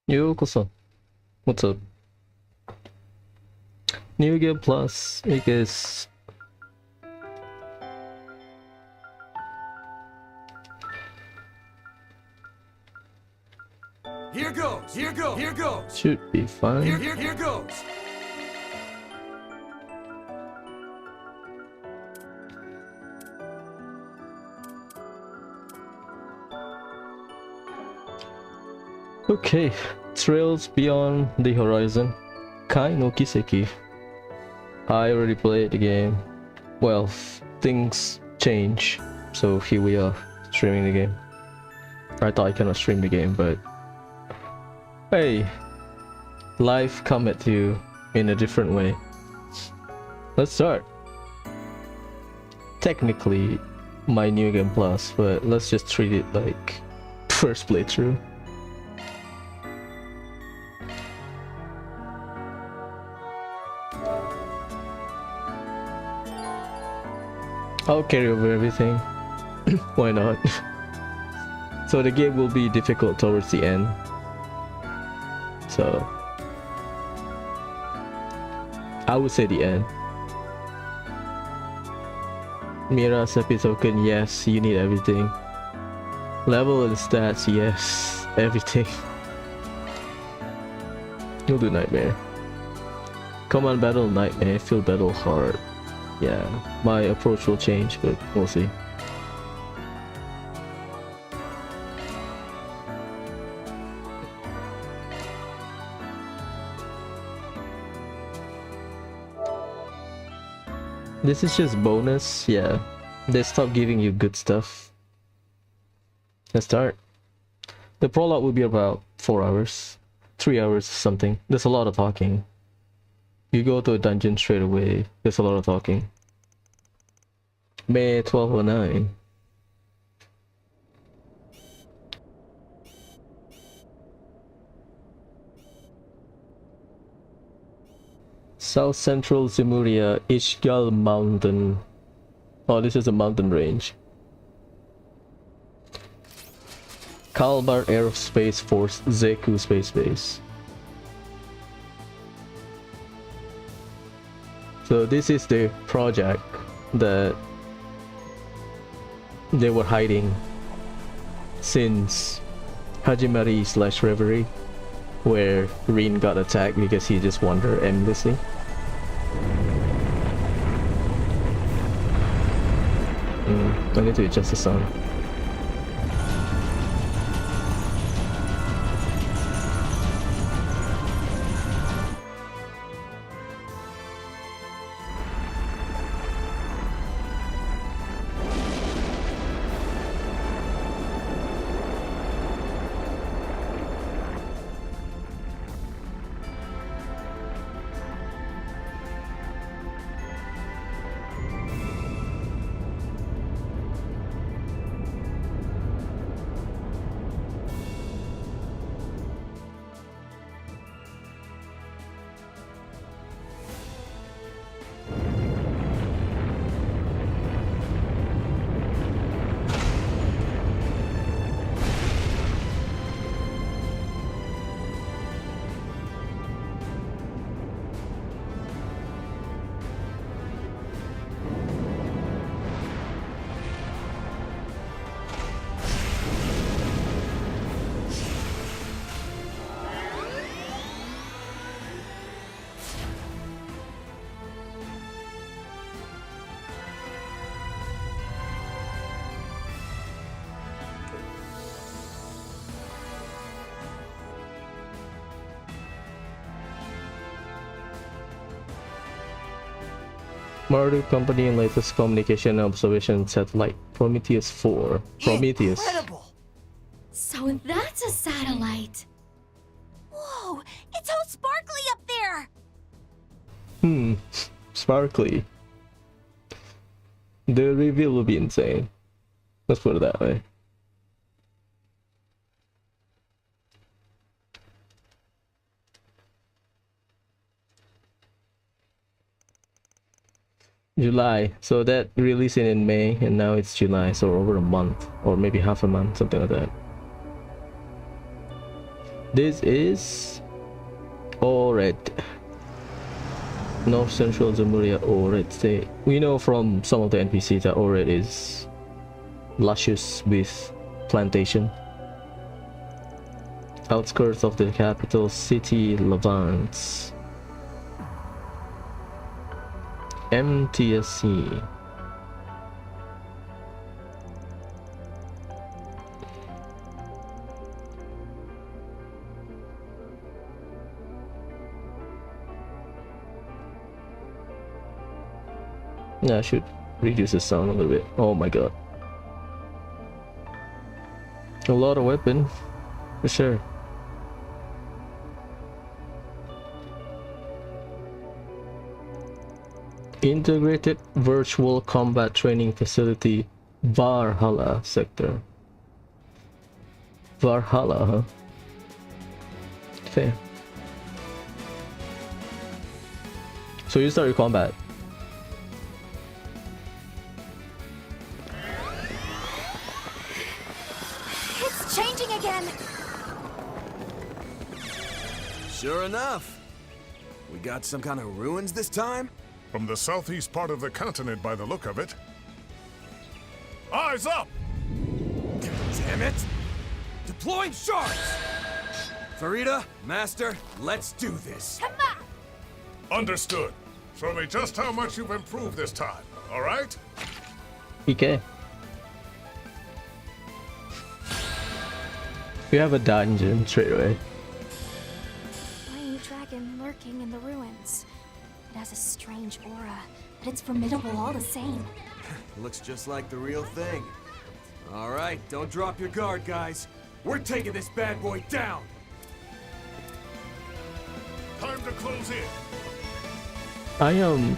Yokoso. What's up? New Game Plus, I guess. Here goes, here goes, here goes. Should be fine. Here goes. Okay, Trails Beyond the Horizon. Kai no Kiseki. I already played the game. Well, things change, so here we are, streaming the game. I thought I cannot stream the game, but hey, life come at you in a different way. Let's start. Technically, my New Game Plus, but let's just treat it like first playthrough. I'll carry over everything. Why not? So the game will be difficult towards the end. So I would say the end. Mira Sepi token, yes, you need everything. Level and stats, yes, everything. You'll do Nightmare. Command battle, Nightmare. Field battle, hard. Yeah, my approach will change, but we'll see. This is just bonus, yeah. They stop giving you good stuff. Let's start. The prologue will be about 4 hours. 3 hours something. There's a lot of talking. You go to a dungeon straight away, there's a lot of talking. May 1209. South Central Zemuria, Ishgal Mountain. Oh, this is a mountain range. Kalbar Aerospace Force, Zeku Space Base. So this is the project that they were hiding since Hajimari/Reverie, where Rin got attacked because he just wandered aimlessly. I need to adjust the sound. Marduk Company and latest communication and observation satellite Prometheus 4. Prometheus. Incredible. So that's a satellite. Whoa, it's all sparkly up there. Sparkly. The reveal will be insane. Let's put it that way. July, so that released in May and now it's July, so over a month or maybe half a month, something like that. This is Ored. North Central Zamuria Ored State. We know from some of the NPCs that Ored is luscious with plantation. Outskirts of the capital city, Levant. MTSC. Yeah, I should reduce the sound a little bit. Oh my god. A lot of weapon, for sure. Integrated Virtual Combat Training Facility, VAR-halla sector. VAR-halla, huh? Fair. So you start your combat. It's changing again. Sure enough. We got some kind of ruins this time? From the southeast part of the continent by the look of it. Eyes up! Damn it! Deploying sharks! Farida, Master, let's do this. Come on. Understood. Show me just how much you've improved this time, alright? Okay. We have a dungeon straight away. Flying dragon lurking in the ruins. It has a strange aura, but it's formidable all the same. Looks just like the real thing. All right, don't drop your guard, guys. We're taking this bad boy down. Time to close in. I am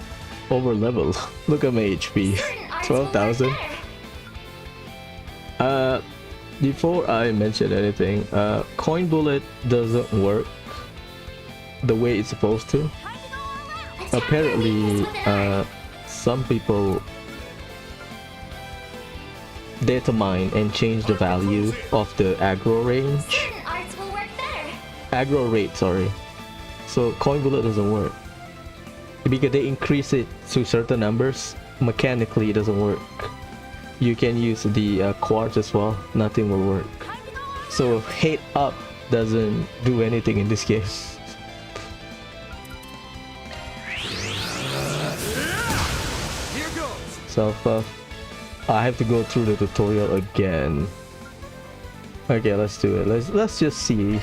over leveled. Look at my HP. 12,000. Before I mention anything, coin bullet doesn't work the way it's supposed to. Apparently, some people data mine and change the value of the aggro range. Certain arts will work better. Aggro rate, sorry. So coin bullet doesn't work. Because they increase it to certain numbers, mechanically it doesn't work. You can use the quartz as well, nothing will work. So hate up doesn't do anything in this game. Here goes. So I have to go through the tutorial again. Okay, let's do it. Let's just see.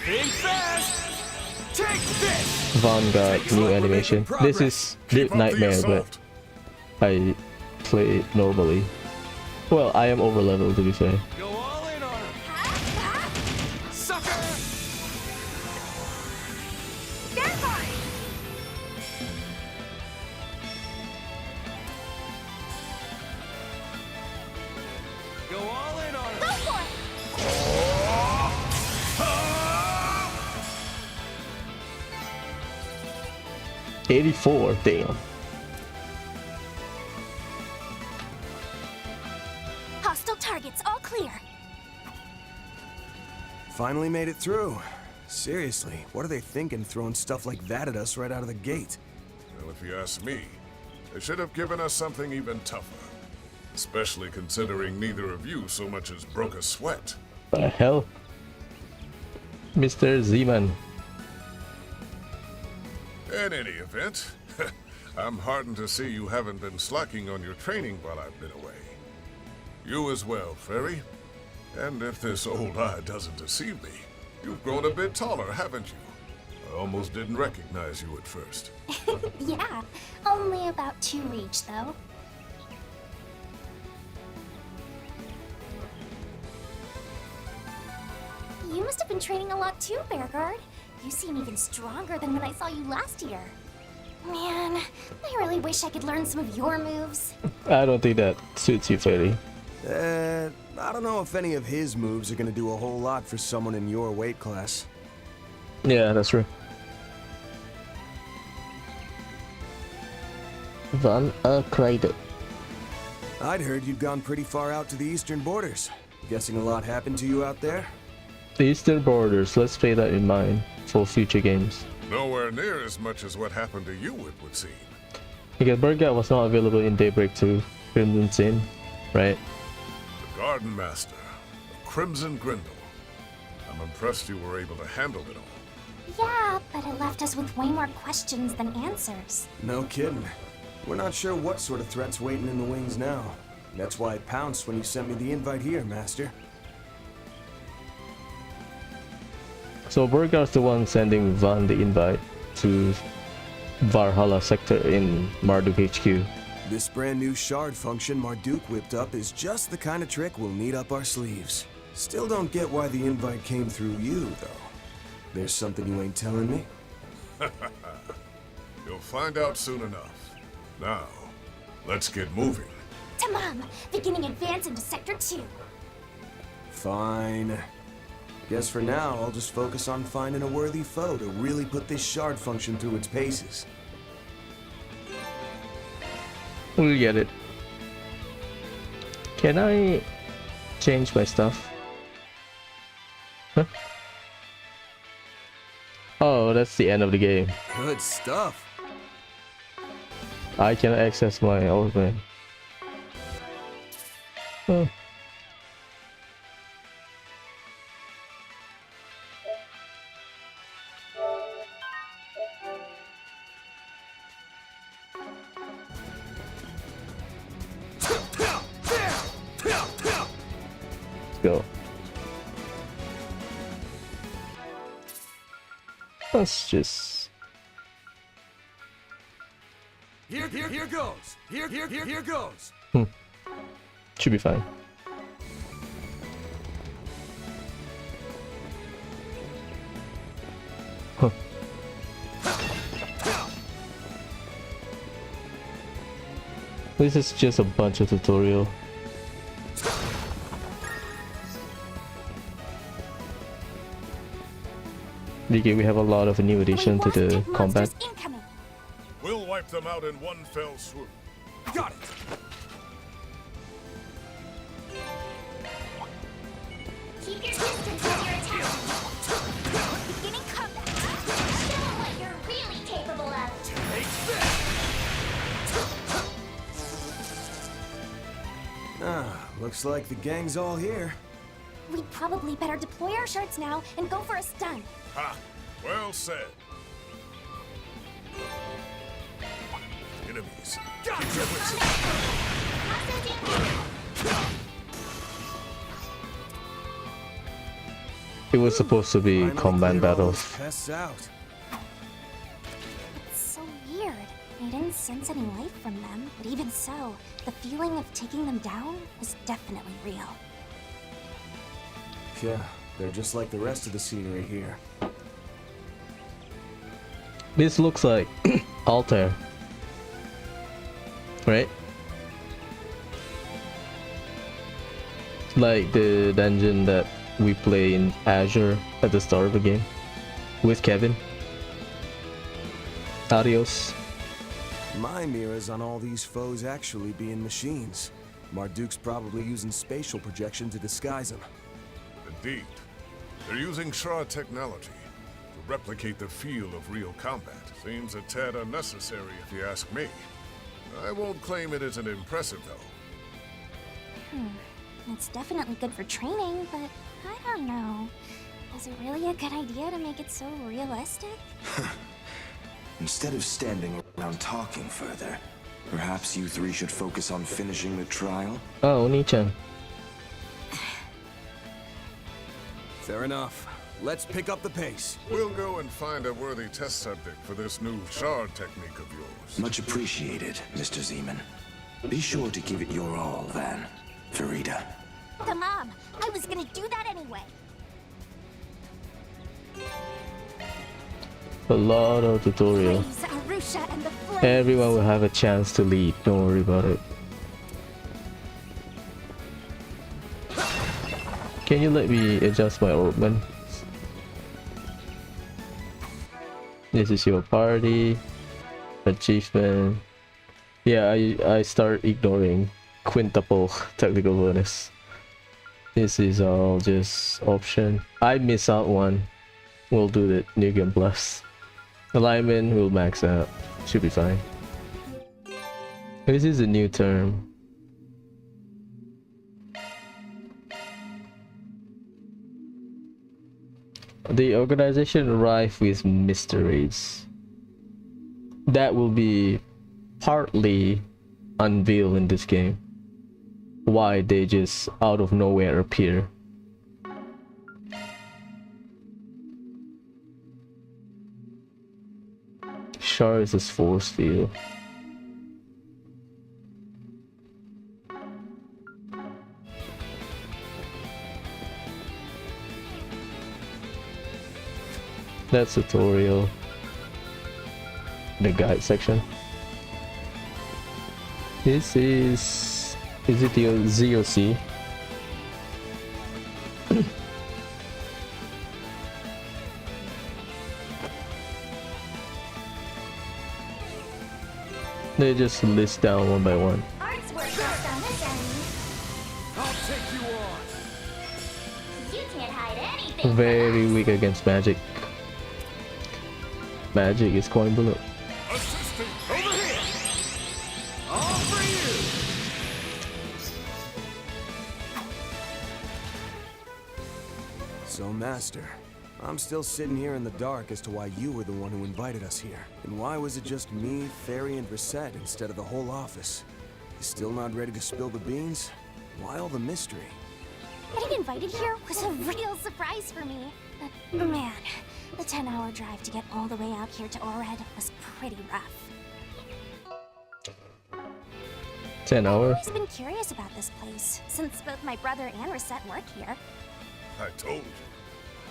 Think fast. Take this. Vanguard new animation. This is Keep up the Nightmare, but assault. I play it normally. Well, I am over leveled to be fair. Go all in on him. Sucker. Go all in on him. 84, damn. Hostile targets all clear. Finally made it through. Seriously, what are they thinking throwing stuff like that at us right out of the gate? Well, if you ask me, they should have given us something even tougher. Especially considering neither of you so much as broke a sweat. The hell? Mr. Zeman. In any event, I'm heartened to see you haven't been slacking on your training while I've been away. You as well, Fairy. And if this old eye doesn't deceive me, you've grown a bit taller, haven't you? I almost didn't recognize you at first. Yeah, only about 2 each though. You must have been training a lot too, Bearguard. You seem even stronger than when I saw you last year. Man, I really wish I could learn some of your moves. I don't think that suits you, Fairy. I don't know if any of his moves are gonna do a whole lot for someone in your weight class. Yeah, that's true. Van Kruiden. I'd heard you'd gone pretty far out to the eastern borders. Guessing a lot happened to you out there? The eastern borders, let's pay that in mind for future games. Nowhere near as much as what happened to you, it would seem. Because Burgat was not available in Daybreak 2, Crimson Sin, right? The Garden Master, the Crimson Grindle. I'm impressed you were able to handle it all. Yeah, but it left us with way more questions than answers. No kidding. We're not sure what sort of threat's waiting in the wings now. That's why I pounced when you sent me the invite here, Master. So Burgat's the one sending Van the invite to VAR-halla sector in Marduk HQ. This brand new shard function Marduk whipped up is just the kind of trick we'll need up our sleeves. Still don't get why the invite came through you, though. There's something you ain't telling me? You'll find out soon enough. Now, let's get moving. Tamam, beginning advance into Sector 2. Fine. Guess for now, I'll just focus on finding a worthy foe to really put this shard function through its paces. We'll get it. Can I change my stuff? Huh? Oh, that's the end of the game. Good stuff. I can access my organ. Oh. Let's go. Let's just... Here goes. Here goes. Should be fine. Huh. This is just a bunch of tutorial. Okay, we have a lot of new addition to the combat. Incoming. We'll wipe them out in one fell swoop. Got it. Keep your distance while you're attacking. Beginning combat. Show them what you're really capable of. Take that. Looks like the gang's all here. We'd probably better deploy our shards now and go for a stun. Ha! Well said. Enemies. Gotcha. Keep your wits It was supposed to be Finally combat clear all battles. those pests out. It's so weird. I didn't sense any life from them, but even so, the feeling of taking them down was definitely real. Yeah, they're just like the rest of the scenery here. This looks like Altair, right? Like the dungeon that we play in Azure at the start of the game with Kevin. Adios. My mirrors on all these foes actually being machines. Marduk's probably using spatial projection to disguise them. Indeed. They're using shard technology to replicate the feel of real combat. Seems a tad unnecessary if you ask me. I won't claim it isn't impressive though. It's definitely good for training, but I don't know. Is it really a good idea to make it so realistic? Instead of standing around talking further, perhaps you three should focus on finishing the trial? Oh, Oni-chan. Fair enough. Let's pick up the pace. We'll go and find a worthy test subject for this new shard technique of yours. Much appreciated, Mr. Zeman. Be sure to give it your all, then, Farida. Mom, I was gonna do that anyway. A lot of tutorial. Praise Arusha and the flames. Everyone will have a chance to lead, don't worry about it. Can you let me adjust my orbman? This is your party. Achievement. Yeah, I start ignoring quintuple technical bonus. This is all just option. I miss out one. We'll do the new game plus. Alignment will max out. Should be fine. This is a new term. The organization rife with mysteries. That will be partly unveiled in this game. Why they just out of nowhere appear. Shards is force field. That's tutorial. The guide section. This is it the ZOC? They just list down one by one. Art's work best on this end. I'll take you on. You can't hide anything. Very weak against magic. Magic is coin bullet. Assistant, Over here. All for you. So, Master, I'm still sitting here in the dark as to why you were the one who invited us here. And why was it just me, Fairy, and Reset instead of the whole office? You still not ready to spill the beans? Why all the mystery? Getting invited here was a real surprise for me. But, man, the 10-hour drive to get all the way out here to Ored was pretty rough. 10 I've hours. always been curious about this place, since both my brother and Reset work here. I told you.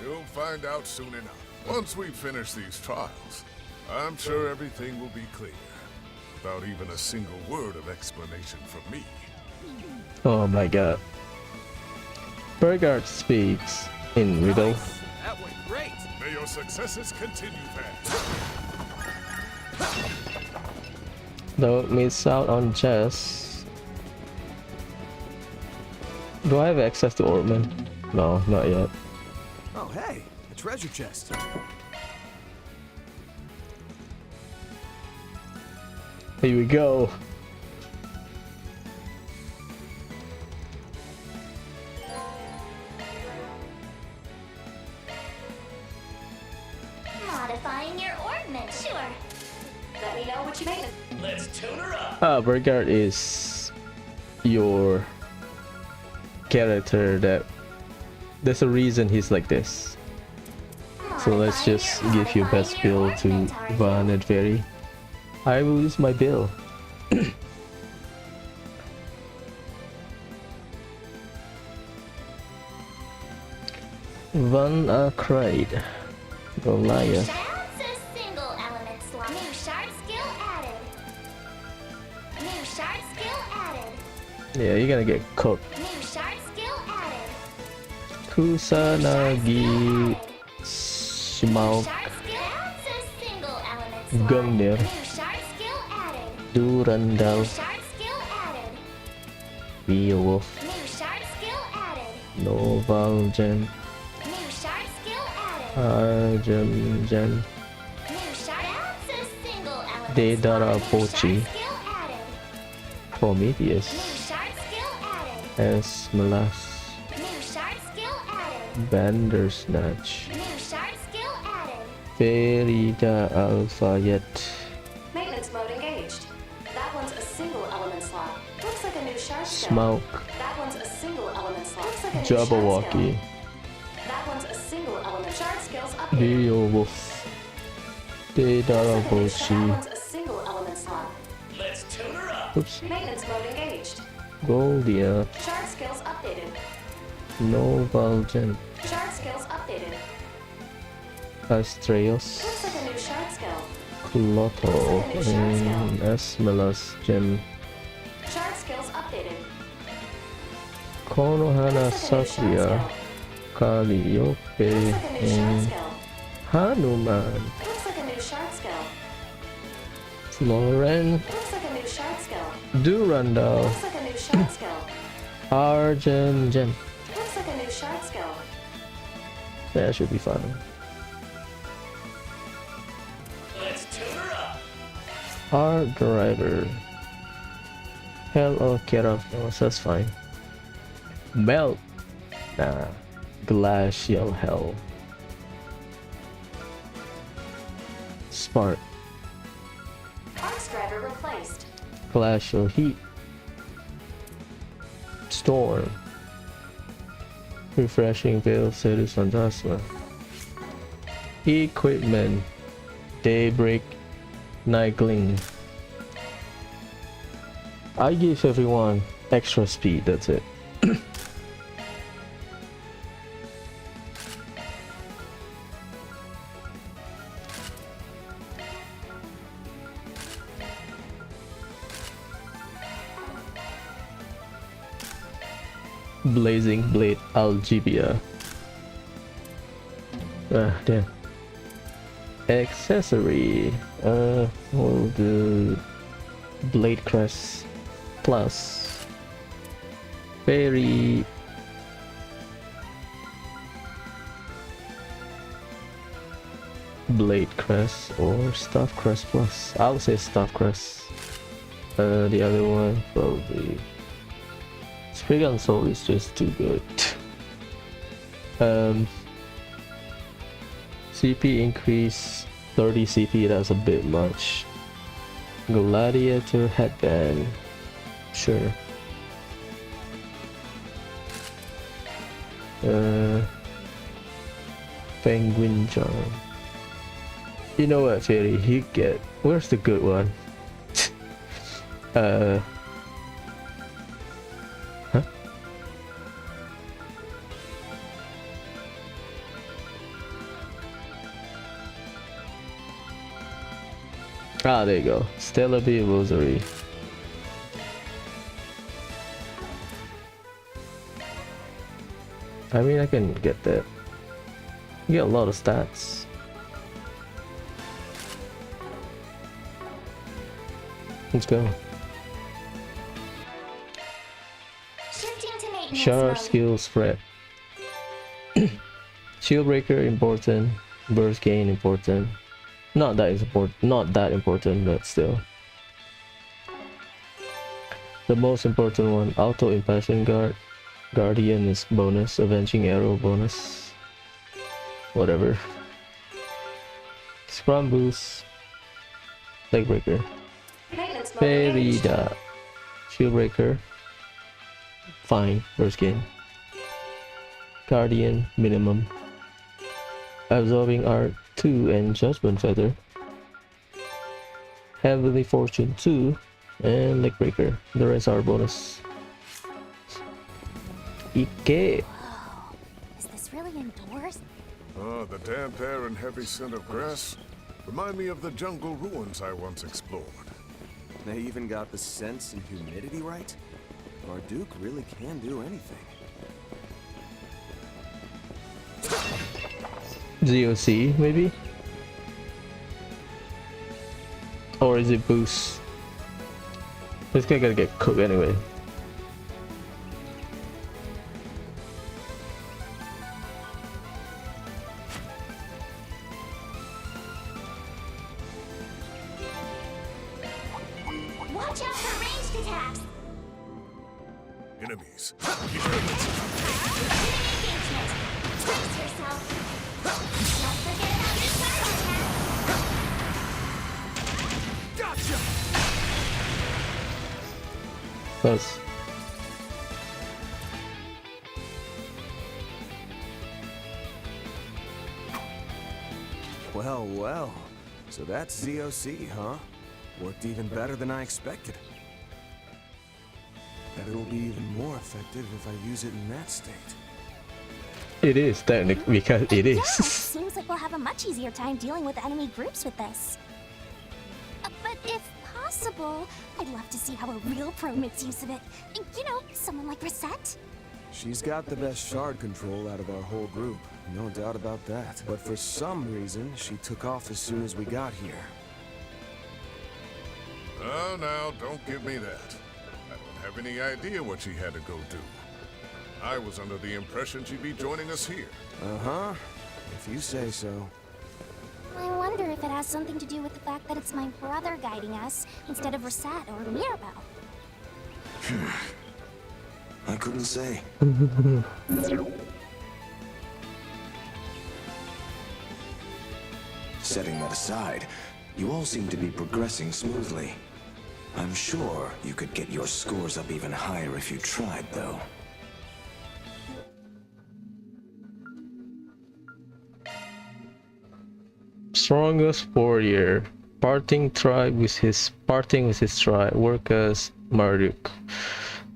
You'll find out soon enough. Once we finish these trials, I'm sure everything will be clear. Without even a single word of explanation from me. Oh my god. Burgard speaks in riddle. That went great. May your successes continue, fans. Don't miss out on chess. Do I have access to Ortman? No, not yet. Oh, hey, a treasure chest. Here we go. Modifying your ornament, sure. Let me know what you made. Burgard is your character that there's a reason he's like this. So let's just give you best build to Van and Fairy. I will use my bill. Van Akride. Goliath. That's a single element slot. New shard skill added. New shard skill added. Yeah, you're gonna get cooked. New shard skill added. Kusanagi Smaug Shard skill. That's a single element slot. Gungnir New shard skill added. Durandal Shard skill added. Beowulf New shard skill added. Novalgen New shard skill added. Arjamjan New shard. That's a single element Dedara slot. New Pochi shard skill added. Prometheus New shard skill added. Esmelas New shard skill added. Bandersnatch New shard skill added. Ferida Alfayet Maintenance mode engaged. That one's a single element slot. Looks like a new shard skill. Smaug That one's a single element slot. Looks like a new shard Jabberwocky skill. That one's a single element shard skills updated. Beowulf Dedara That Pochi one's a single element slot. Oops Maintenance mode engaged. Goldia Shard skills updated. Novalgen Shard skills updated. Astreus Looks like a new shard skill. Clotho and Esmelas Gem Shard skills updated. Konohana Sakya Calliope Looks like a new shard and skill. Hanuman Looks like a new shard skill. Floren Looks like a new shard skill. Durandal Looks like a new shard skill. Arjun Gem Looks like like a new shard skill. That should be fine. Let's tune her up. Hard driver. Hell or get off. Oh, that's fine. Melt. Nah. Glacial hell. Spark. Arcs driver replaced. Glacial heat. Storm. Refreshing veil series phantasma. Equipment. Daybreak. Night gleam. I give everyone extra speed, that's it. Blazing Blade Algebia. Damn. Accessory. We'll do Blade Crest Plus. Fairy. Blade Crest or Staff Crest Plus. I'll say Staff Crest. The other one probably. Spriggan Soul is just too good. CP increase 30 CP, that's a bit much. Gladiator Headband. Sure. Penguin Charm. You know what, Fairy? You get. Where's the good one? Huh? Ah, there you go. Stellar Bee Rosary. I mean, I can get that. You get a lot of stats. Let's go. Shifting to maintenance Shard mode. skill spread. Shield breaker important. Burst gain important. Not that important, but still. The most important one, auto impassion guard. Guardian is bonus, avenging arrow bonus. Whatever. Scrum boost. Leg breaker. Maintenance mode engaged. Ferida. Shield breaker. Fine, burst gain. Guardian minimum. Absorbing art 2 and Judgment Feather. Heavenly Fortune 2 and Leg Breaker. The rest are bonus. Ike. Whoa. Is this really indoors? Oh, the damp air and heavy scent of grass remind me of the jungle ruins I once explored. They even got the sense and humidity right? Marduk really can do anything. ZOC maybe? Or is it boost? This guy gotta get cooked anyway. Watch out for ranged attacks! Enemies. Engagement! Brace yourself! Don't forget about your cyber attack! Gotcha! Close. Well, well. So that's ZOC, huh? Worked even better than I expected. Bet it'll be even more effective if I use it in that state. It is technically because it Yeah, is. seems like we'll have a much easier time dealing with enemy groups with this. But if possible, I'd love to see how a real pro makes use of it. You know, someone like Reset. She's got the best shard control out of our whole group, no doubt about that. But for some reason, she took off as soon as we got here. Oh, now, don't give me that. I don't have any idea what she had to go do. I was under the impression she'd be joining us here. Uh-huh. If you say so. I wonder if it has something to do with the fact that it's my brother guiding us instead of Reset or Mirabelle. I couldn't say. Setting that aside, you all seem to be progressing smoothly. I'm sure you could get your scores up even higher if you tried, though. Strongest warrior. Parting with his tribe. Work as Marduk.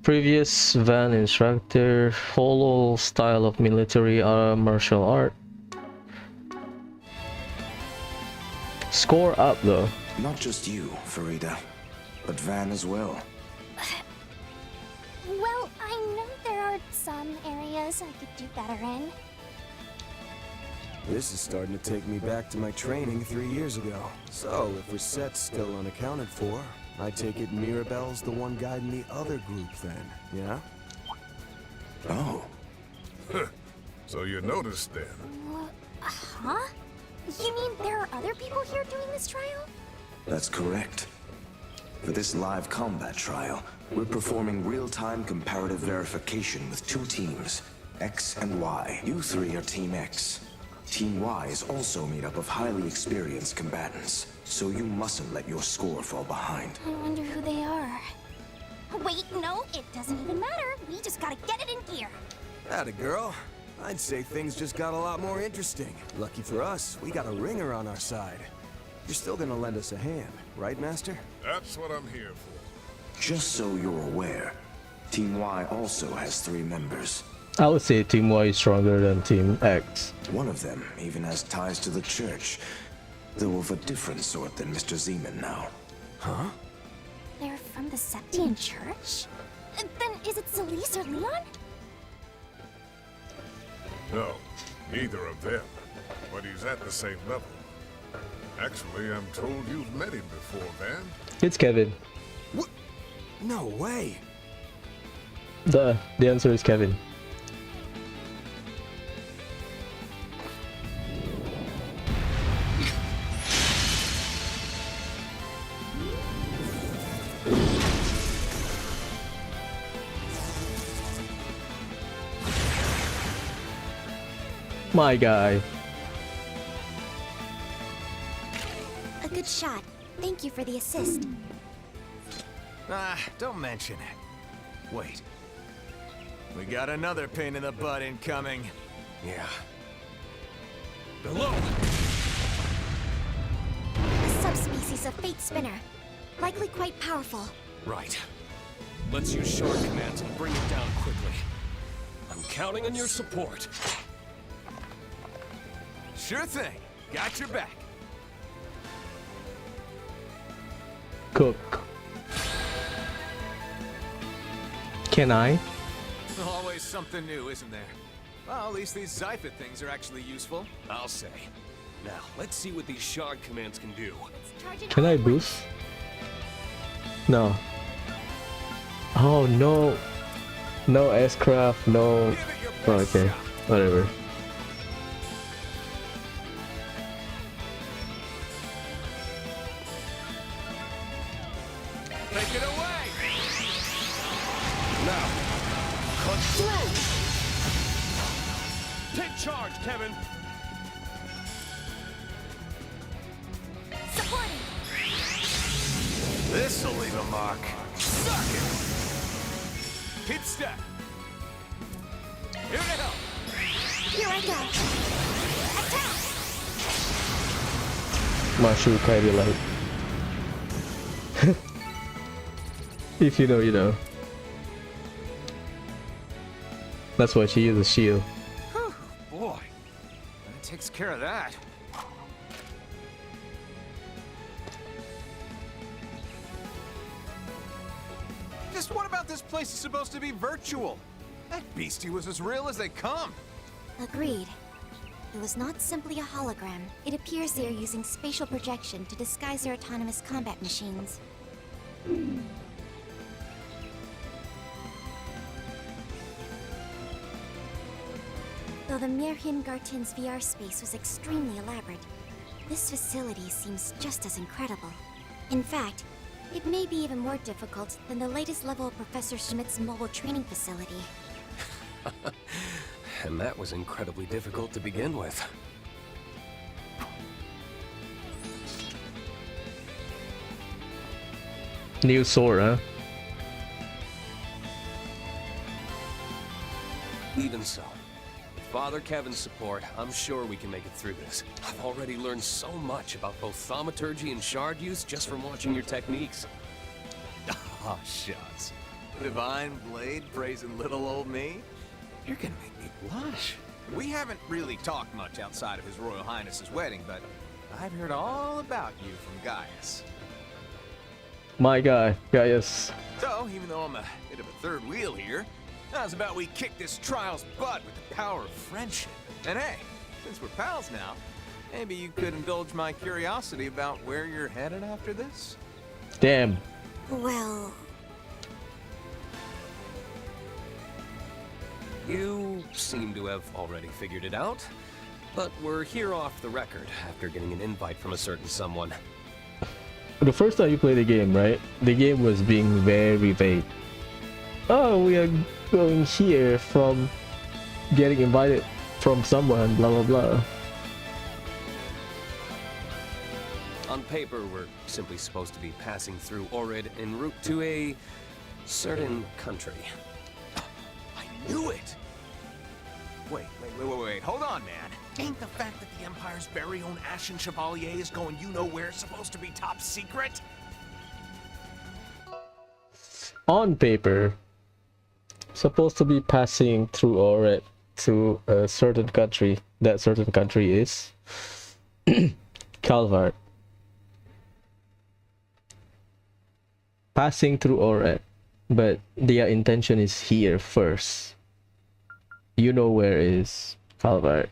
Previous Van instructor. Follow style of military martial art. Score up though. Not just you, Farida, but Van as well. Well, I know there are some areas I could do better in. This is starting to take me back to my training 3 years ago. So, if Reset's still unaccounted for, I take it Mirabelle's the one guiding the other group then, yeah? Oh. So you noticed then. Huh? You mean there are other people here doing this trial? That's correct. For this live combat trial, we're performing real-time comparative verification with 2 teams, X and Y. You 3 are Team X. Team Y is also made up of highly experienced combatants, so you mustn't let your score fall behind. I wonder who they are. Wait, no, it doesn't even matter. We just gotta get it in gear. Atta girl. I'd say things just got a lot more interesting. Lucky for us, we got a ringer on our side. You're still gonna lend us a hand, right, Master? That's what I'm here for. Just so you're aware, Team Y also has 3 members. I would say Team Y is stronger than Team X. One of them even has ties to the church, though of a different sort than Mr. Zeman now. Huh? They're from the Septian Church? Then is it Celise or Leon? No, neither of them. But he's at the same level. Actually, I'm told you've met him before, Van. It's Kevin. What? No way. The answer is Kevin. My guy. A good shot. Thank you for the assist. Ah, don't mention it. Wait. We got another pain in the butt incoming. Yeah. Below! A subspecies of Fate Spinner. Likely quite powerful. Right. Let's use shard commands and bring it down quickly. I'm counting on your support. Sure thing. Got your back. Cook. Can I? Always something new, isn't there? Well, at least these Zyphid things are actually useful. I'll say. Now, let's see what these shard commands can do. Can I boost? No. Oh no. No S-craft, no. Give it your Oh, best okay. shot. Whatever. Take it away! Now, cut through! Take charge, Kevin! Supporting! This'll leave a mark. Suck it! Pit step! Here to help! Here I go! Attack! Mushu Kairi Light. If you know, you know. That's why she uses shield. Whew, boy, that takes care of that. Just what about this place is supposed to be virtual? That beastie was as real as they come. Agreed. It was not simply a hologram. It appears they are using spatial projection to disguise their autonomous combat machines. Though the Garten's VR space was extremely elaborate, this facility seems just as incredible. In fact, it may be even more difficult than the latest level of Professor Schmidt's mobile training facility. And that was incredibly difficult to begin with. New sword, huh? Even so, with Father Kevin's support, I'm sure we can make it through this. I've already learned so much about both thaumaturgy and shard use just from watching your techniques. Oh, shucks. Divine Blade praising little old me? You're gonna make me blush. We haven't really talked much outside of His Royal Highness's wedding, but I've heard all about you from Gaius. My guy, Gaius. So, even though I'm a bit of a third wheel here, how's about we kick this trial's butt with the power of friendship? And hey, since we're pals now, maybe you could indulge my curiosity about where you're headed after this? Damn. Well... You seem to have already figured it out, but we're here off the record after getting an invite from a certain someone. The first time you play the game, right? The game was being very vague. Oh, we are going here from getting invited from someone, blah blah blah. On paper, we're simply supposed to be passing through Orid en route to a certain country. I knew it! Wait, hold on, man. Ain't the fact that the Empire's very own Ashen Chevalier is going you-know-where supposed to be top secret? On paper, supposed to be passing through Orid to a certain country. That certain country is Calvart. Passing through Orid, but their intention is here first. You know where is Calvart,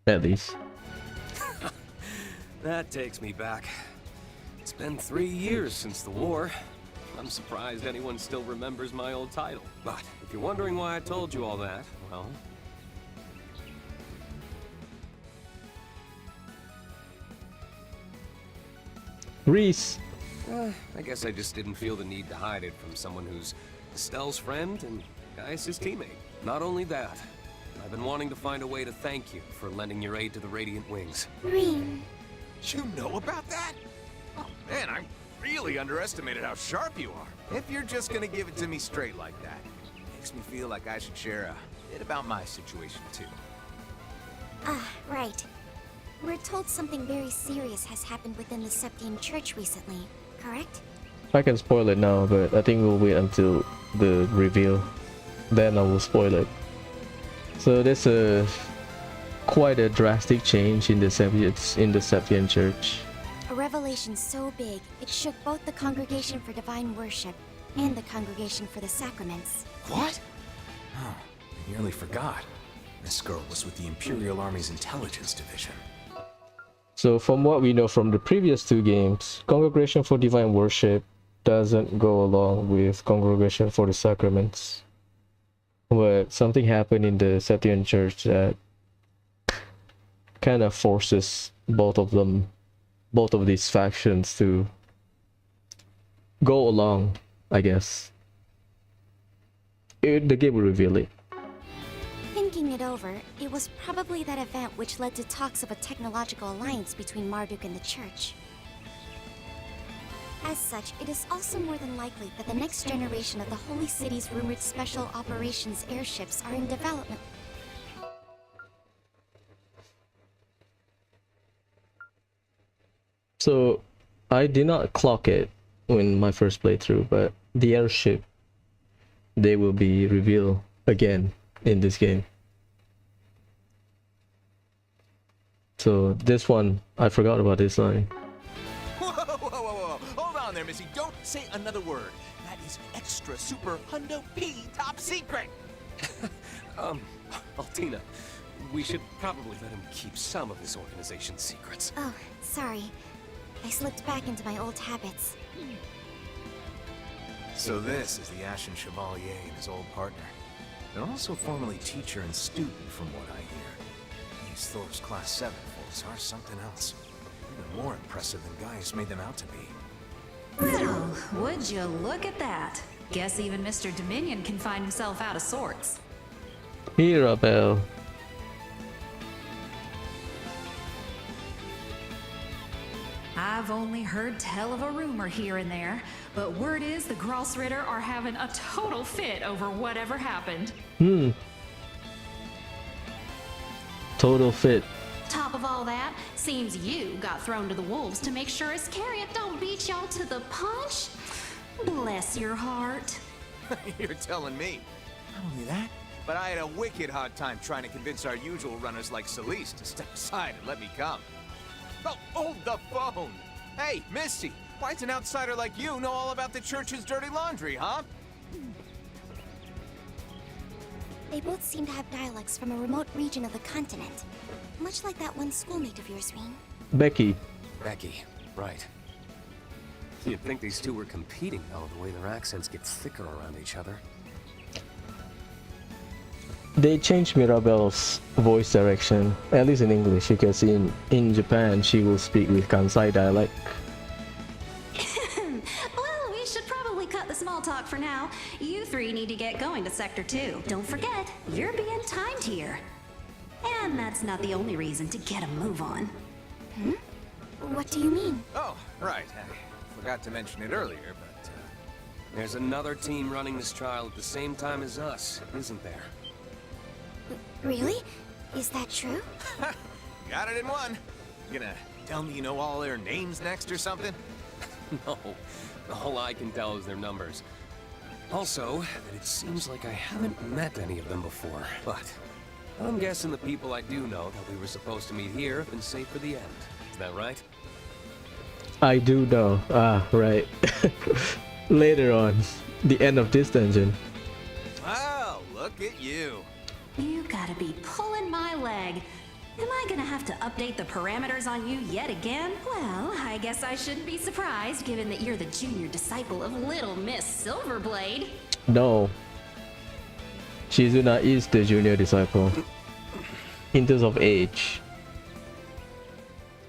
at least. That takes me back. It's been 3 years since the war. I'm surprised anyone still remembers my old title. But if you're wondering why I told you all that, well... Reese! I guess I just didn't feel the need to hide it from someone who's Estelle's friend and Gaius' teammate. Not only that, I've been wanting to find a way to thank you for lending your aid to the Radiant Wings. Green. You know about that? Oh man, I really underestimated how sharp you are. If you're just gonna give it to me straight like that, makes me feel like I should share a bit about my situation too. Ah, right. We're told something very serious has happened within the Septian Church recently, correct? I can spoil it now, but I think we'll wait until the reveal. Then I will spoil it. So there's quite a drastic change in the Septian Church. A revelation so big, it shook both the Congregation for Divine Worship and the Congregation for the Sacraments. What? Oh, I nearly forgot. This girl was with the Imperial Army's Intelligence Division. So from what we know from the previous two games, Congregation for Divine Worship doesn't go along with Congregation for the Sacraments. But something happened in the Septian Church that kind of forces both of these factions to go along, I guess. The game will reveal it. Thinking it over, it was probably that event which led to talks of a technological alliance between Marduk and the Church. As such, it is also more than likely that the next generation of the Holy City's rumored special operations airships are in development. So, I did not clock it in my first playthrough, but the airship, they will be revealed again in this game. So this one, I forgot about this line. Whoa! Hold on there, Missy. Don't say another word. That is extra super hundo P top secret. Altina, we should probably let him keep some of his organization's secrets. Oh, sorry. I slipped back into my old habits. So this is the Ashen Chevalier and his old partner. They're also formerly teacher and student, from what I hear. These Thor's Class 7 folks are something else. Even more impressive than Gaius made them out to be. Well, would you look at that? Guess even Mr. Dominion can find himself out of sorts. Mirabelle. I've only heard tell of a rumor here and there, but word is the Grossritter are having a total fit over whatever happened. Total fit. Top of all that, seems you got thrown to the wolves to make sure Iscariot don't beat y'all to the punch. Bless your heart. You're telling me. Not only that, but I had a wicked hard time trying to convince our usual runners like Celeste to step aside and let me come. Oh, hold the phone! Hey, Misty, why does an outsider like you know all about the church's dirty laundry, huh? They both seem to have dialects from a remote region of the continent. Much like that one schoolmate of yours, Rean. Becky. Becky, right. You'd think these two were competing, though, the way their accents get thicker around each other. They changed Mirabelle's voice direction, at least in English, because in Japan she will speak with Kansai dialect. Well, we should probably cut the small talk for now. You three need to get going to Sector 2. Don't forget, you're being timed here. And that's not the only reason to get a move on. What do you mean? Oh, right. I forgot to mention it earlier, but... There's another team running this trial at the same time as us, isn't there? Really? Is that true? Got it in one. You gonna tell me you know all their names next or something? No, all I can tell is their numbers. Also, that it seems like I haven't met any of them before, but I'm guessing the people I do know that we were supposed to meet here have been saved for the end. Is that right? I do know. Ah, right. Later on, the end of this dungeon. Wow, look at you. You gotta be pulling my leg. Am I gonna have to update the parameters on you yet again? Well, I guess I shouldn't be surprised given that you're the junior disciple of Little Miss Silverblade. No. Shizuna is the junior disciple. In terms of age.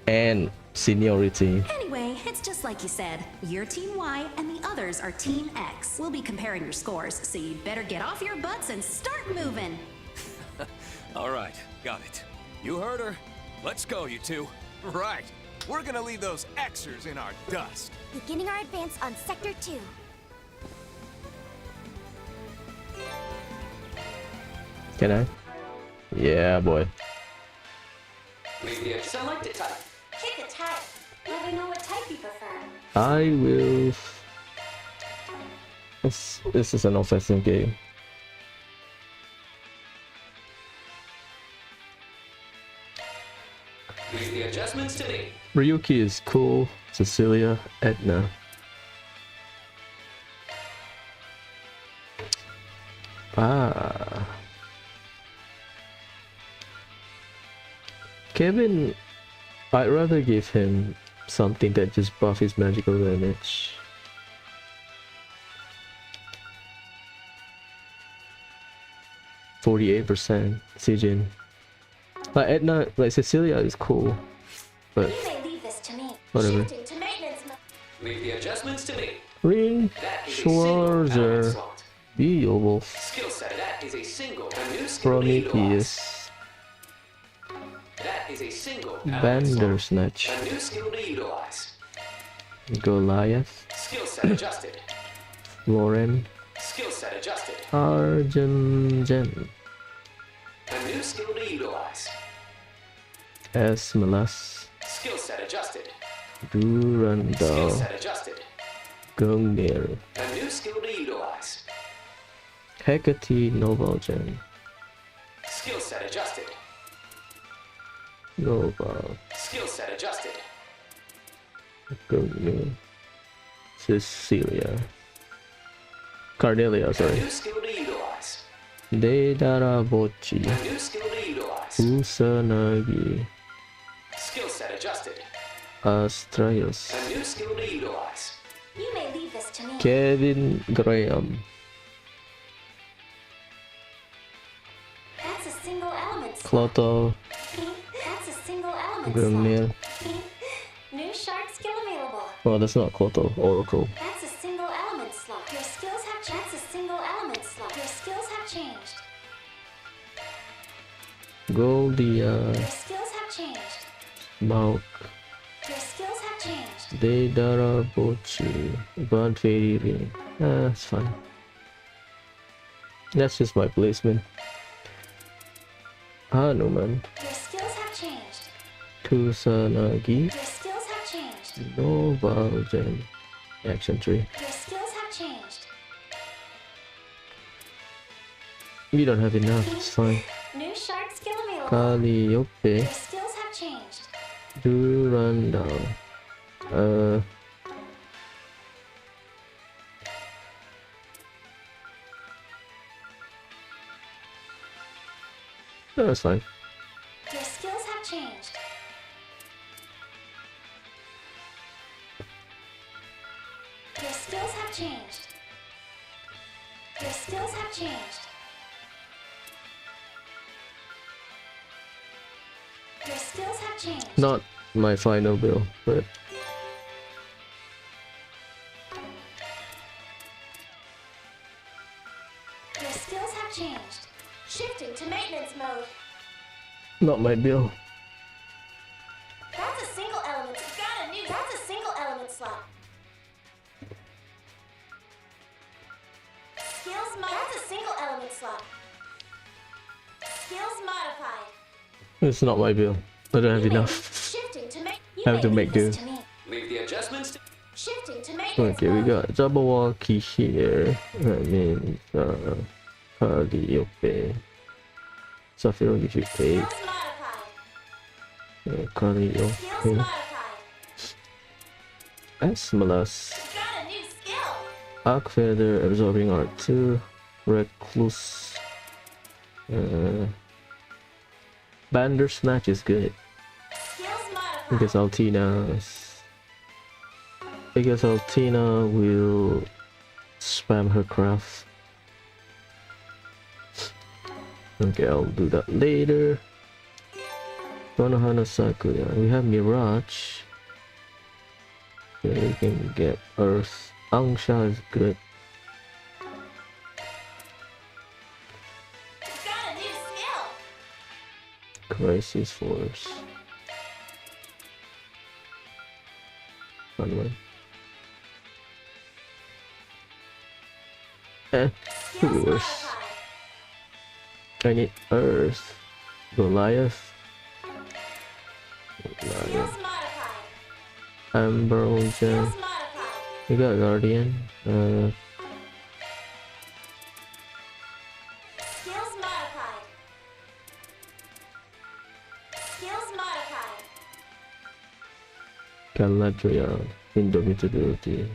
And seniority. Anyway, it's just like you said. You're Team Y and the others are Team X. We'll be comparing your scores, so you'd better get off your butts and start moving. All right, got it. You heard her. Let's go, you two. Right. We're gonna leave those Xers in our dust. Beginning our advance on Sector 2. Can I? Yeah, boy. Select a type. Pick a type. Let me know what type you prefer. I will... This is an offensive game. Leave the adjustments to me. Ryuki is cool. Cecilia, Edna. Ah. Kevin, I'd rather give him something that just buff his magical damage. %48%, Sijin. Like Edna, like Cecilia is cool, but You may leave this to me. whatever. Shifting to maintenance mode. Leave the adjustments to me. Ring That is a single element Schwarzer, slot. Beowulf, Skill set. That is a single. A new skill to utilize. Prometheus, That is a single element slot. Bandersnatch, A new skill to utilize. Goliath, Skill set adjusted. Lauren, Skill set adjusted. Arjun, A new skill to utilize. Esmelas, Skill set adjusted. Skill Durandal, set adjusted. Gungnir, A new skill to utilize. Hecate, Novalgen, Skill set adjusted. Nova, Skill set adjusted. Gungnir, Cecilia, Cardelia, A sorry, new skill to utilize. Deidarabochi, A new skill to utilize. Kusanagi, Skill set adjusted. Astraeus, A new skill to utilize. You may leave this to me. Kevin Graham, Clotho, That's a single element Grimnir. slot. New shark skill available. Oh, that's not Clotho, Oracle. That's a single element slot. Your skills have changed. That's a single element slot. Your skills have changed. Goldia, Your skills have changed. Smoke, Your skills have changed. Deidara Bochi, Burnt Fairy Ring. That's fine. That's just my placement. Hanuman, Your skills have changed. Kusanagi, Your skills have changed. Nova Gen, Action Tree. Your skills have changed. We don't have enough, it's fine. New shark skill available. Calliope, Your skills have changed. Durandal. That's fine. Your skills have changed. Your skills have changed. Your skills have changed. Your skills have changed. Not my final build, but Your skills have changed. Shifting to maintenance mode. not my build. That's a single element. Got a new. That's a single element slot. Skills mod. That's a single element slot. Skills modified. It's not my build. I don't have enough. Shifting to make. You Have may to leave make this do. to me. Leave the adjustments to... Shifting to maintenance Okay, we mode. got Jabberwocky here. That means Calliope. Sapphire will give you 8. Skills modified. Calliope. Skills modified. Asmalus. Got a new skill. Arc Feather, Absorbing Art 2. Recluse. Bandersnatch is good. Skills modified. Because Altina will spam her craft. Okay, I'll do that later. Konohana Sakuya. We have Mirage. Okay, we can get Earth. Angsha is good. Got a new skill. Crisis Force. Fun one. Could be Skills worse. modified. I need Earth. Goliath. Skills modified. Amber Ocean. Skills modified. We got Guardian. Skills modified. Skills modified. Galadriel. Indomitability.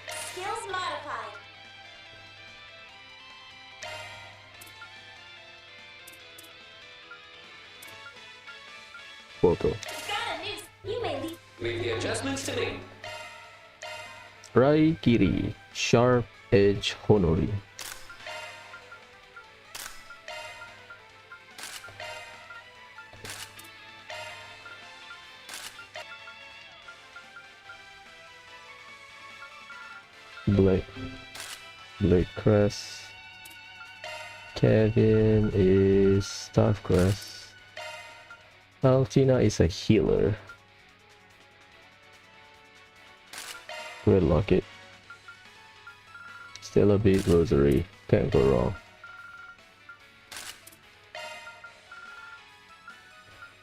Skills modified. Photo. Got a new. You may leave. Leave the adjustments to me. Raikiri. Sharp Edge Honori. Blake Crest. Kevin is Staffgrass. Altina is a healer. Red Locket. Stella Beat Rosary. Can't go wrong.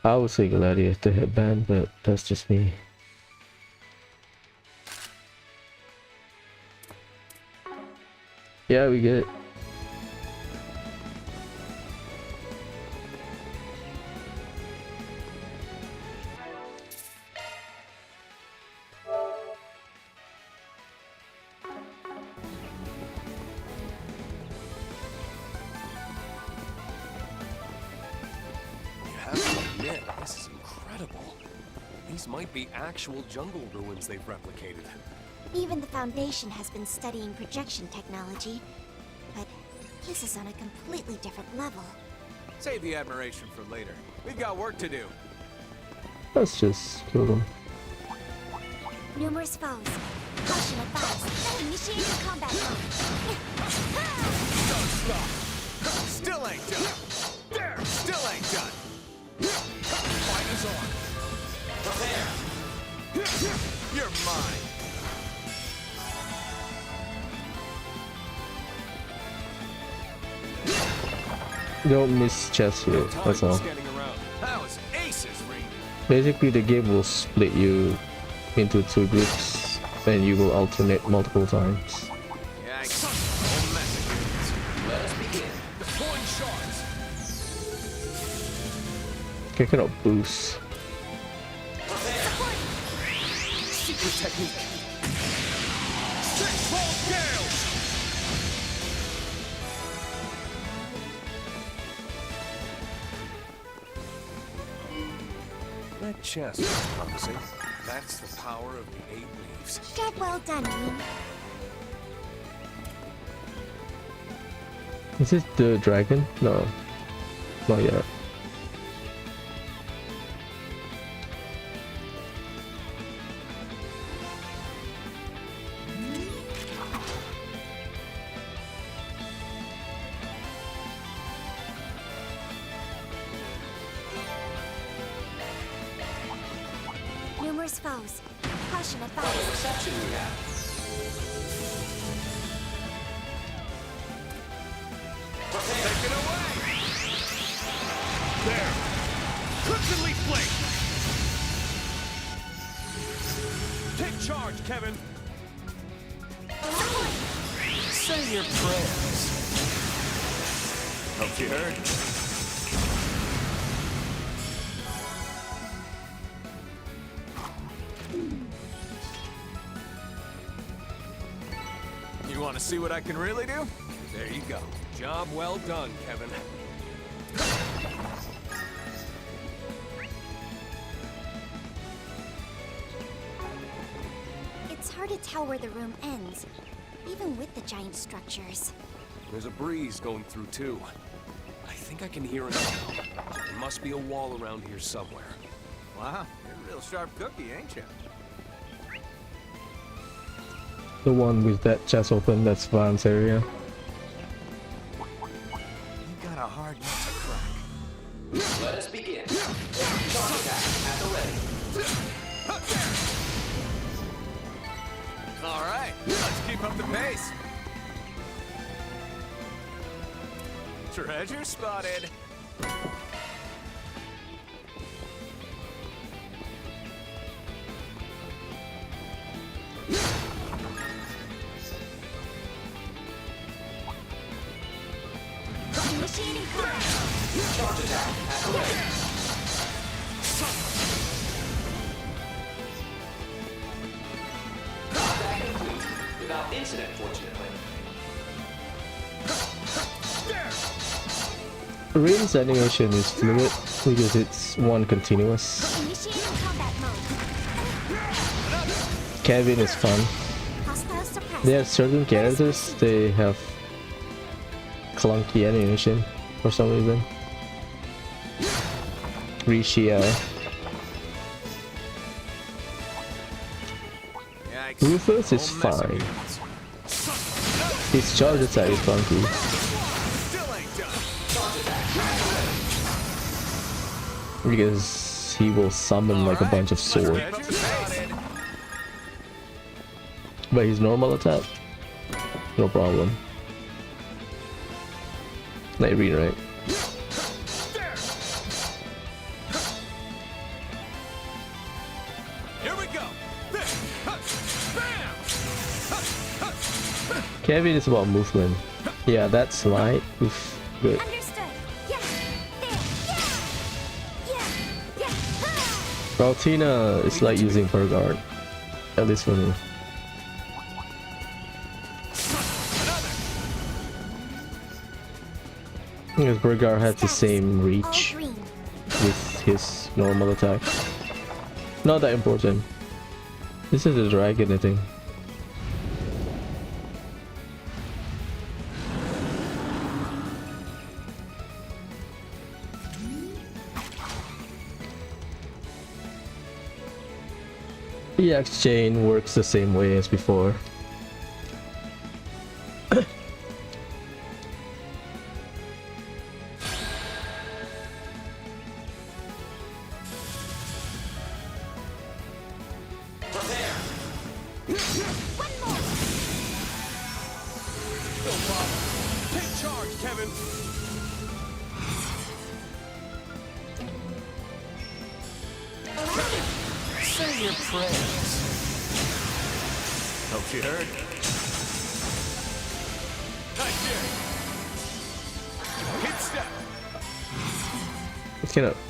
I would say Gladiator headband, but that's just me. Yeah, we get it. You have to admit, this is incredible. These might be actual jungle ruins they've replicated. Even the Foundation has been studying projection technology, but this is on a completely different level. Save the admiration for later. We've got work to do. Let's just kill them. Numerous foes. Caution advised. Initiating combat mode. Don't stop. Still ain't done. There. Still ain't done. Fight is on. Prepare. You're mine. Don't miss chest here, that's all. That was aces, Reed. Basically the game will split you into 2 groups and you will alternate multiple times. Yikes. Whole mess of units. Let us begin. Deploying shards. I cannot boost. Secret technique. 6 volt gales. That chest is promising. That's the power of the 8 leaves. Job well done, Reed. Is this the dragon? No. Not yet. Numerous foes. Caution advised. Reception we have. Take it away! There! Crimson Leaf Blade! Take charge, Kevin! Say your prayers. Hope you heard. You want to see what I can really do? There you go. Job well done, Kevin. It's hard to tell where the room ends, even with the giant structures. There's a breeze going through too. I think I can hear it. There must be a wall around here somewhere. Wow, you're a real sharp cookie, ain't you? The one with that chest open, that's Van's area. You got a hard nut to crack. Let us begin. Charge attack at the ready. All right, let's keep up the pace. Treasure spotted. Initiating combat. Charge attack at the ready. Combat complete. Without incident, fortunately. Rin's animation is fluid because it's one continuous. Initiating combat mode. Kevin is fun. Hostile suppressed. There are certain characters, they have clunky animation for some reason. Rishia. Yikes. Rufus is Whole mess of fine. units. His charge attack is clunky. Still ain't done. Because he will summon like a bunch of swords. Treasure spotted. But his normal attack, no problem. Like read right. Here we go. Bam! Kevin is about movement. Yeah, that slide. Oof, good. Understood. Yeah. There. Yeah. Yeah. Yeah. Ha! Raltina is like using her guard. At least for me. Because Burgar has the same All reach green. with his normal attack. Not that important. This is a dragon, I think. EX chain works the same way as before.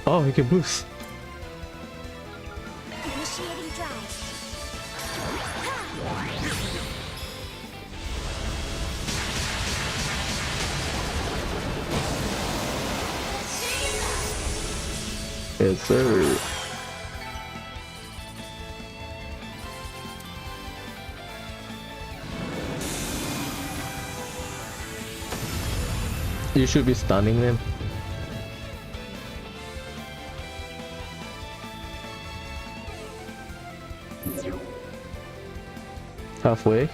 Oh, he can boost. Initiating drive. Yes, sir. You should be stunning them. Halfway.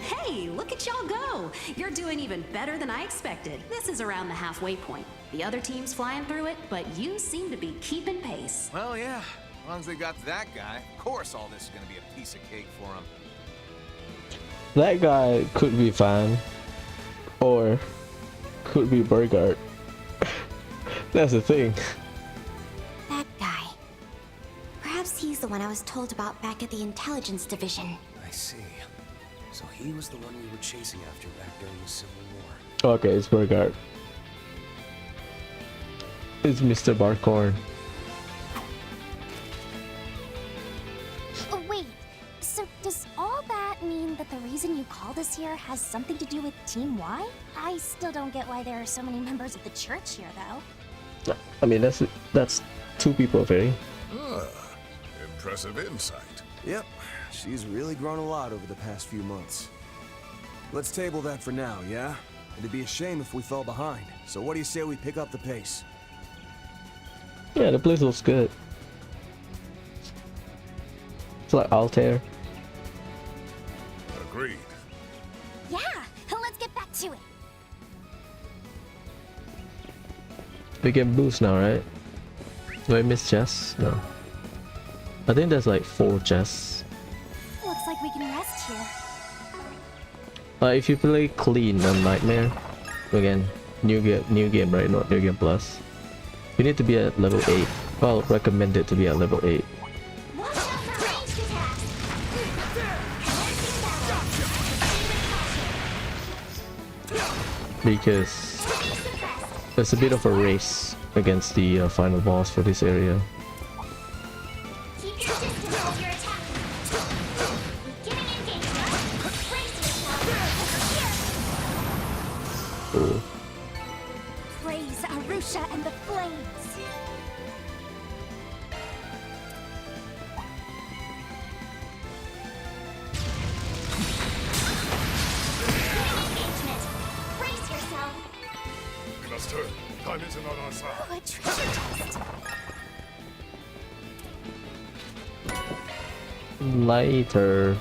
Hey, look at y'all go! You're doing even better than I expected. This is around the halfway point. The other team's flying through it, but you seem to be keeping pace. Well, yeah. As long as they got that guy, of course all this is gonna be a piece of cake for them. That guy could be fine. Or could be Burgard. That's the thing. That guy. Perhaps he's the one I was told about back at the intelligence division. I see. So he was the one we were chasing after back during the Civil War. Okay, it's Burgard. It's Mr. Barkhorn. Oh, wait. So does all that mean that the reason you called us here has something to do with Team Y? I still don't get why there are so many members of the church here, though. I mean, that's two people, very. Impressive insight. Yep, she's really grown a lot over the past few months. Let's table that for now, yeah? It'd be a shame if we fell behind. So what do you say we pick up the pace? Yeah, the place looks good. It's like Altair. Agreed. Yeah, let's get back to it. We can boost now, right? Do I miss chests? No. I think there's like 4 chests. Looks like we can rest here. If you play clean on Nightmare, again, new game, right? Not new game plus. You need to be at level 8. Well, recommended to be at level 8. Because there's a bit of a race against the final boss for this area. Keep your distance as you're attacking. Beginning engagement. Brace yourself. Over here. Ooh. Praise Arusha and the flames. Brace yourself. We must turn. Time isn't on our side. Oh, a treasure chest. Later.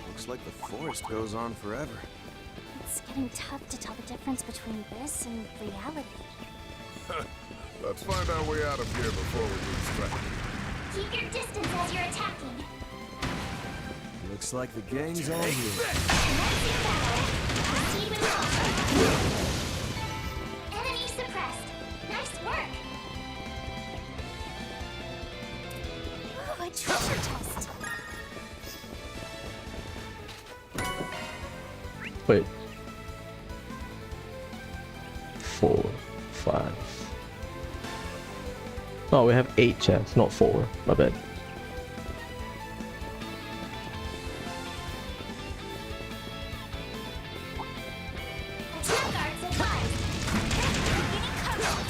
Looks like the forest goes on forever. It's getting tough to tell the difference between this and reality. Let's find our way out of here before we lose track. Keep your distance as you're attacking. Looks like the gang's all here. Commencing battle. Proceed with caution. Enemy suppressed. Nice work. Oh, a treasure chest. Wait. 4, 5. Oh, we have 8 chests, not 4. My bad. Attack guards advised. Beginning combat.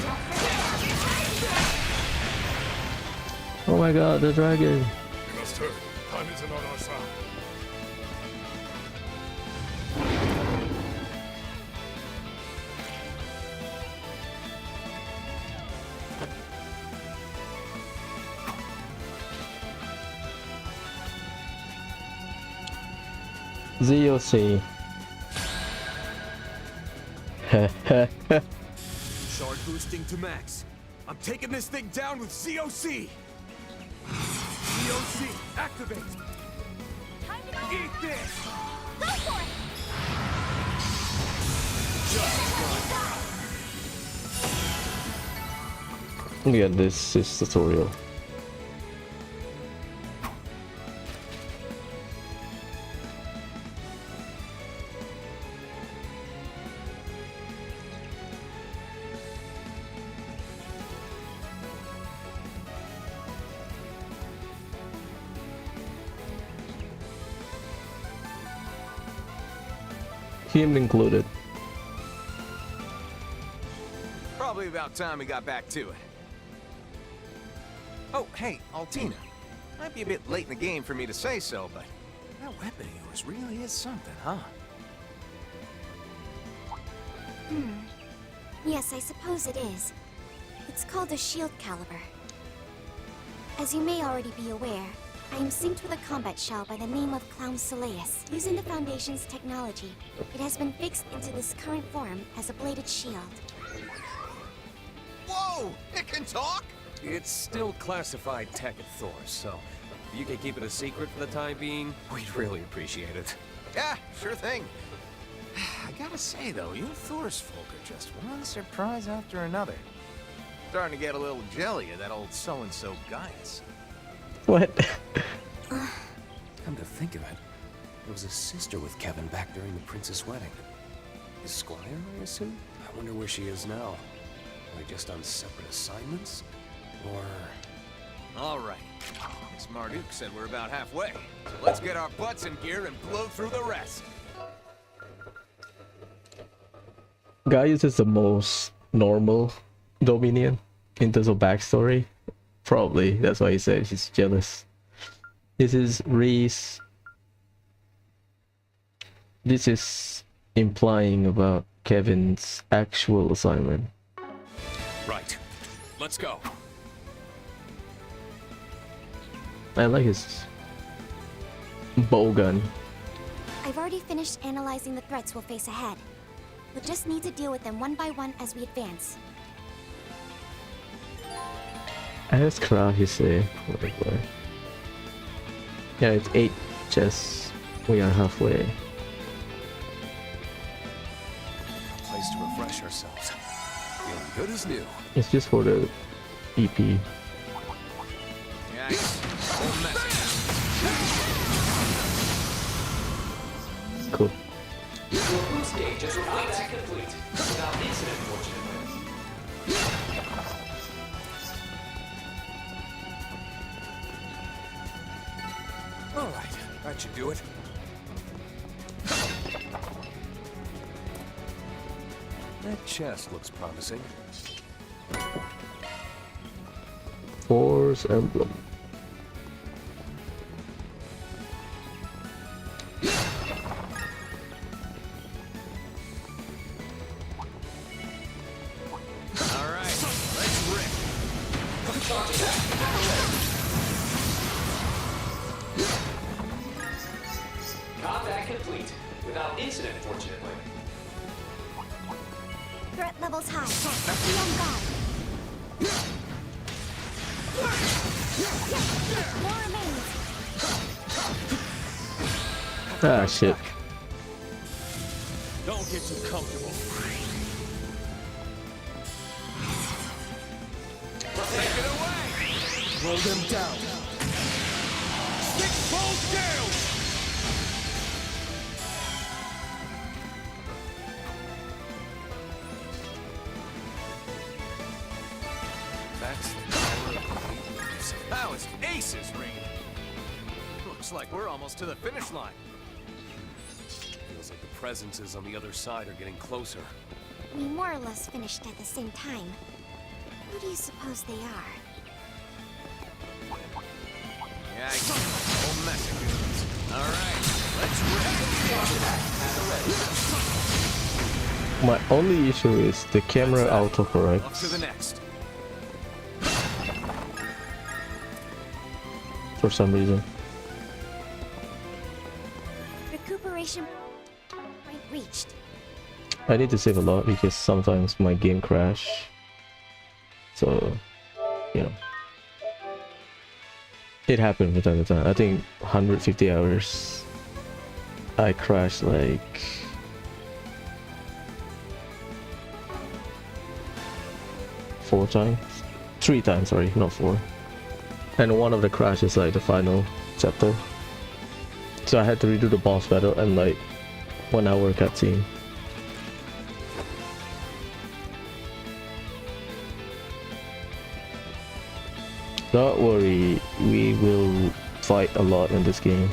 Don't forget your target. Oh my god, the dragon. We must turn. Time isn't on our side. ZOC. Shard boosting to max. I'm taking this thing down with ZOC. ZOC, activate. Eat this. Go for it! Yeah, this is tutorial. Him included. Probably about time we got back to it. Oh, hey, Altina. Might be a bit late in the game for me to say so, but that weapon of yours really is something, huh? Yes, I suppose it is. It's called a shield caliber. As you may already be aware, I am synced with a combat shell by the name of Clown Soleus. Using the Foundation's technology, it has been fixed into this current form as a bladed shield. Whoa! It can talk? It's still classified tech at Thor, so if you could keep it a secret for the time being, we'd really appreciate it. Yeah, sure thing. I gotta say, though, you Thor's folk are just one surprise after another. Starting to get a little jelly of that old so-and-so Gaius. What? Come to think of it, there was a sister with Kevin back during the prince's wedding. His squire, I assume? I wonder where she is now. Are they just on separate assignments? Or... All right. Miss Marduk said we're about halfway. So let's get our butts in gear and blow through the rest. Gaius is the most normal Dominion in terms of backstory. Probably, that's why he said he's jealous. This is Reese. This is implying about Kevin's actual assignment. Right. Let's go. I like his bow gun. I've already finished analyzing the threats we'll face ahead. We'll just need to deal with them one by one as we advance. As crowd, he say. Yeah, it's 8 chests. We are halfway. A place to refresh ourselves. Feeling good as new. It's just for the EP. Yeah, whole message. Cool. Your boost gauge is complete without incident, fortunately. All right, that should do it. That chest looks promising. Force emblem. All right, let's rip. Combat complete without incident, fortunately. Threat levels high. Be on guard. More remains. Ah, shit. Don't get too comfortable. Take it away. Roll them down. Six balls down. That's that was aces, Rain. Looks like we're almost to the finish line. Feels like the presences on the other side are getting closer. We more or less finished at the same time. Who do you suppose they are? Yeah, whole message. All right, let's rip. My only issue is the camera Off to the autocorrects next. for some reason. Recuperation exclamation point reached. I need to save a lot because sometimes my game crash. So, you know. It happened from time to time. I think 150 hours. I crashed like 4 times. 3 times, sorry, not 4. And one of the crashes like the final chapter. So I had to redo the boss battle and like 1 hour cutscene. Don't worry, we will fight a lot in this game.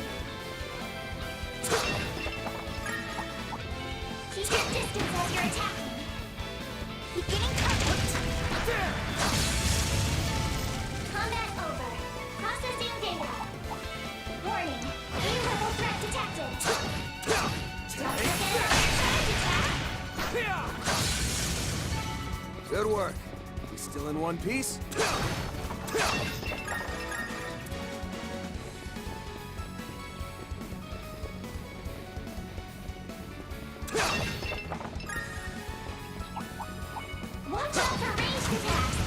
Keep your distance as you're attacking. Beginning conflict. Combat over. Processing data. Warning. A-level threat detected. Good work. We still in one piece? Watch out for ranged attacks.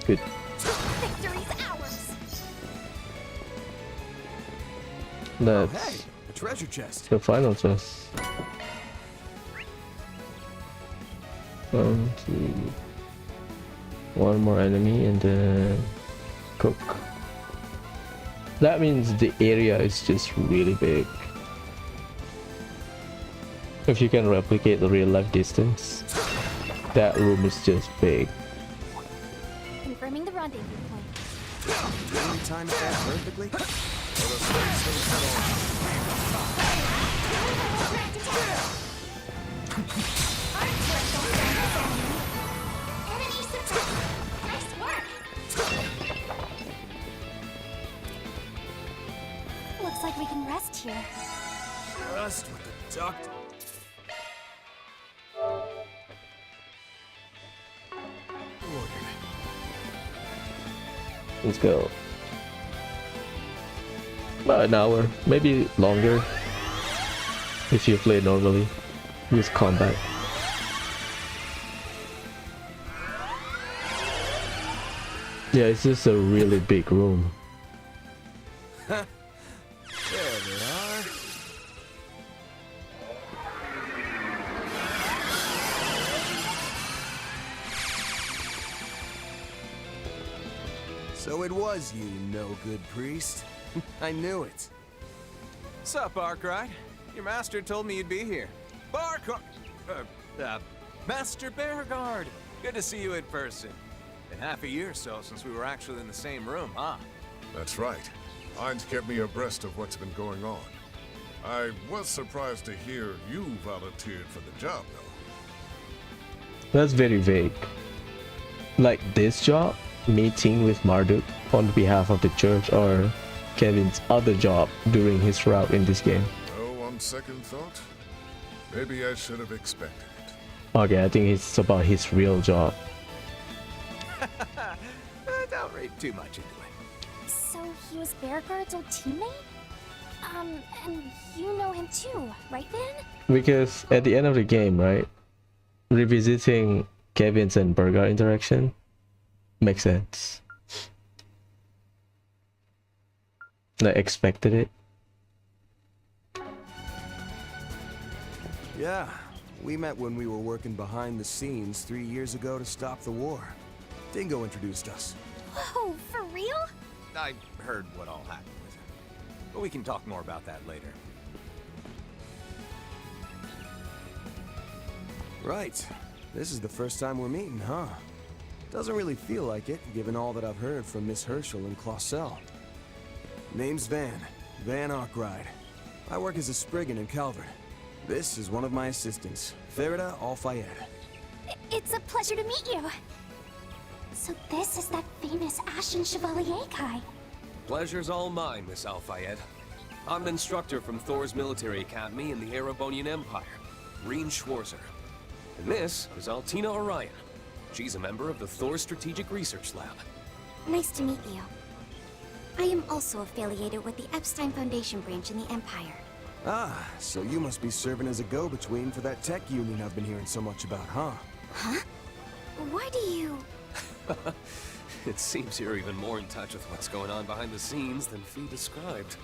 Good. Victory's ours. Hey, That's a treasure chest. the final test. 1, 2, 1 more enemy and then cook. That means the area is just really big. If you can replicate the real life distance, that room is just big. Confirming the rendezvous point. Did we time that perfectly? Enemy suppressed. Nice work. Looks like we can rest here. Just with the duct. Let's go. About an hour, maybe longer if you play normally with combat. Yeah, it's just a really big room. There they are. So it was you, no-good priest. I knew it. Sup, Arkwright? Your master told me you'd be here. Master Beauregard! Good to see you in person. Been half a year or so since we were actually in the same room, huh? That's right. Heinz kept me abreast of what's been going on. I was surprised to hear you volunteered for the job, though. That's very vague. Like this job, meeting with Marduk on behalf of the church, or Kevin's other job during his route in this game. Oh, on second thought, maybe I should have expected it. Okay, I think it's about his real job. Don't read too much into it. So he was Beauregard's old teammate? And you know him too, right, Van? Because at the end of the game, right, revisiting Kevin's and Beauregard interaction makes sense. I expected it. Yeah, we met when we were working behind the scenes 3 years ago to stop the war. Dingo introduced us. Whoa, for real? I heard what all happened with him. But we can talk more about that later. Right. This is the first time we're meeting, huh? Doesn't really feel like it, given all that I've heard from Miss Herschel and Clausel. Name's Van Arkwright. I work as a Spriggan in Calvert. This is one of my assistants, Farida Al-Fayed. It's a pleasure to meet you. So this is that famous Ashen Chevalier guy. Pleasure's all mine, Miss Al-Fayed. I'm an instructor from Thor's military academy in the Erebonian Empire, Reen Schwarzer. And this is Altina Orion. She's a member of the Thor Strategic Research Lab. Nice to meet you. I am also affiliated with the Epstein Foundation branch in the Empire. Ah, so you must be serving as a go-between for that tech union I've been hearing so much about, huh? Huh? Why do you... It seems you're even more in touch with what's going on behind the scenes than Fee described.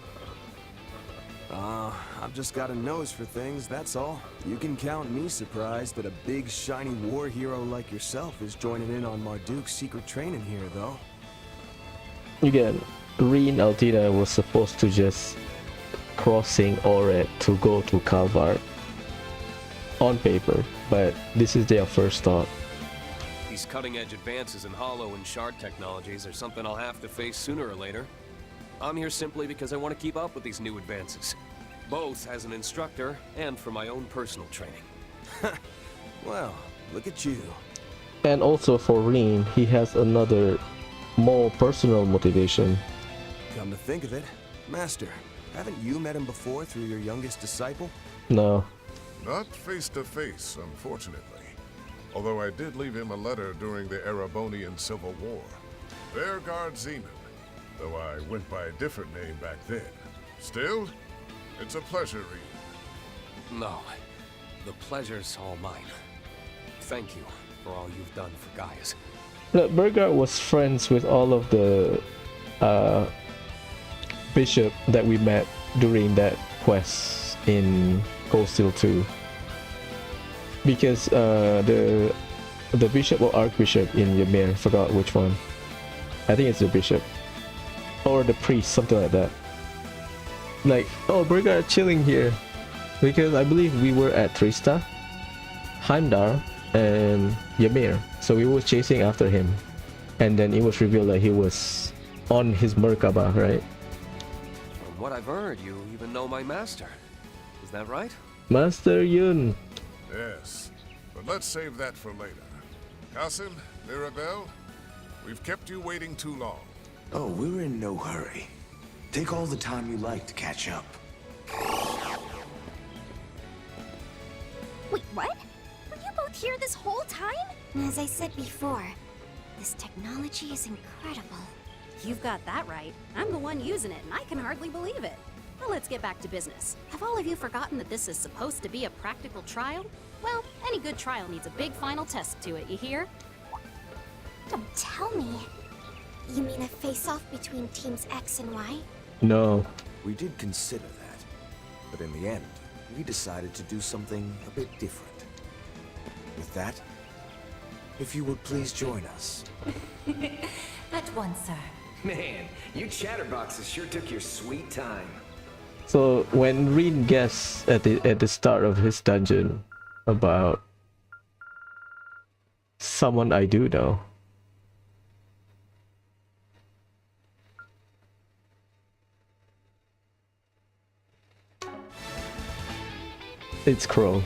I've just got a nose for things, that's all. You can count me surprised that a big, shiny war hero like yourself is joining in on Marduk's secret training here, though. Again, Reen Altina was supposed to just crossing Ored to go to Calvar on paper, but this is their first thought. These cutting-edge advances in hollow and shard technologies are something I'll have to face sooner or later. I'm here simply because I want to keep up with these new advances, both as an instructor and for my own personal training. Well, look at you. And also for Reen, he has another more personal motivation. Come to think of it, Master, haven't you met him before through your youngest disciple? No. Not face to face, unfortunately. Although I did leave him a letter during the Erebonian Civil War. There guards Zeman, though I went by a different name back then. Still, it's a pleasure, Reed. No, the pleasure's all mine. Thank you for all you've done for Gaius. Look, Burgard was friends with all of the bishop that we met during that quest in Cold Steel 2. Because the bishop or archbishop in Ymir, forgot which one. I think it's the bishop. Or the priest, something like that. Like, oh, Burgard chilling here. Because I believe we were at Trista, Heimdall, and Ymir. So we were chasing after him. And then it was revealed that he was on his Merkaba, right? From what I've heard, you even know my master. Is that right? Master Yun. Yes, but let's save that for later. Hassan, Mirabelle, we've kept you waiting too long. Oh, we're in no hurry. Take all the time you like to catch up. Wait, what? Were you both here this whole time? As I said before, this technology is incredible. You've got that right. I'm the one using it, and I can hardly believe it. Now let's get back to business. Have all of you forgotten that this is supposed to be a practical trial? Well, any good trial needs a big final test to it, you hear? Don't tell me. You mean a face-off between teams X and Y? No. We did consider that, but in the end, we decided to do something a bit different. With that, if you would please join us. At once, sir. Man, you chatterboxes sure took your sweet time. So when Reen guessed at the start of his dungeon about someone I do know. It's Crow.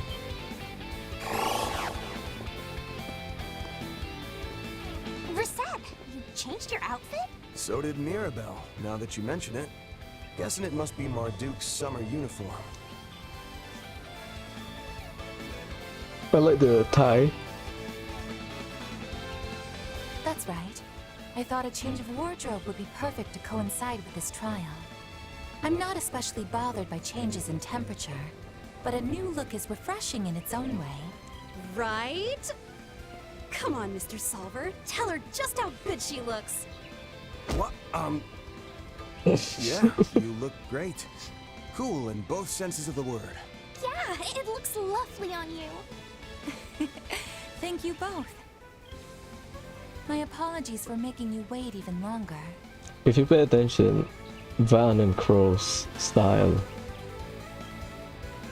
Reset! You changed your outfit? So did Mirabelle, now that you mention it. Guessing it must be Marduk's summer uniform. I like the tie. That's right. I thought a change of wardrobe would be perfect to coincide with this trial. I'm not especially bothered by changes in temperature, but a new look is refreshing in its own way. Right? Come on, Mr. Solver. Tell her just how good she looks. What? Yeah, you look great. Cool in both senses of the word. Yeah, it looks lovely on you. Thank you both. My apologies for making you wait even longer. If you pay attention, Van and Crow's style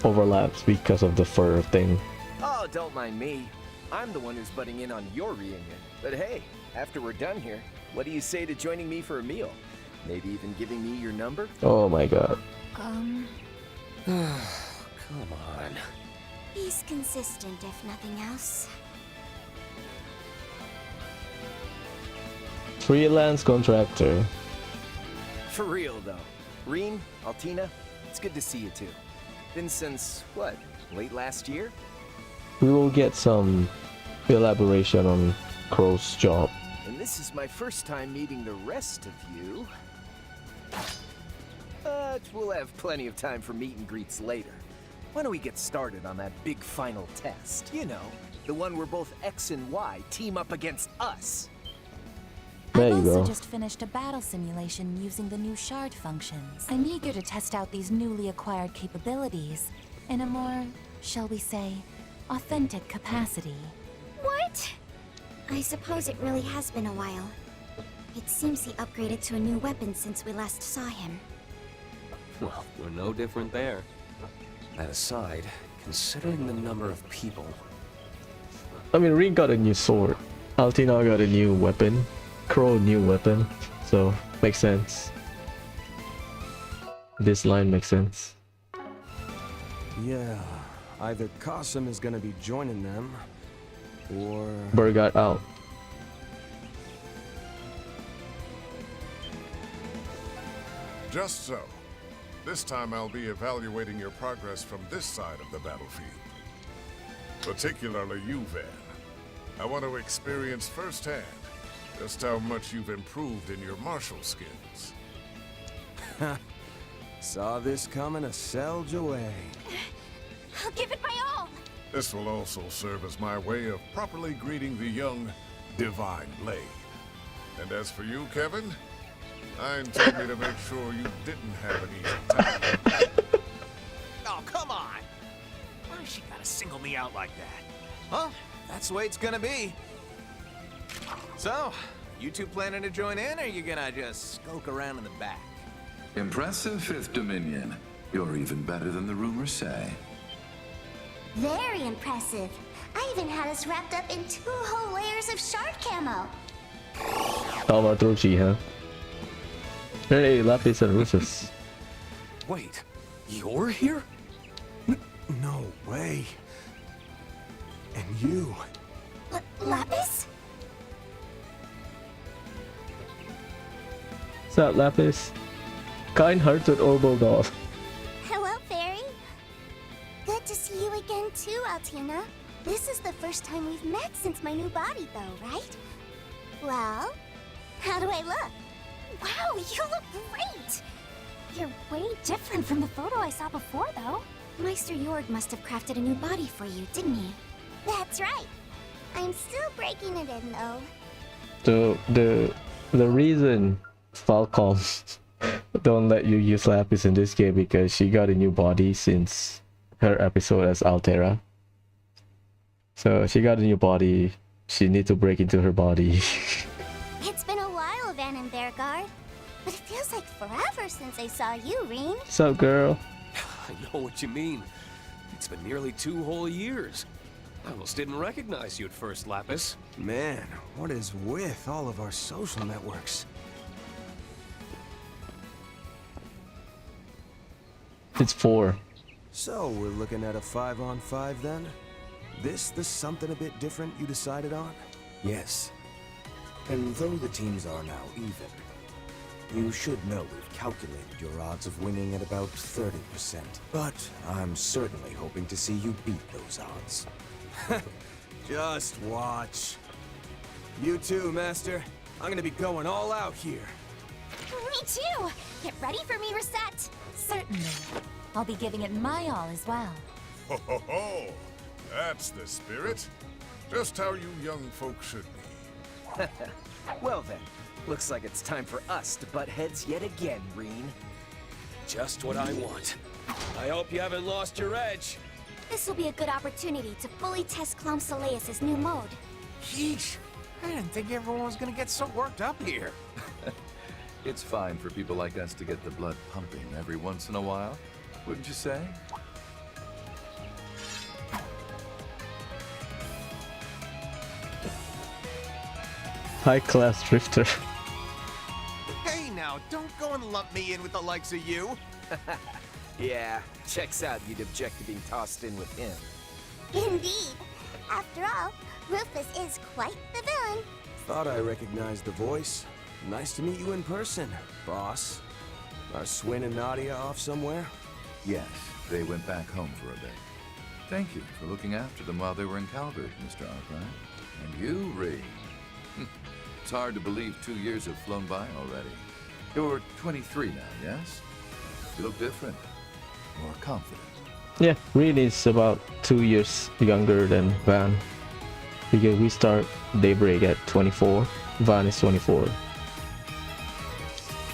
overlaps because of the fur thing. Oh, don't mind me. I'm the one who's butting in on your reunion. But hey, after we're done here, what do you say to joining me for a meal? Maybe even giving me your number? Oh my god. Come on. He's consistent, if nothing else. Freelance contractor. For real, though. Reen, Altina, it's good to see you too. Been since, what, late last year? We will get some elaboration on Crow's job and this is my first time meeting the rest of you. But we'll have plenty of time for meet and greets later. Why don't we get started on that big final test? You know, the one where both X and Y team up against us. There you I've also go. just finished a battle simulation using the new shard functions. I'm eager to test out these newly acquired capabilities in a more, shall we say, authentic capacity. What? I suppose it really has been a while. It seems he upgraded to a new weapon since we last saw him. Well, we're no different there. That aside, considering the number of people... I mean, Rin got a new sword. Altina got a new weapon. Crow new weapon. So, makes sense. This line makes sense. Yeah, either Qasim is gonna be joining them, or... Bird got out. Just so. This time I'll be evaluating your progress from this side of the battlefield. Particularly you, Van. I want to experience firsthand just how much you've improved in your martial skills. Saw this coming a selge away. I'll give it my all! This will also serve as my way of properly greeting the young Divine Blade. And as for you, Kevin, Ein told me to make sure you didn't have an easy time. Oh, come on! Why she gotta single me out like that? Well, that's the way it's gonna be. So, you two planning to join in, or you gonna just skulk around in the back? Impressive, Fifth Dominion. You're even better than the rumors say. Very impressive. I even had us wrapped up in 2 whole layers of shard camo. Tama Trochi, huh? Hey, Lapis and Rufus. Wait, you're here? No way. And you... Lapis? What's up, Lapis? Kind-hearted Orbo doll. Hello, Fairy. Good to see you again too, Altina. This is the first time we've met since my new body, though, right? Well, how do I look? Wow, you look great! You're way different from the photo I saw before, though. Meister Jorg must have crafted a new body for you, didn't he? That's right. I'm still breaking it in, though. The reason Falcom don't let you use Lapis in this game because she got a new body since her episode as Altera. So she got a new body. She needs to break into her body. It's been a while, Van and Bergard. But it feels like forever since I saw you, Rin. What's up, girl? I know what you mean. It's been nearly 2 whole years. I almost didn't recognize you at first, Lapis. Man, what is with all of our social networks? It's 4. So, we're looking at a 5-on-5 then? This the something a bit different you decided on? Yes. And though the teams are now even, you should know we've calculated your odds of winning at about 30%. But I'm certainly hoping to see you beat those odds. Just watch. You too, Master. I'm gonna be going all out here. Me too! Get ready for me, Reset! Certainly. I'll be giving it my all as well. Ho ho ho! That's the spirit. Just how you young folks should be. Well then, looks like it's time for us to butt heads yet again, Reen. Just what I want. I hope you haven't lost your edge. This will be a good opportunity to fully test Clom Soleus' new mode. Yeesh. I didn't think everyone was gonna get so worked up here. It's fine for people like us to get the blood pumping every once in a while, wouldn't you say? High-class drifter. Hey now, don't go and lump me in with the likes of you. Yeah, checks out you'd object to being tossed in with him. Indeed. After all, Rufus is quite the villain. Thought I recognized the voice. Nice to meet you in person, boss. Are Swin and Nadia off somewhere? Yes, they went back home for a bit. Thank you for looking after them while they were in Calgary, Mr. Arkwright. And you, Ree. It's hard to believe 2 years have flown by already. You're 23 now, yes? You look different. More confident. Yeah, Reed is about 2 years younger than Van. Because we start Daybreak at 24. Van is 24.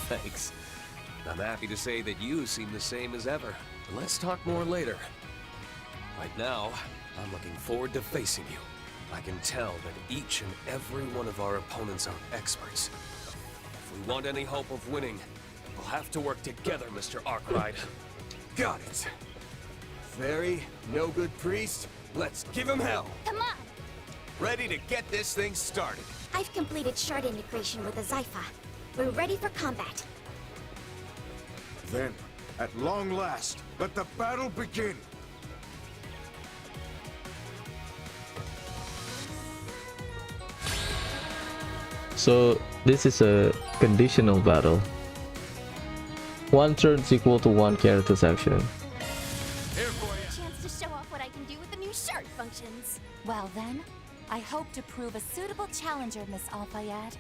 Thanks. I'm happy to say that you seem the same as ever. Let's talk more later. Right now, I'm looking forward to facing you. I can tell that each and every one of our opponents are experts. If we want any hope of winning, we'll have to work together, Mr. Arkwright. Got it. Fairy, no good priest, let's give him hell. Come on! Ready to get this thing started. I've completed shard integration with the Zypha. We're ready for combat. Then, at long last, let the battle begin. So this is a conditional battle. 1 turn is equal to 1 character's action. Chance to show off what I can do with the new shard functions. Well then, I hope to prove a suitable challenger, Miss Al-Fayed.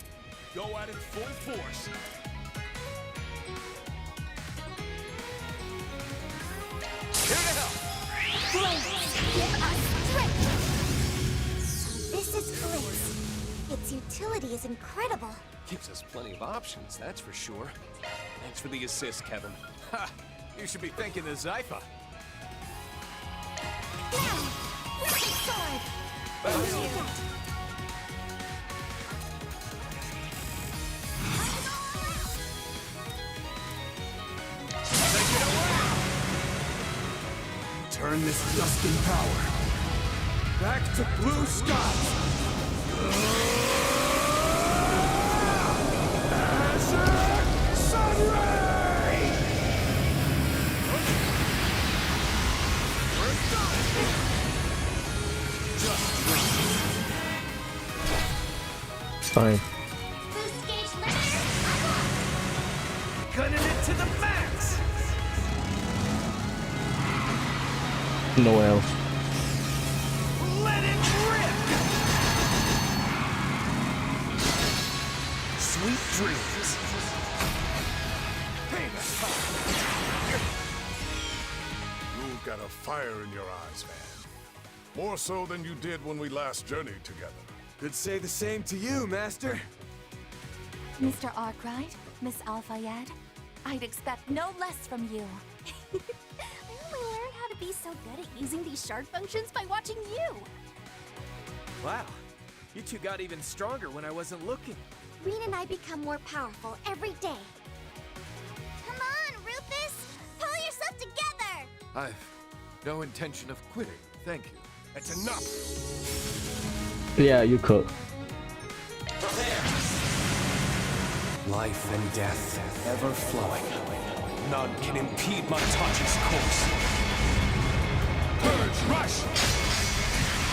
Go at it full force. Here to help. Blades, give us strength! This is Blitz. Its utility is incredible. Gives us plenty of options, that's for sure. Thanks for the assist, Kevin. Ha! You should be thanking the Zypha. Now, Wicked Sword! Turn this dust in power. Back to blue skies. Azure Sunray! Fine. Boost gauge limiter, Gunning it to the max. No elf. Let it rip. Sweet dreams. Payback time. You've got a fire in your eyes, man. More so than you did when we last journeyed together. Could say the same to you, Master. Mr. Arkwright, Miss Al-Fayed, I'd expect no less from you. I only learned how to be so good at using these shard functions by watching you. Wow. You two got even stronger when I wasn't looking. Reed and I become more powerful every day. Come on, Rufus! Pull yourself together! I've no intention of quitting, thank you. That's enough! Yeah, you could. Life and death, ever flowing. None can impede Marduk's course. Purge, rush!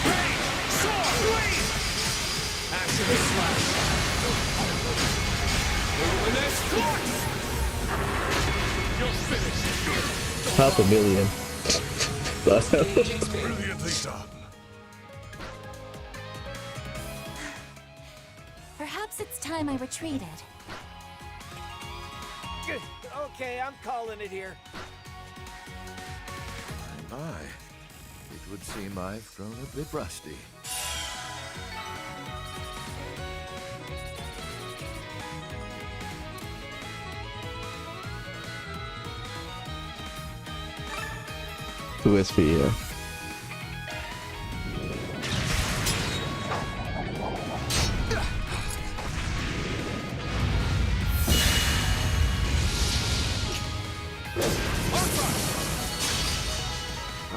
Rage! Soar! Bleed! Action slash! Luminous force! You're finished! 500,000. Brilliantly done. Perhaps it's time I retreated. Good. Okay, I'm calling it here. My, it would seem I've grown a bit rusty. Two SP here.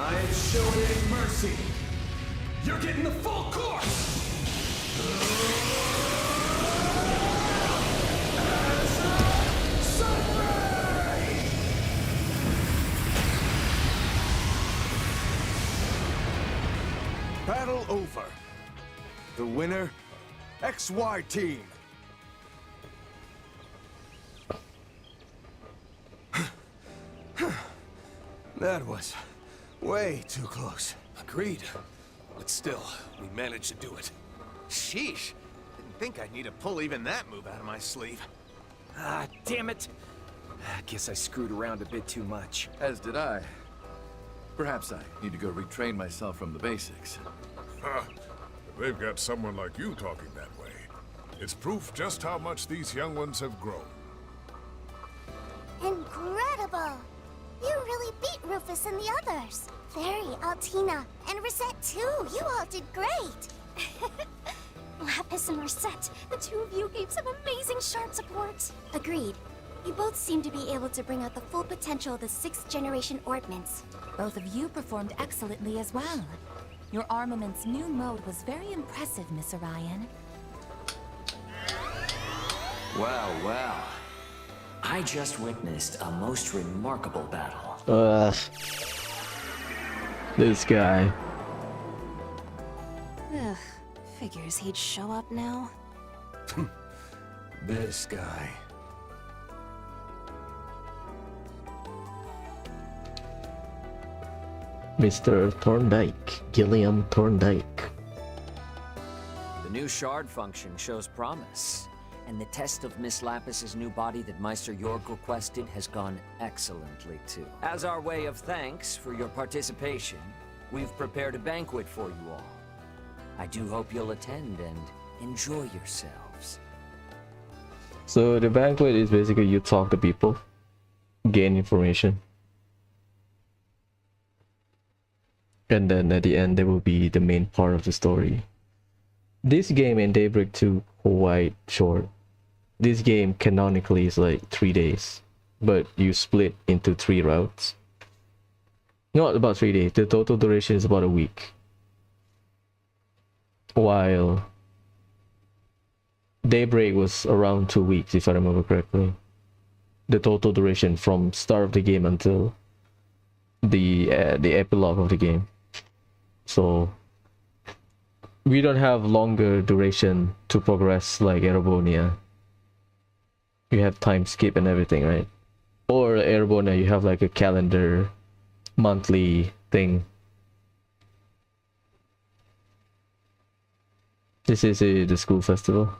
I ain't showing any mercy. You're getting the full course! Battle over. The winner, XY team. That was way too close. Agreed. But still, we managed to do it. Sheesh. Didn't think I need to pull even that move out of my sleeve. Ah, damn it! I guess I screwed around a bit too much. As did I. Perhaps I need to go retrain myself from the basics. Huh. They've got someone like you talking that way. It's proof just how much these young ones have grown. Incredible! You really beat Rufus and the others. Fairy, Altina, and Rosette too. You all did great. Lapis and Rosette, the two of you gave some amazing sharp support. Agreed. You both seem to be able to bring out the full potential of the 6th generation ordnance. Both of you performed excellently as well. Your armament's new mode was very impressive, Miss Orion. Well, well. I just witnessed a most remarkable battle. This guy. Ugh, figures he'd show up now. This guy. Mr. Thorndyke. Gilliam Thorndyke. The new shard function shows promise, and the test of Miss Lapis's new body that Meister York requested has gone excellently too. As our way of thanks for your participation, we've prepared a banquet for you all. I do hope you'll attend and enjoy yourselves. So the banquet is basically you talk to people, gain information, and then at the end there will be the main part of the story. This game in Daybreak 2 quite short. This game canonically is like 3 days, but you split into 3 routes. Not about 3 days, the total duration is about a week. While Daybreak was around 2 weeks, if I remember correctly. The total duration from start of the game until the epilogue of the game. So we don't have longer duration to progress like Erebonia. You have time skip and everything, right? Or Erebonia, you have like a calendar monthly thing. This is the school festival.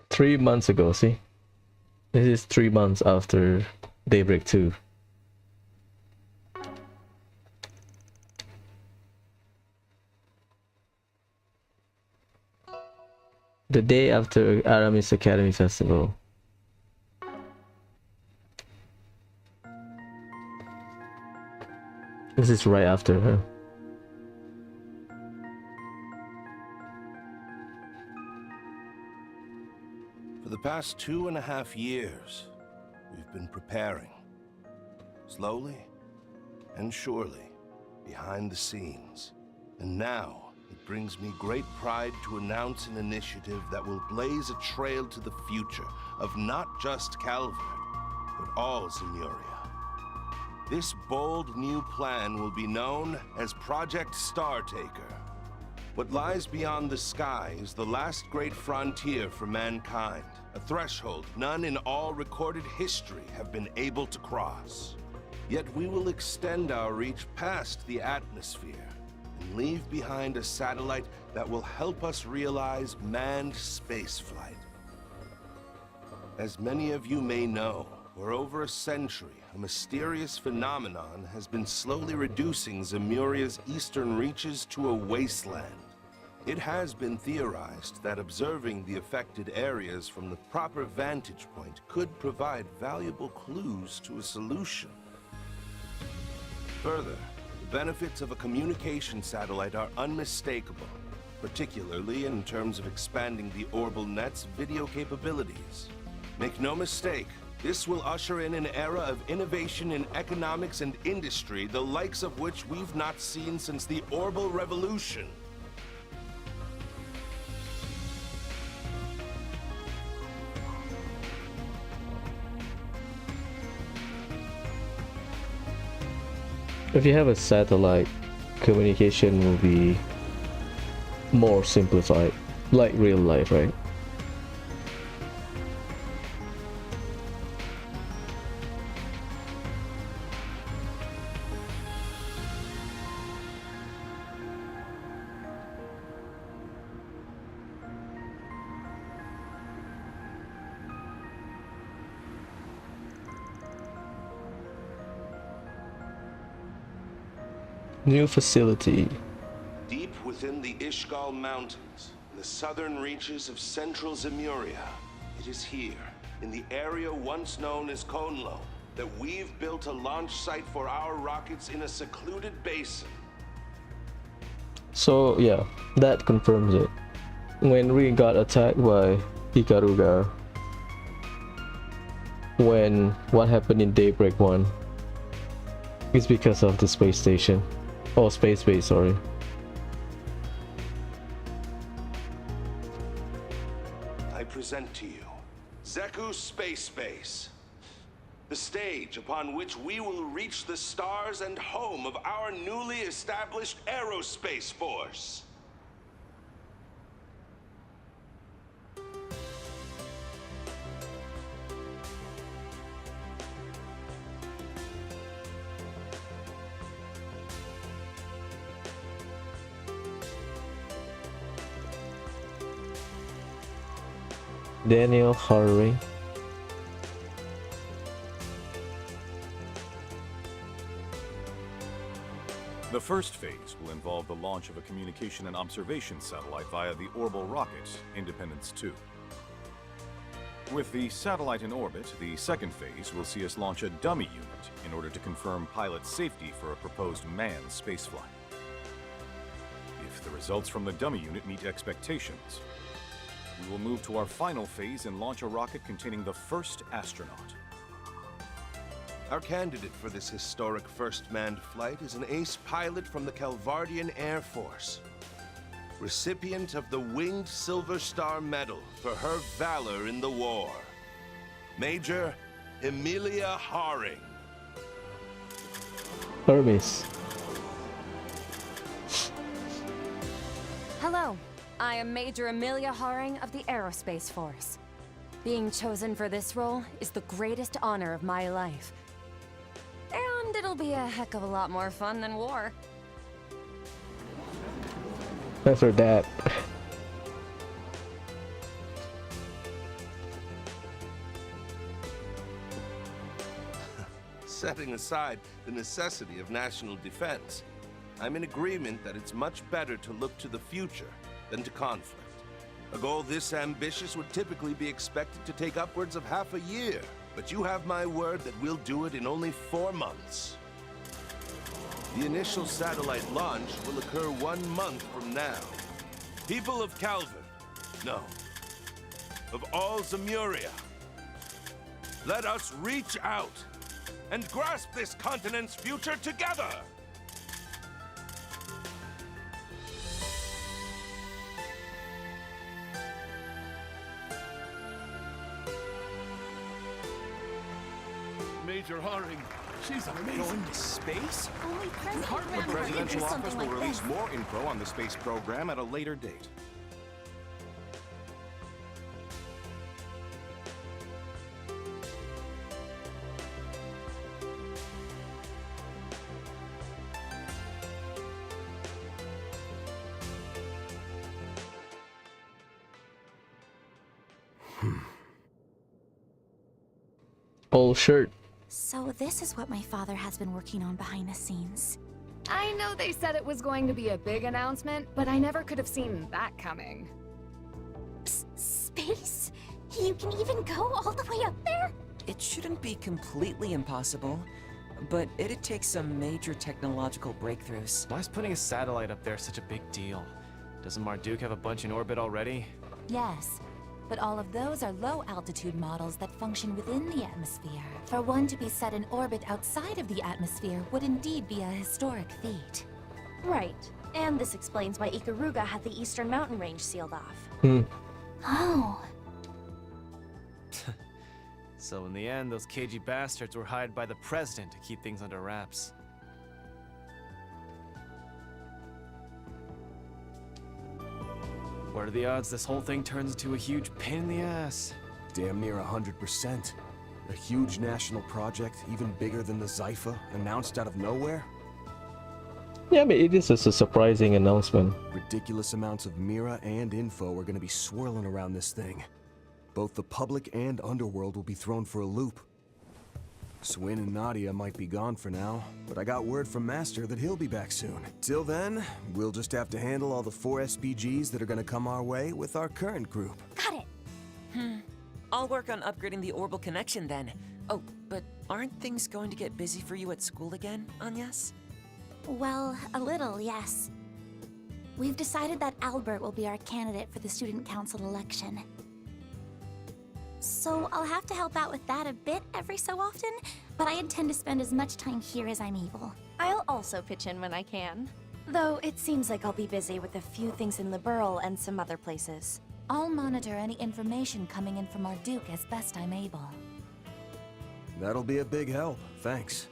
Three months ago, see? This is 3 months after Daybreak 2. The day after Aramis Academy Festival. This is right after her. For the past 2.5 years, we've been preparing. Slowly and surely, behind the scenes. And now, it brings me great pride to announce an initiative that will blaze a trail to the future of not just Calvert, but all Zemuria. This bold new plan will be known as Project Startaker. What lies beyond the sky is the last great frontier for mankind, a threshold none in all recorded history have been able to cross. Yet we will extend our reach past the atmosphere and leave behind a satellite that will help us realize manned spaceflight. As many of you may know, for over a century, a mysterious phenomenon has been slowly reducing Zemuria's eastern reaches to a wasteland. It has been theorized that observing the affected areas from the proper vantage point could provide valuable clues to a solution. Further, the benefits of a communication satellite are unmistakable, particularly in terms of expanding the Orbital Net's video capabilities. Make no mistake, this will usher in an era of innovation in economics and industry, the likes of which we've not seen since the Orbital Revolution. If you have a satellite, communication will be more simplified, like real life, right? New facility. Deep within the Ishgal Mountains, in the southern reaches of central Zemuria, it is here, in the area once known as Konlo, that we've built a launch site for our rockets in a secluded basin. So yeah, that confirms it. When we got attacked by Ikaruga, when what happened in Daybreak 1 is because of the space station, or space base, sorry. I present to you Zeku Space Base, the stage upon which we will reach the stars and home of our newly established aerospace force. Daniel Harvey. The first phase will involve the launch of a communication and observation satellite via the orbital rocket, Independence 2. With the satellite in orbit, the second phase will see us launch a dummy unit in order to confirm pilot safety for a proposed manned spaceflight. If the results from the dummy unit meet expectations, we will move to our final phase and launch a rocket containing the first astronaut. Our candidate for this historic first manned flight is an ace pilot from the Calvardian Air Force, recipient of the Winged Silver Star Medal for her valor in the war, Major Emilia Haring. Hermes. Hello. I am Major Emilia Haring of the Aerospace Force. Being chosen for this role is the greatest honor of my life. And it'll be a heck of a lot more fun than war. I've heard that. Setting aside the necessity of national defense, I'm in agreement that it's much better to look to the future than to conflict. A goal this ambitious would typically be expected to take upwards of half a year, but you have my word that we'll do it in only 4 months. The initial satellite launch will occur 1 month from now. People of Calvin, no, of all Zemuria, let us reach out and grasp this continent's future together! Major Haring, she's amazing. Going to space? Only President The Graham presidential would do office something will like release this. more info on the space program at a later date. Old shirt. So this is what my father has been working on behind the scenes. I know they said it was going to be a big announcement, but I never could have seen that coming. Space? You can even go all the way up there? It shouldn't be completely impossible, but it'd take some major technological breakthroughs. Why is putting a satellite up there such a big deal? Doesn't Marduk have a bunch in orbit already? Yes, but all of those are low-altitude models that function within the atmosphere. For one to be set in orbit outside of the atmosphere would indeed be a historic feat. Right. And this explains why Ikaruga had the Eastern Mountain Range sealed off. Oh. So in the end, those cagey bastards were hired by the president to keep things under wraps. What are the odds this whole thing turns into a huge pain in the ass? Damn near 100%. A huge national project, even bigger than the Zypha, announced out of nowhere? Yeah, but it is just a surprising announcement. Ridiculous amounts of Mira and info are gonna be swirling around this thing. Both the public and underworld will be thrown for a loop. Swin and Nadia might be gone for now, but I got word from Master that he'll be back soon. Till then, we'll just have to handle all the 4 SPGs that are gonna come our way with our current group. Got it. I'll work on upgrading the orbital connection then. Oh, but aren't things going to get busy for you at school again, Agnes? Well, a little, yes. We've decided that Albert will be our candidate for the student council election. So I'll have to help out with that a bit every so often, but I intend to spend as much time here as I'm able. I'll also pitch in when I can. Though it seems like I'll be busy with a few things in Liberl and some other places. I'll monitor any information coming in from Marduk as best I'm able. That'll be a big help, thanks.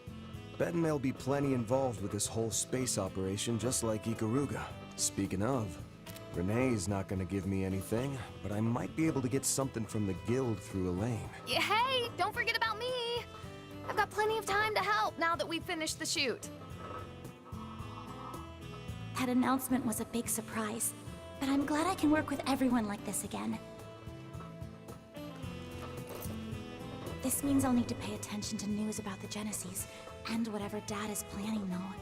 Betting there'll be plenty involved with this whole space operation, just like Ikaruga. Speaking of, Renee's not gonna give me anything, but I might be able to get something from the guild through Elaine. Hey, don't forget about me! I've got plenty of time to help now that we've finished the shoot. That announcement was a big surprise, but I'm glad I can work with everyone like this again. This means I'll need to pay attention to news about the Genesis, and whatever Dad is planning though.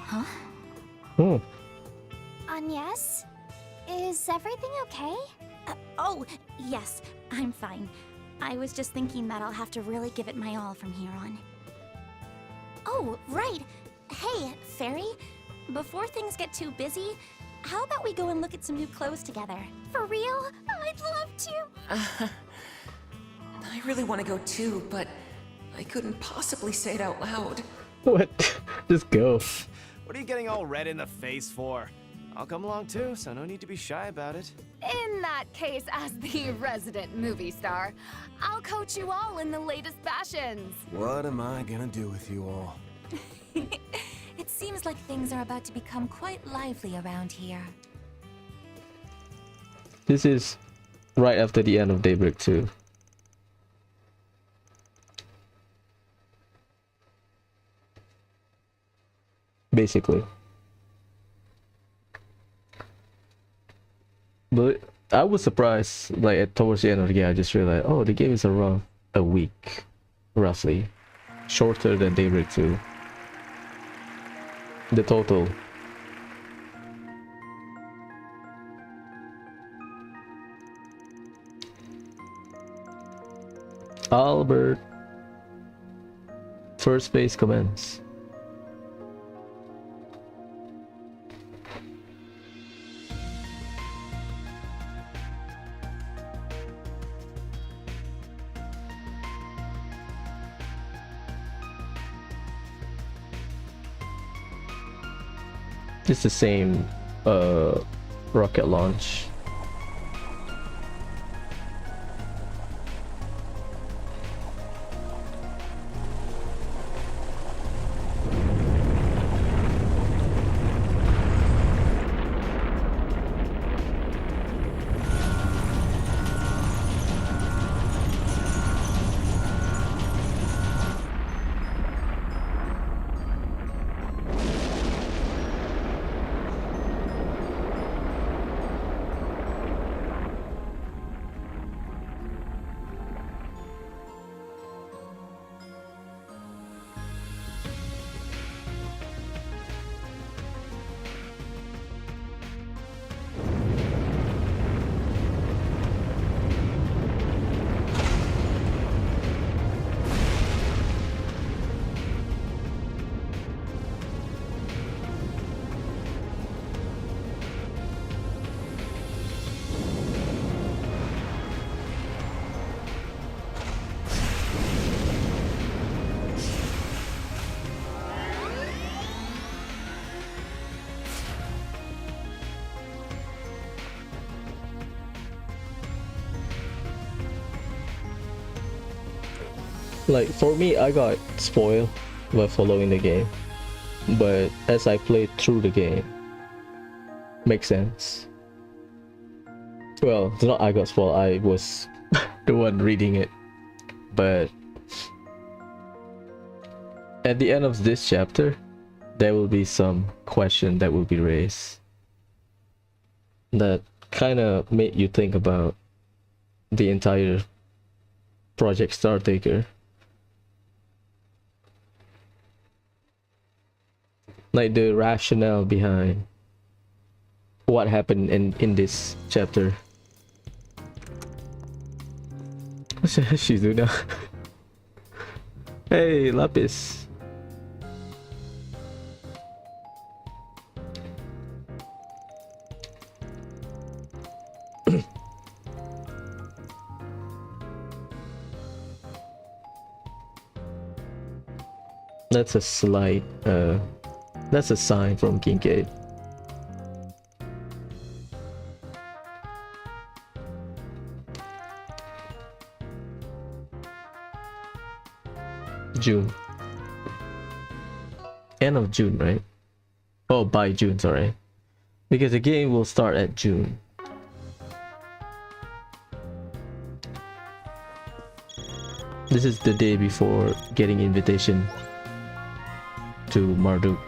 Huh? Agnes? Is everything okay? Oh, yes, I'm fine. I was just thinking that I'll have to really give it my all from here on. Oh, right! Hey, Fairy, before things get too busy, how about we go and look at some new clothes together? For real? I'd love to! I really want to go too, but I couldn't possibly say it out loud. What? Just go. What are you getting all red in the face for? I'll come along too, so no need to be shy about it. In that case, as the resident movie star, I'll coach you all in the latest fashions. What am I gonna do with you all? It seems like things are about to become quite lively around here. This is right after the end of Daybreak 2. Basically. But I was surprised, like towards the end of the game, I just realized, oh, the game is around a week, roughly. Shorter than Daybreak 2. The total. Albert. First phase commence. It's the same rocket launch. Like, for me, I got spoiled by following the game, but as I played through the game, makes sense. Well, it's not I got spoiled, I was the one reading it, but at the end of this chapter, there will be some question that will be raised that kind of made you think about the entire Project Star Taker. Like the rationale behind what happened in this chapter. What should she do now? Hey, Lapis. That's a slight, that's a sign from Kincaid. June. End of June, right? Oh, by June, sorry. Because the game will start at June. This is the day before getting invitation to Marduk.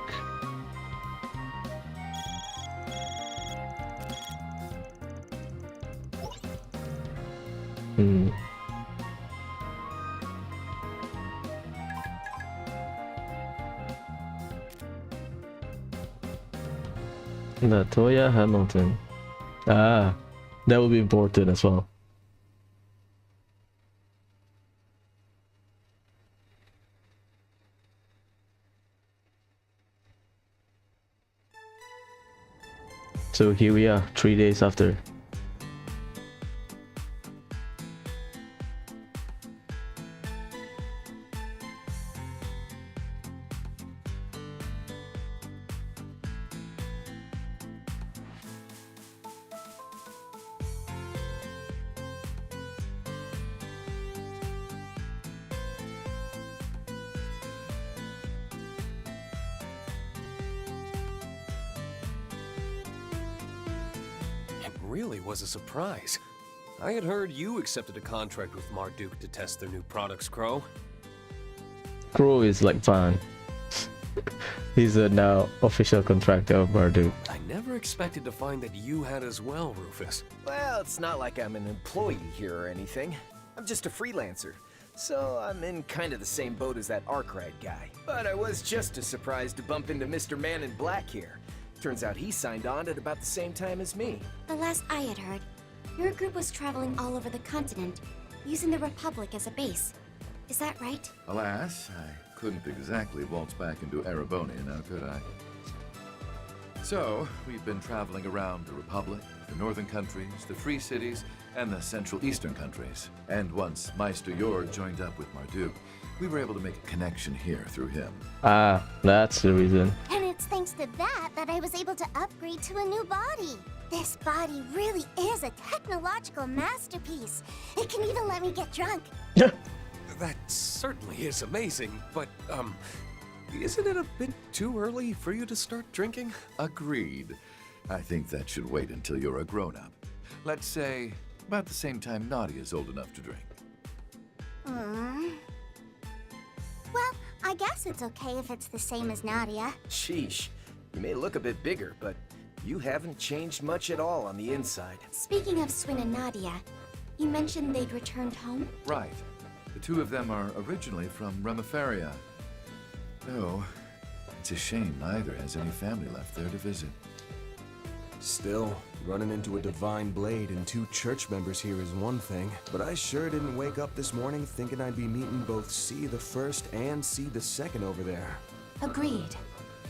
Latoya Hamilton. Ah, that will be important as well. So here we are, 3 days after. Really was a surprise. I had heard you accepted a contract with Marduk to test their new products, Crow. Crow is like fun. He's a now official contractor of Marduk. I never expected to find that you had as well, Rufus. Well, it's not like I'm an employee here or anything. I'm just a freelancer. So I'm in kind of the same boat as that Arkwright guy. But I was just as surprised to bump into Mr. Man in Black here. Turns out he signed on at about the same time as me. The last I had heard, your group was traveling all over the continent, using the Republic as a base. Is that right? Alas, I couldn't exactly waltz back into Ereboni, now could I? So, we've been traveling around the Republic, the northern countries, the free cities, and the central eastern countries. And once Meister Jorg joined up with Marduk, we were able to make a connection here through him. Ah, that's the reason. And it's thanks to that I was able to upgrade to a new body. This body really is a technological masterpiece. It can even let me get drunk. That certainly is amazing, but, isn't it a bit too early for you to start drinking? Agreed. I think that should wait until you're a grown-up. Let's say, about the same time Nadia's old enough to drink. Well, I guess it's okay if it's the same as Nadia. Sheesh. You may look a bit bigger, but you haven't changed much at all on the inside. Speaking of Swin and Nadia, you mentioned they'd returned home? Right. The two of them are originally from Remiferia. Though, it's a shame neither has any family left there to visit. Still, running into a divine blade and 2 church members here is one thing, but I sure didn't wake up this morning thinking I'd be meeting both C the First and C the Second over there. Agreed.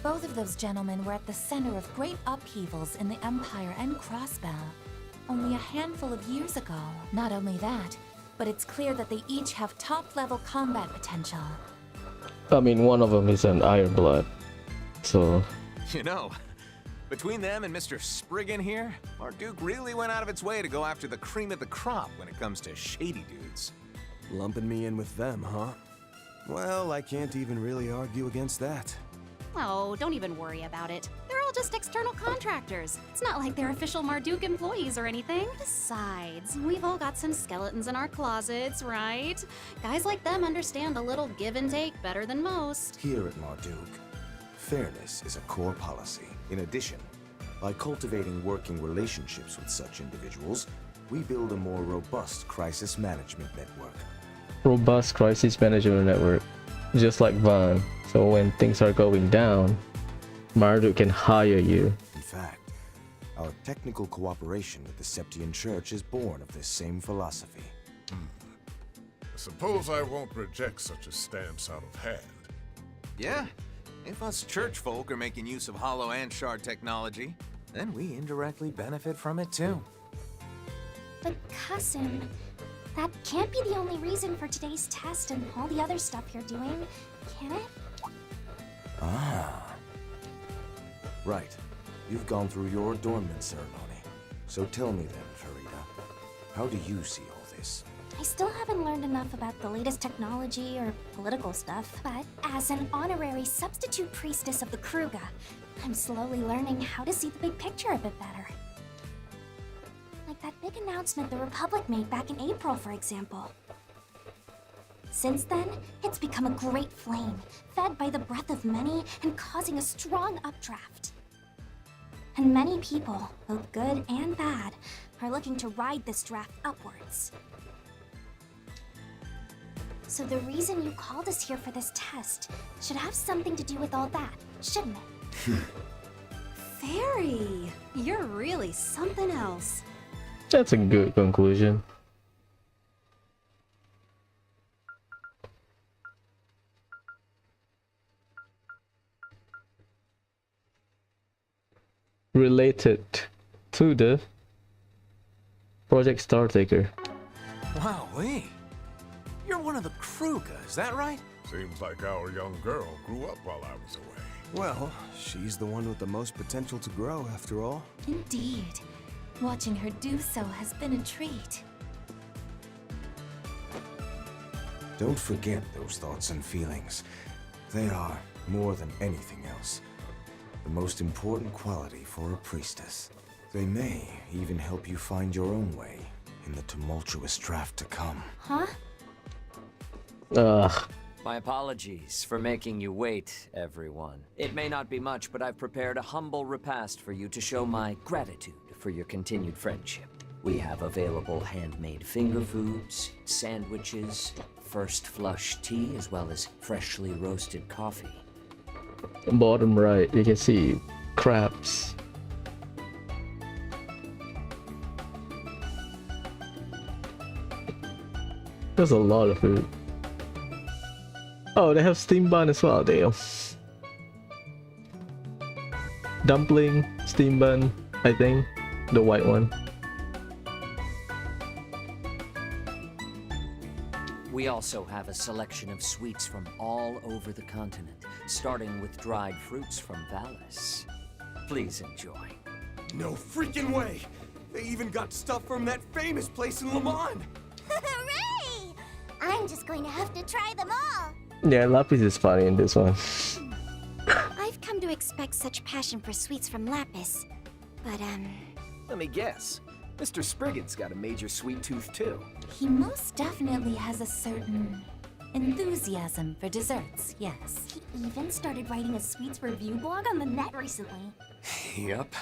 Both of those gentlemen were at the center of great upheavals in the Empire and Crossbell only a handful of years ago. Not only that, but it's clear that they each have top-level combat potential. I mean, one of them is an Ironblood, so... You know, between them and Mr. Spriggan here, Marduk really went out of its way to go after the cream of the crop when it comes to shady dudes. Lumping me in with them, huh? Well, I can't even really argue against that. Oh, don't even worry about it. They're all just external contractors. It's not like they're official Marduk employees or anything. Besides, we've all got some skeletons in our closets, right? Guys like them understand a little give and take better than most. Here at Marduk, fairness is a core policy. In addition, by cultivating working relationships with such individuals, we build a more robust crisis management network. robust crisis management network, just like Van. So when things are going down, Marduk can hire you. In fact, our technical cooperation with the Septian Church is born of this same philosophy. Suppose I won't reject such a stance out of hand. Yeah, if us church folk are making use of hollow and shard technology, then we indirectly benefit from it too. But cousin, that can't be the only reason for today's test and all the other stuff you're doing, can it? Ah. Right. You've gone through your adornment ceremony. So tell me then, Farida, how do you see all this? I still haven't learned enough about the latest technology or political stuff, but as an honorary substitute priestess of the Kruga, I'm slowly learning how to see the big picture a bit better. Like that big announcement the Republic made back in April, for example. Since then, it's become a great flame, fed by the breath of many and causing a strong updraft. And many people, both good and bad, are looking to ride this draft upwards. So the reason you called us here for this test should have something to do with all that, shouldn't it? Fairy, you're really something else. That's a good conclusion. Related to the Project Star Taker. Wowee! You're one of the Kruga, is that right? Seems like our young girl grew up while I was away. Well, she's the one with the most potential to grow, after all. Indeed. Watching her do so has been a treat. Don't forget those thoughts and feelings. They are, more than anything else, the most important quality for a priestess. They may even help you find your own way in the tumultuous draft to come. Huh? Ugh. My apologies for making you wait, everyone. It may not be much, but I've prepared a humble repast for you to show my gratitude for your continued friendship. We have available handmade finger foods, sandwiches, first flush tea, as well as freshly roasted coffee. Bottom right, you can see crabs. There's a lot of food. Oh, they have steam bun as well, damn. Dumpling, steam bun, I think. The white one. We also have a selection of sweets from all over the continent, starting with dried fruits from Valis. Please enjoy. No freaking way! They even got stuff from that famous place in Le Mans! Hooray! I'm just going to have to try them all. Yeah, Lapis is funny in this one. I've come to expect such passion for sweets from Lapis, but Let me guess. Mr. Spriggan's got a major sweet tooth too. He most definitely has a certain enthusiasm for desserts, yes. he even started writing a sweets review blog on the net recently. Yep.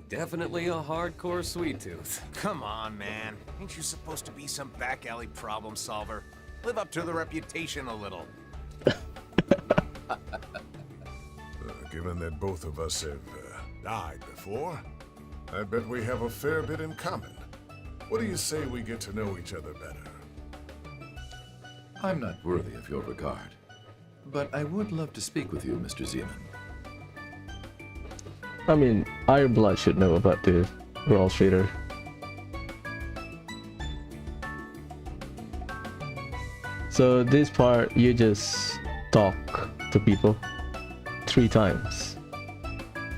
Definitely a hardcore sweet tooth. Come on, man. Ain't you supposed to be some back alley problem solver? Live up to the reputation a little. Given that both of us have died before, I bet we have a fair bit in common. What do you say we get to know each other better? I'm not worthy of your regard, but I would love to speak with you, Mr. Zeman. I mean, Ironblood should know about the Wall Streeter. So this part, you just talk to people 3 times.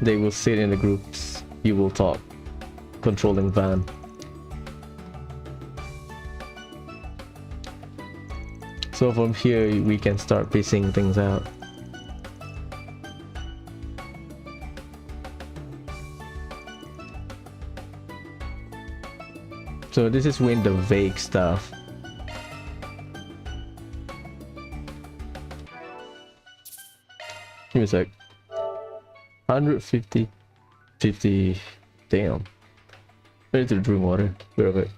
They will sit in the groups, you will talk, controlling Van. So from here, we can start piecing things out. So this is when the vague stuff. Give me a sec. 150, 50. Damn. I need to drink water. Real quick.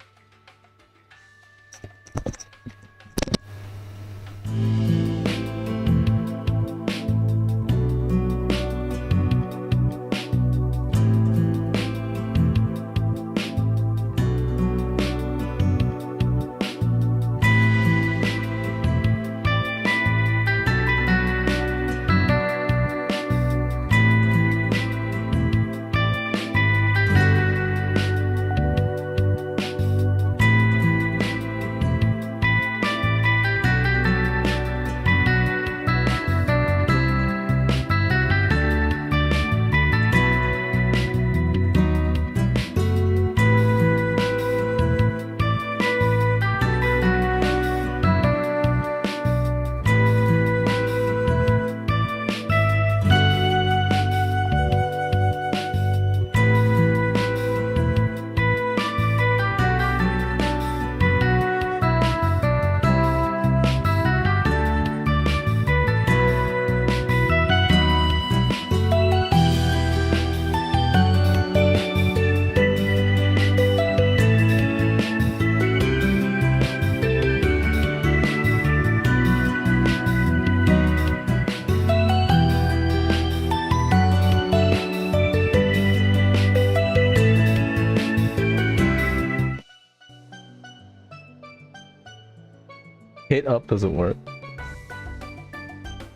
hit up doesn't work.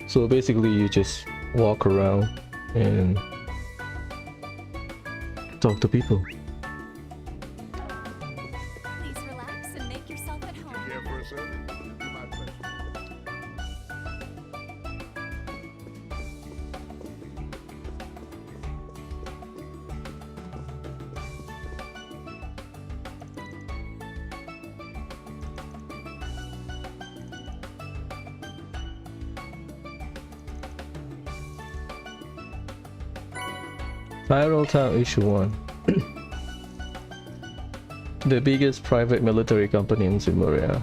So basically you just walk around and talk to people. Please relax and make yourself at home. Care for a service? It'd be my pleasure. Viral Town Issue 1. The biggest private military company in Zimuria.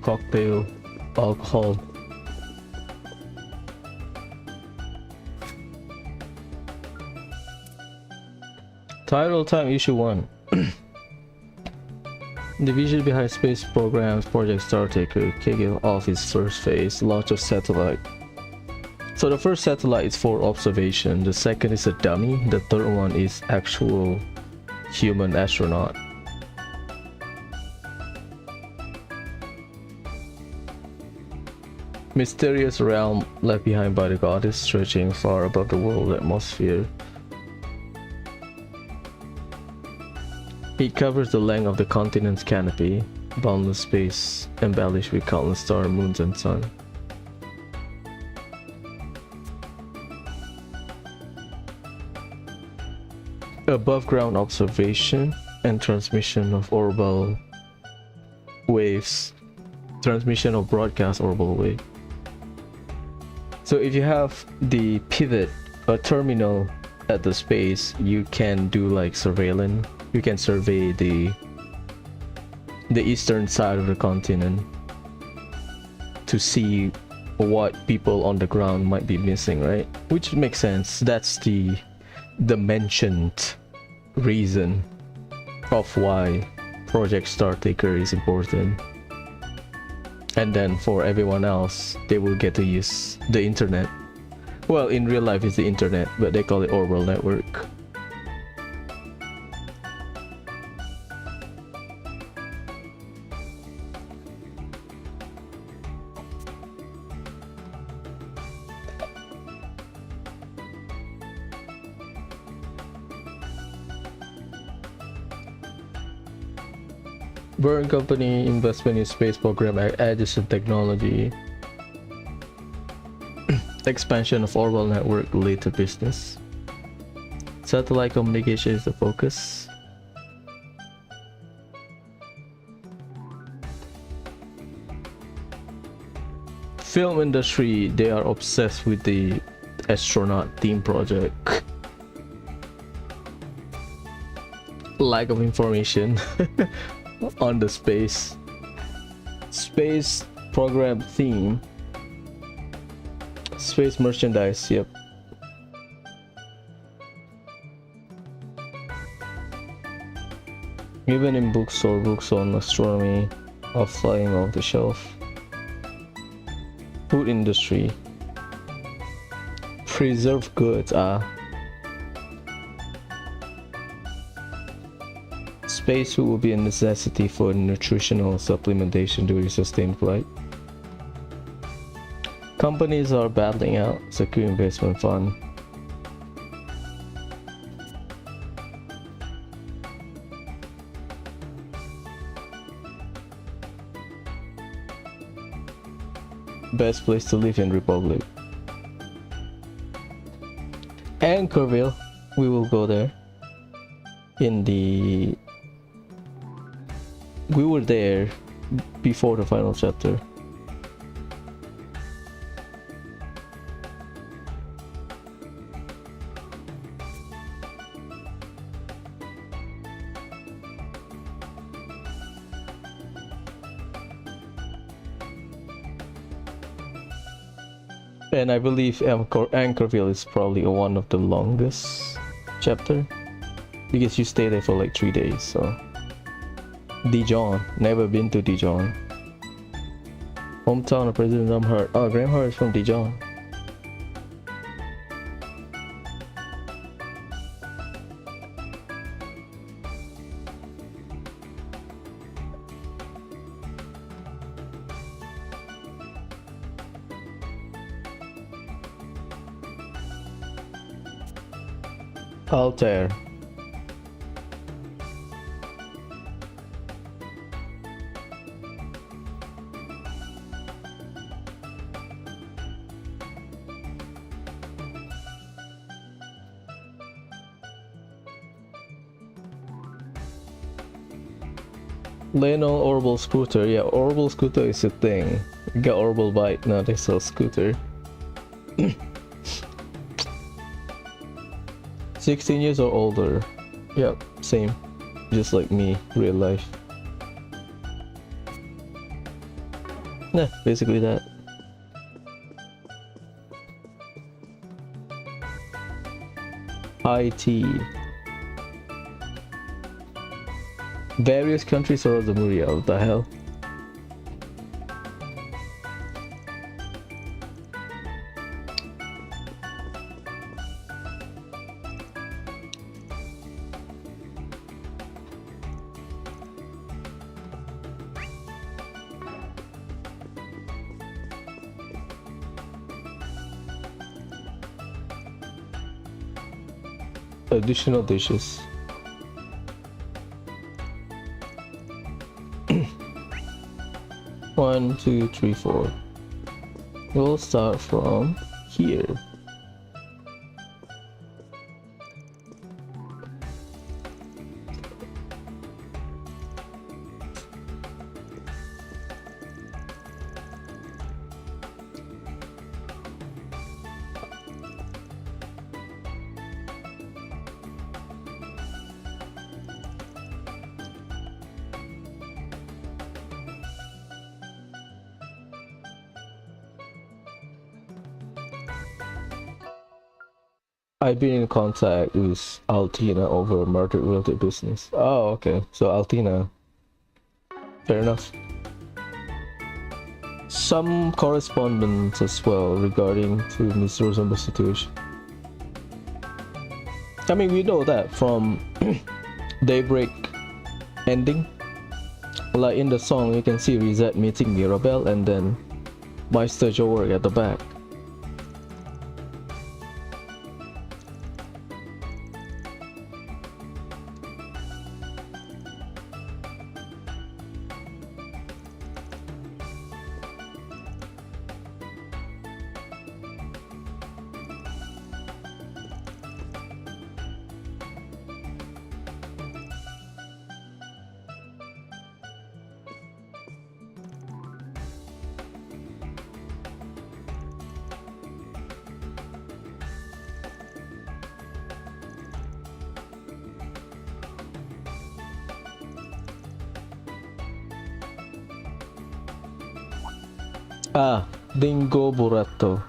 Cocktail, alcohol. Title Time Issue 1. The vision behind space programs Project Startaker kicking off its first phase, launch of satellite. So the first satellite is for observation, the second is a dummy, the third one is actual human astronaut. Mysterious realm left behind by the goddess, stretching far above the world atmosphere. It covers the length of the continent's canopy, boundless space, embellished with countless stars, moons, and sun. Above ground observation and transmission of orbital waves. Transmission of broadcast orbital wave. So if you have the pivot, a terminal at the space, you can do like surveillance. You can survey the eastern side of the continent to see what people on the ground might be missing, right? Which makes sense. That's the mentioned reason of why Project Startaker is important. And then for everyone else, they will get to use the internet. Well, in real life it's the internet, but they call it orbital network. Burn Company investment in space program addition technology. Expansion of orbital network later business. Satellite communication is the focus. Film industry, they are obsessed with the astronaut theme project. Lack of information on the space program theme. Space merchandise, yep. Even in books or books on astronomy are flying off the shelf. Food industry. Preserved goods are. Space food will be a necessity for nutritional supplementation during sustained flight. Companies are battling out secure investment fund. Best place to live in Republic. Anchorville, we will go there. We were there before the final chapter. And I believe Anchorville is probably one of the longest chapter because you stay there for like 3 days, so Dijon. Never been to Dijon. Hometown of President Graham. Oh, Graham is from Dijon. Altair. Leno Orbital Scooter. Yeah, Orbital Scooter is a thing. You got Orbital Bike, now they sell scooter. 16 years or older. Yep, same. Just like me, real life. Yeah, basically that. IT. Various countries around the Muria, what the hell? Additional dishes. One, two, three, four. We'll start from here. I've been in contact with Altina over Marduk related business. Oh, okay. So Altina. Fair enough. Some correspondence as well regarding to Miss Rosenberg's situation. I mean, we know that from Daybreak ending. Like in the song, you can see Reset meeting Mirabelle and then Meister Joe at the back. Ah, Dingo Burato.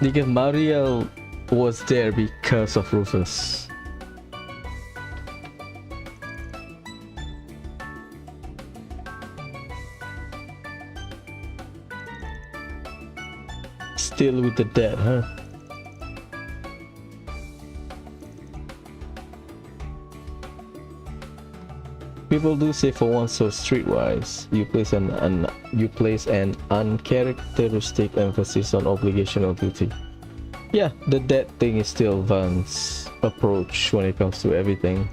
Because Mariel was there because of Rufus. Still with the dead, huh? People do say for once so streetwise, you place an uncharacteristic emphasis on obligational duty. Yeah, the dead thing is still Van's approach when it comes to everything.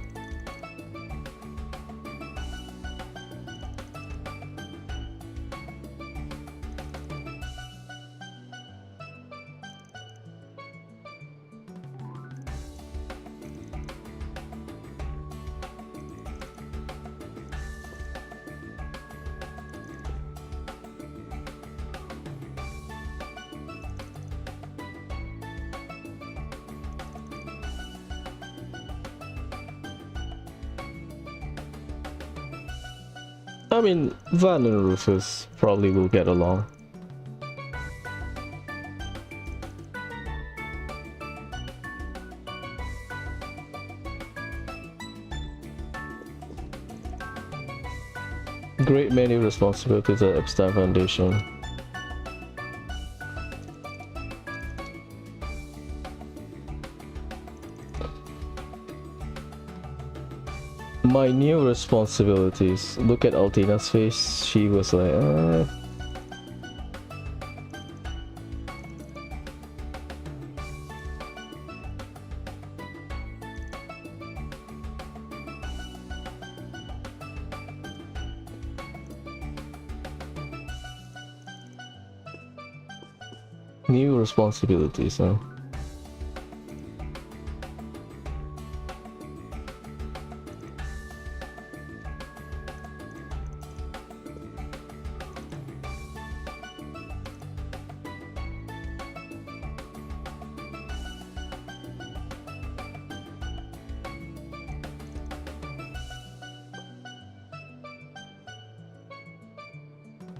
I mean, Van and Rufus probably will get along. Great many responsibilities at Epstein Foundation. My new responsibilities. Look at Altina's face. She was like, New responsibilities, huh?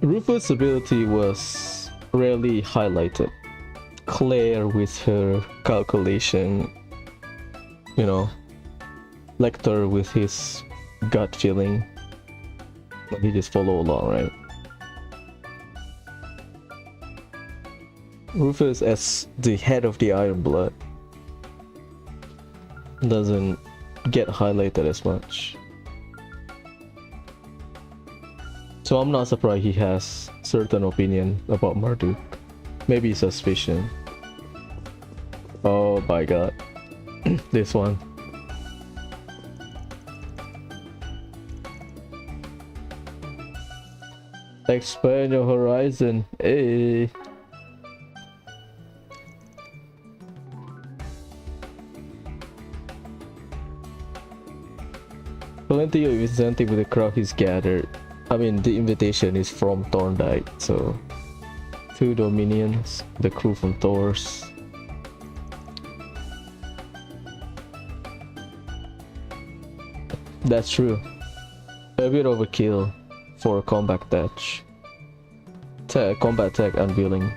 Rufus' ability was rarely highlighted. Claire with her calculation, you know, Lecter with his gut feeling. He just follow along, right? Rufus as the head of the Iron Blood doesn't get highlighted as much. So I'm not surprised he has certain opinion about Marduk. Maybe suspicion. Oh my god. This one. Expand your horizon. Hey. Plenty of incentive with the crowd he's gathered. I mean, the invitation is from Thorndike, so 2 Dominions, the crew from Thor's. That's true. A bit overkill for a combat tech. Combat tech unveiling.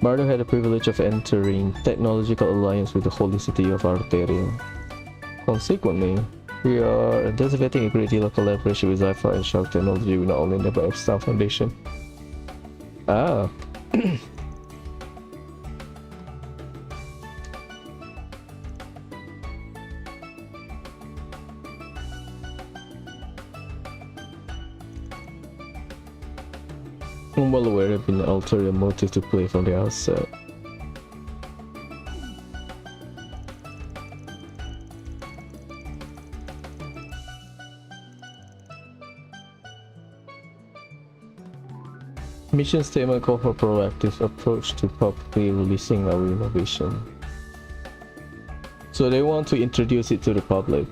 Marduk had the privilege of entering technological alliance with the holy city of Arteria. Consequently, we are anticipating a great deal of collaboration with Zypher and Shark Technology, not only in the Epstein Foundation. Ah. I'm well aware of an ulterior motive to play from the outset. Mission statement call for proactive approach to publicly releasing our innovation. So they want to introduce it to the public.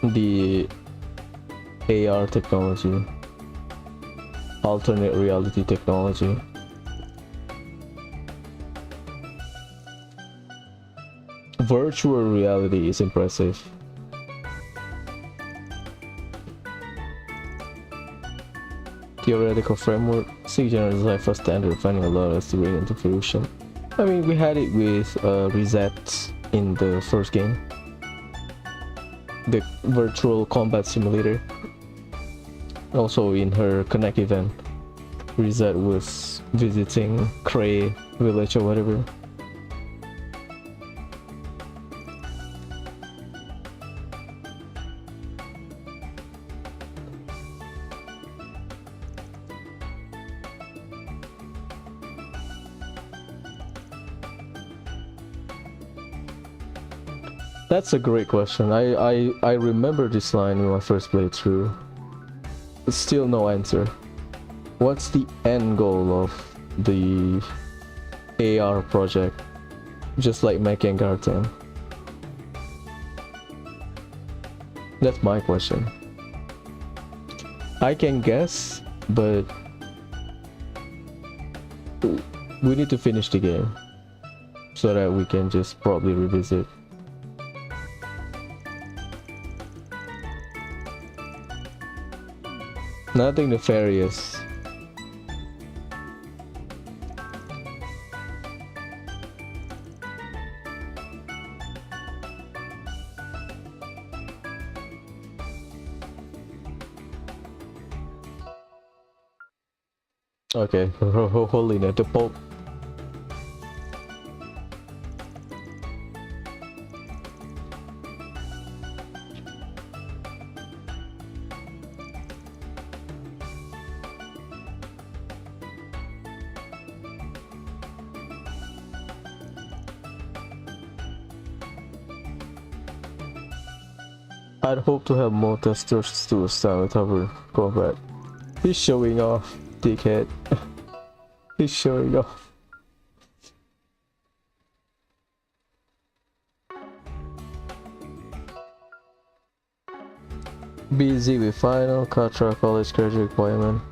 The AR technology. Alternate reality technology. Virtual reality is impressive. Theoretical framework, 6th generation Zypher standard finding a lot as to bring into fruition. I mean, we had it with Reset in the first game. The virtual combat simulator. Also in her Connect event, Reset was visiting Cray village or whatever. That's a great question. I remember this line when I first played through. Still no answer. What's the end goal of the AR project? Just like Mech and Garten. That's my question. I can guess, but we need to finish the game so that we can just probably revisit. Nothing nefarious. Okay, Holiness, the Pope. I'd hope to have more testers to stand with our combat. He's showing off, dickhead. He's showing off. Busy with final Katra college graduate requirement.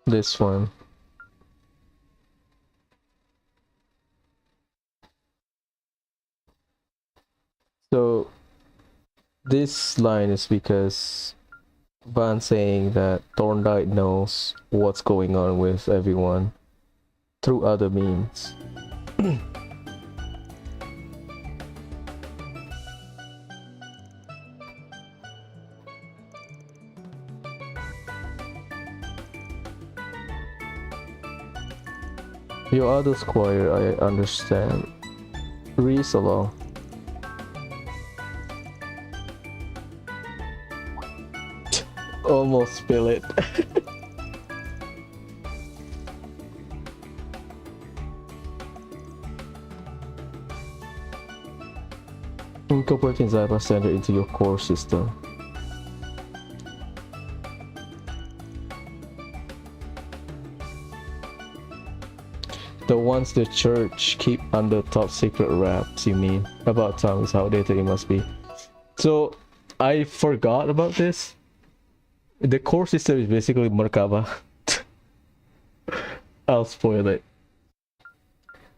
This one. So this line is because Van saying that Thorndyke knows what's going on with everyone through other means. Your other squire, I understand. Reese along. Almost spill it. Incorporating Zyba Standard into your core system. The ones the church keep under top secret wraps, you mean? About time is how outdated it must be. So, I forgot about this. The core system is basically Merkaba. I'll spoil it.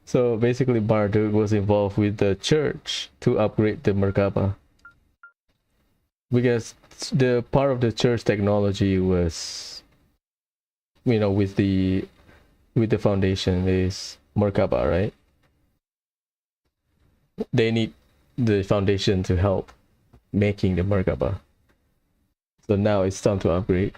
So basically Marduk was involved with the church to upgrade the Merkaba. Because the part of the church technology was, you know, with the foundation is Merkaba, right? They need the foundation to help making the Merkaba. So now it's time to upgrade.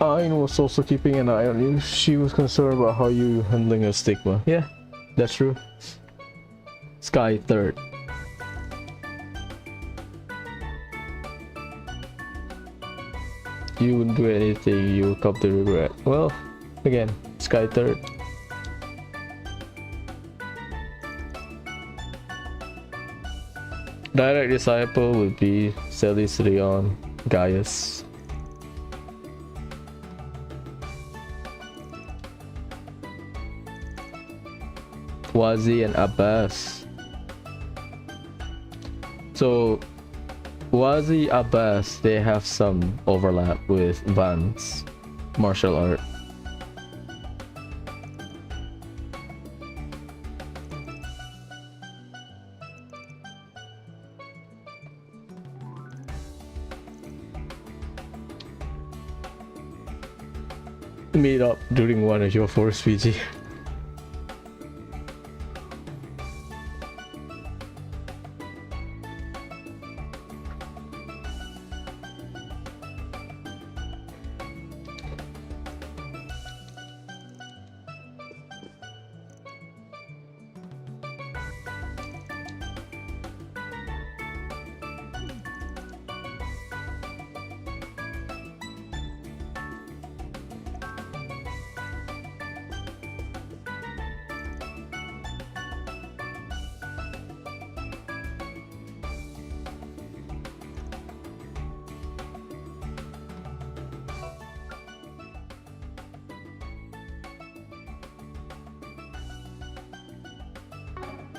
Ayn was also keeping an eye on you. She was concerned about how you handling her stigma. Yeah, that's true. Sky third. You wouldn't do anything you would come to regret. Well, again, Sky third. Direct disciple would be Celis, Rion, Gaius. Wazi and Abbas. So Wazi, Abbas, they have some overlap with Van's martial art. Meet up during one of your force PG.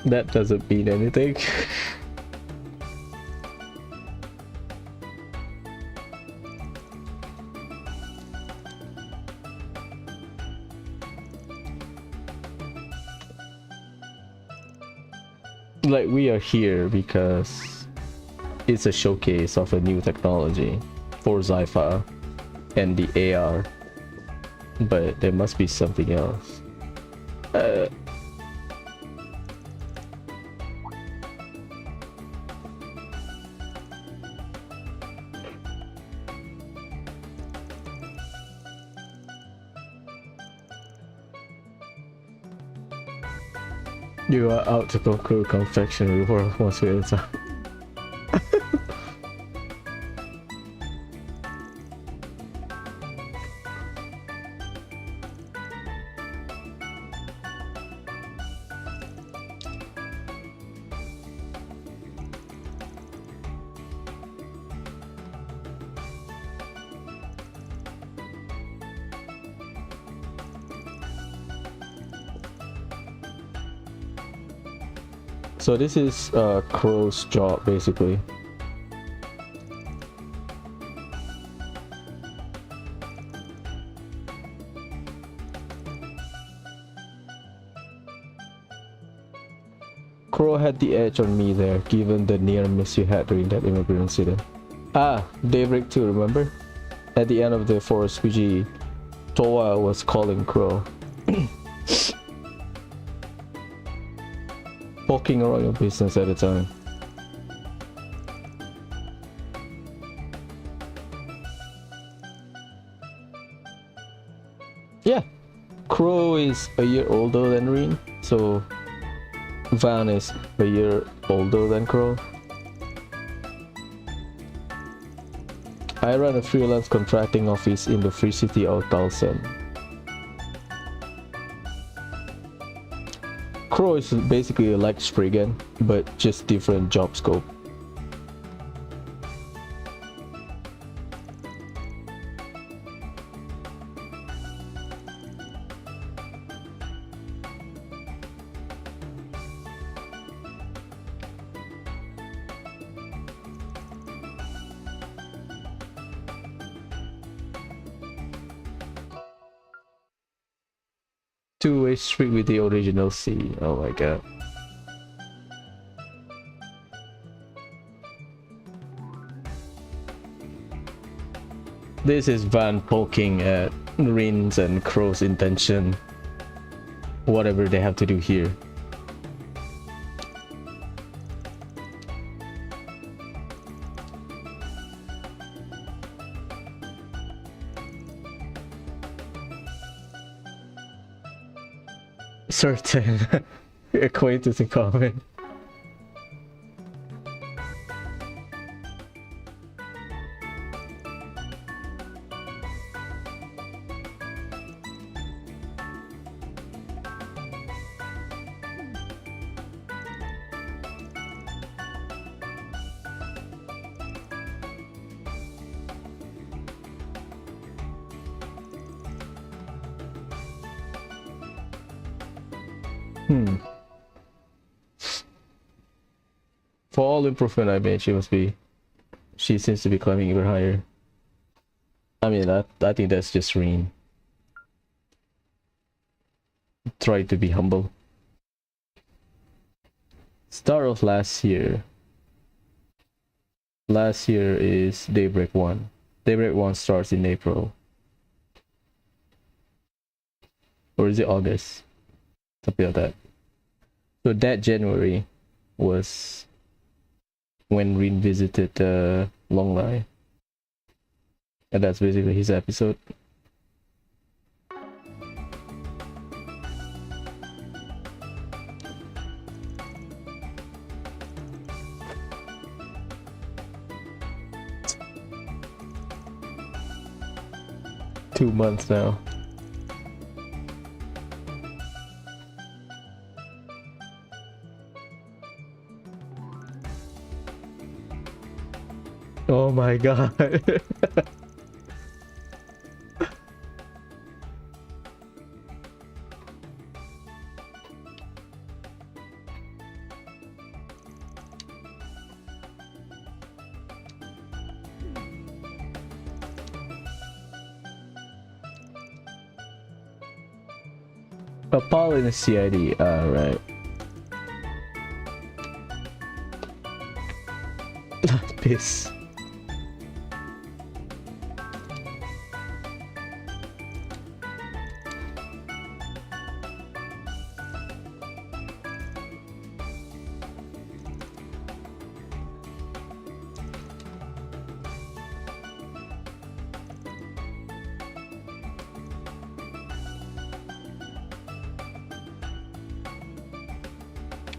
That doesn't mean anything. like we are here because it's a showcase of a new technology for sci-fi and the AR, but there must be something else. You are out to conquer confectionery world once at a time. So this is Crow's job basically. Crow had the edge on me there, given the near miss you had during that immigrant incident. Ah, Daybreak 2, remember? At the end of the forest PG, Towa was calling Crow. Poking around your business at the time. Yeah, Crow is a year older than Rin, so Van is a year older than Crow. I run a freelance contracting office in the free city of Talsen. Crow is basically like Spriggan, but just different job scope. Two-way street with the original C. Oh my god. This is Van poking at Rin's and Crow's intention. Whatever they have to do here. Certain acquaintance in common. For all improvement I made, she seems to be climbing even higher. I mean, I think that's just Rin. Try to be humble. Start of last year. Last year is Daybreak 1. Daybreak 1 starts in April. Or is it August? Something like that. So that January was when Rin visited Longlai. And that's basically his episode. Two months now. Oh my god. Paul in the CID, right. office.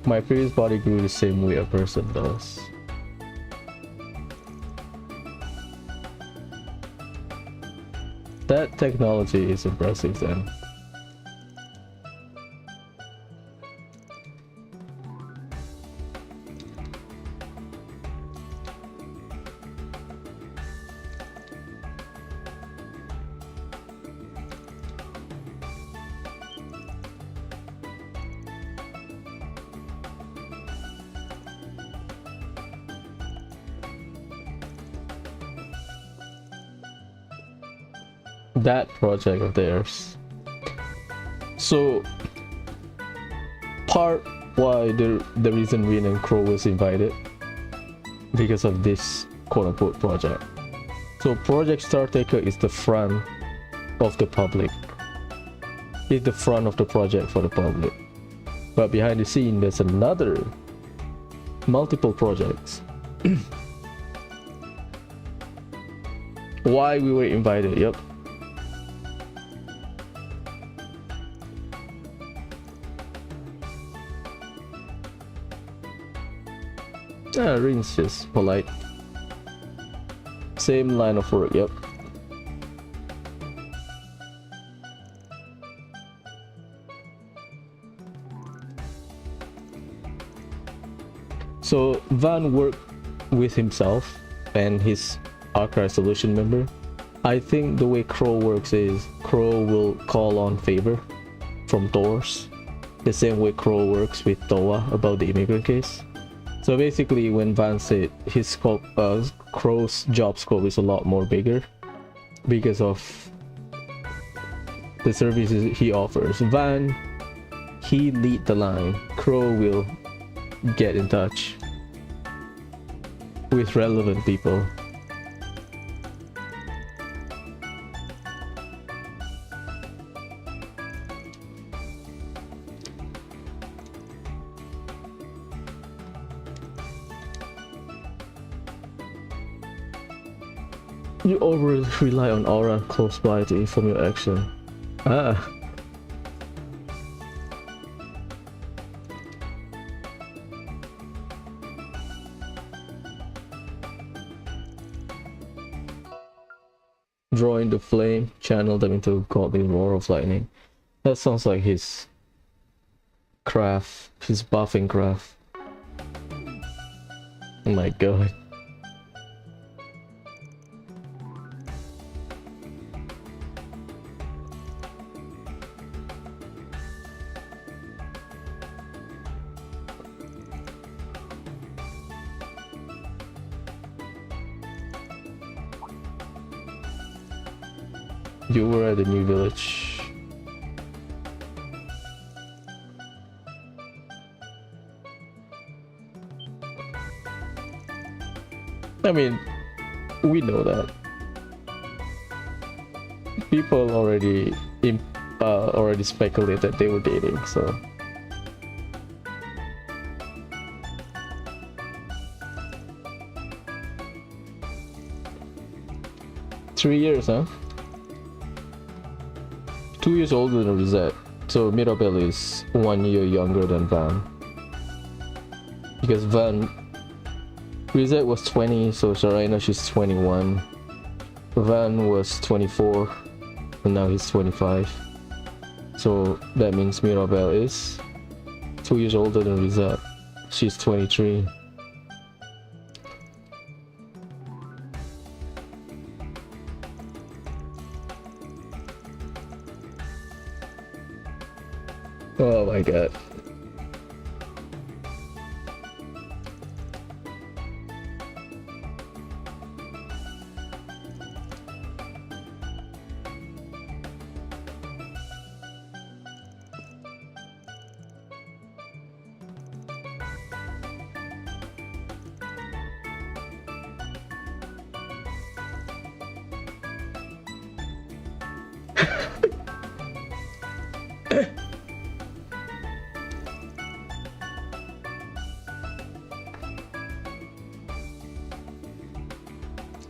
My previous body grew the same way a person does. That technology is impressive then. That project of theirs. So part why the reason Rin and Crow was invited because of this quote-unquote project. So Project Star Taker is the front of the public. It's the front of the project for the public. But behind the scene there's another multiple projects. Why we were invited, yep. Rin's just polite. Same line of work, yep. So Van worked with himself and his Archive Solution member. I think the way Crow works is Crow will call on favor from Thors, the same way Crow works with Toa about the immigrant case. So basically when Van said his scope, Crow's job scope is a lot more bigger because of the services he offers. Van, he lead the line. Crow will get in touch with relevant people. You over rely on aura close by to inform your action. Ah. Drawing the flame, channel them into a godly roar of lightning. That sounds like his craft, his buffing craft. Oh my god. You were at the new village. I mean, we know that. People already speculate that they were dating, so. Three years, huh? 2 years older than Rosette, so Mirabelle is 1 year younger than Van. Because Rosette was 20, so Sharayna, she's 21. Van was 24, and now he's 25. So that means Mirabelle is 2 years older than Rosette. She's 23. Oh my god.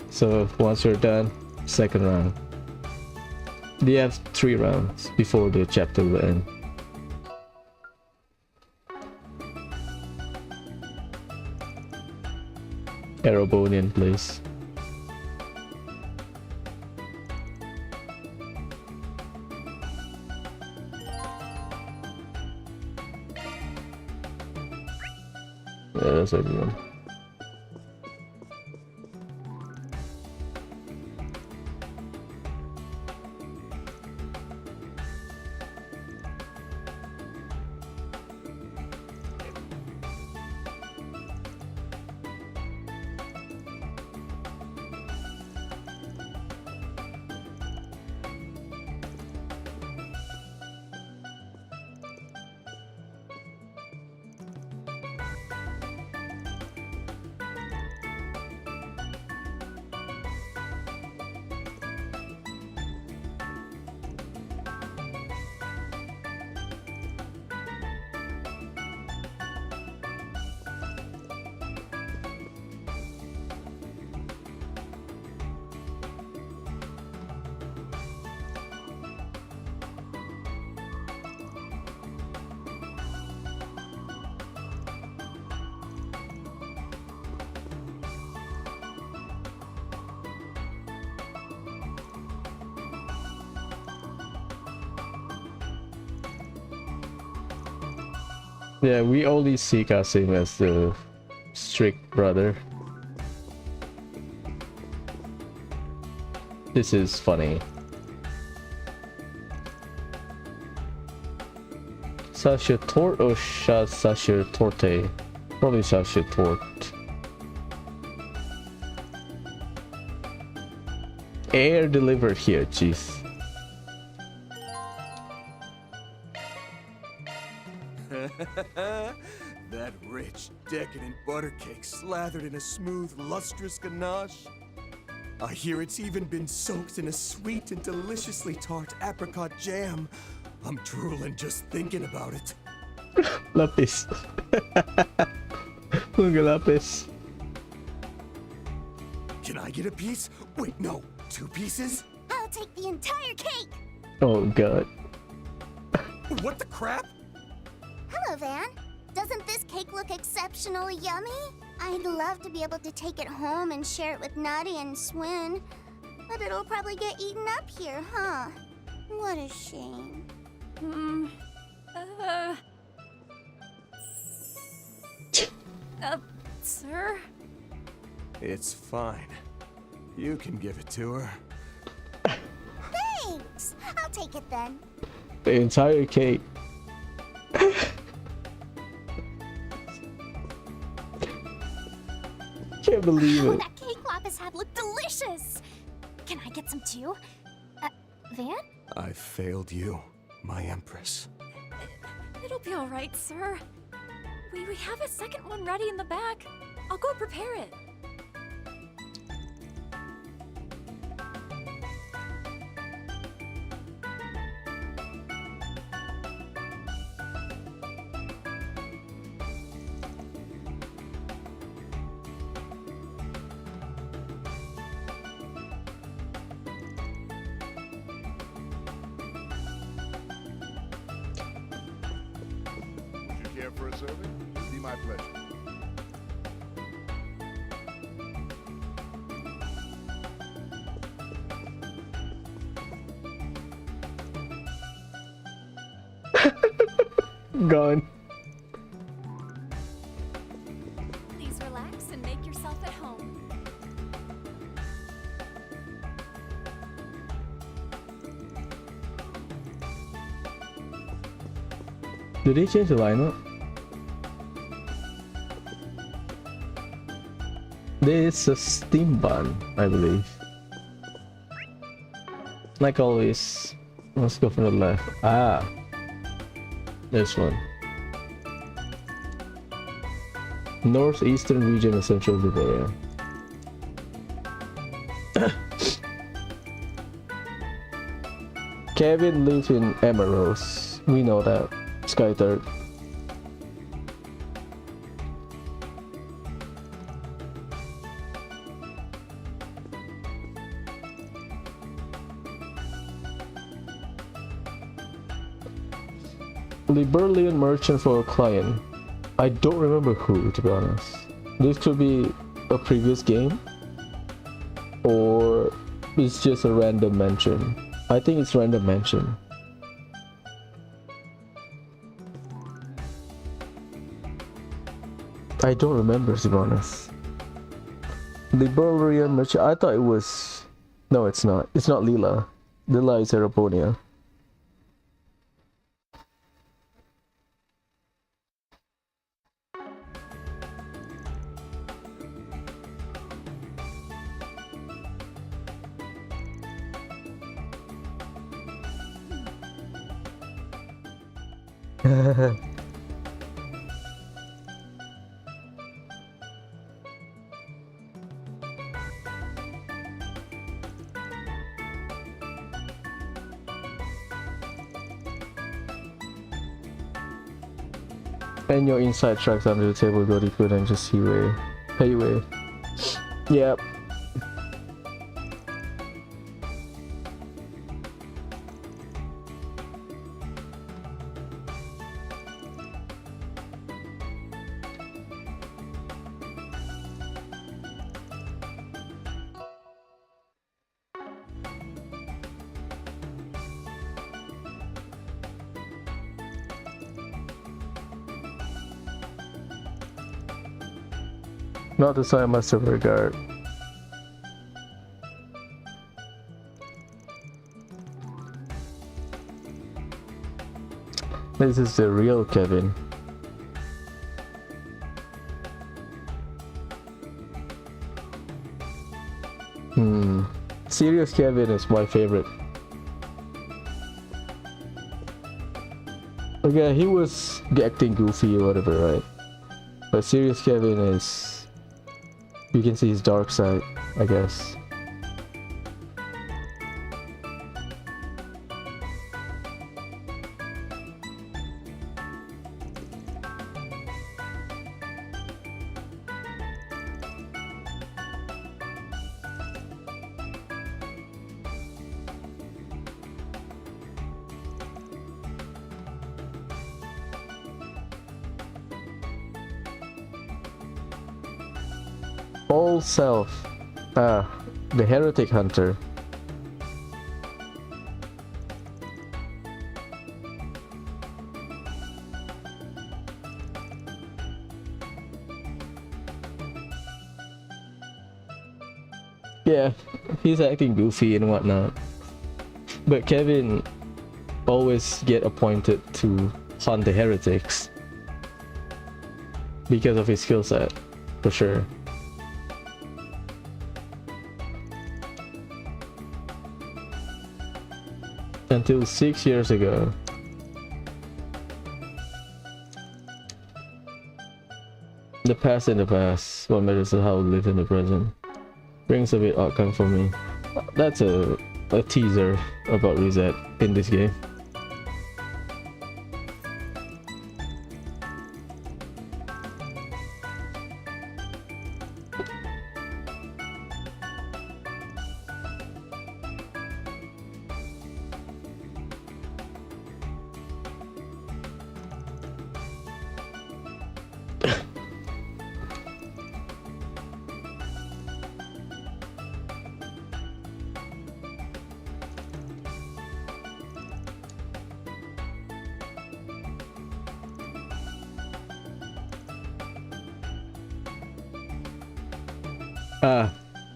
So once you're done, second round. They have 3 rounds before the chapter will end. Erebonian place. Yeah, that's everyone. Yeah, we only see Kasim as the strict brother. This is funny. Sasha Tort or Sasha Torte? Probably Sasha Tort. Air delivered here, jeez. That rich, decadent butter cake slathered in a smooth, lustrous ganache. I hear it's even been soaked in a sweet and deliciously tart apricot jam. I'm drooling just thinking about it. Lapis. Look at Lapis. Can I get a piece? Wait, no. 2 pieces? I'll take the entire cake! Oh god. What the crap? Hello, Van. Doesn't this cake look exceptionally yummy? I'd love to be able to take it home and share it with Nutty and Swin. But it'll probably get eaten up here, huh? What a shame. Sir? It's fine. You can give it to her. Thanks! I'll take it then. The entire cake. Can't believe it. That cake Lapis had looked delicious! Can I get some too? Van? I failed you, my empress. It'll be alright, sir. We have a second one ready in the back. I'll go prepare it. For a serving? It'd be my pleasure. Gone. Please relax and make yourself at home. Did they change the lineup? This is a steam bun, I believe. Like always, let's go from the left. Ah, this one. Northeastern region of Central Korea. Kevin lives in Emeralds. We know that. Sky Third. Liberalian merchant for a client. I don't remember who, to be honest. This could be a previous game, or it's just a random mention. I think it's random mention. I don't remember, to be honest. Liberalian merchant. I thought it was. No, it's not. It's not Lila. Lila is Eraponia. And your inside tracks under the table go deeper than just Heyway. Heyway. Yep. Not the sign Master Regard. This is the real Kevin. Serious Kevin is my favorite. Okay, he was acting goofy or whatever, right? But serious Kevin is... You can see his dark side, I guess. All self. The heretic hunter. Yeah, he's acting goofy and whatnot. But Kevin always get appointed to hunt the heretics because of his skill set, for sure. Until 6 years ago. The past in the past, what matters is how we live in the present. Brings a bit outcome for me. That's a teaser about Reset in this game.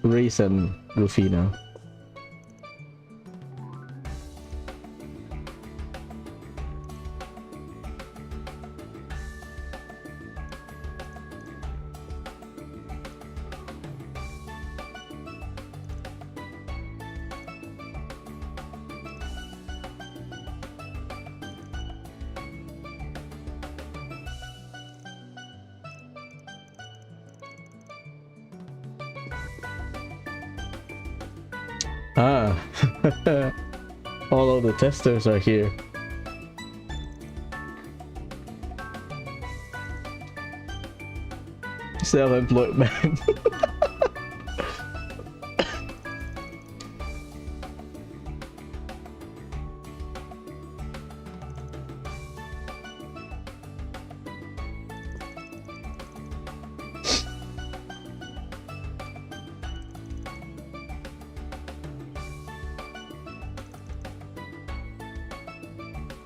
Reese and Rufino. All of the testers are here. Self-employed man.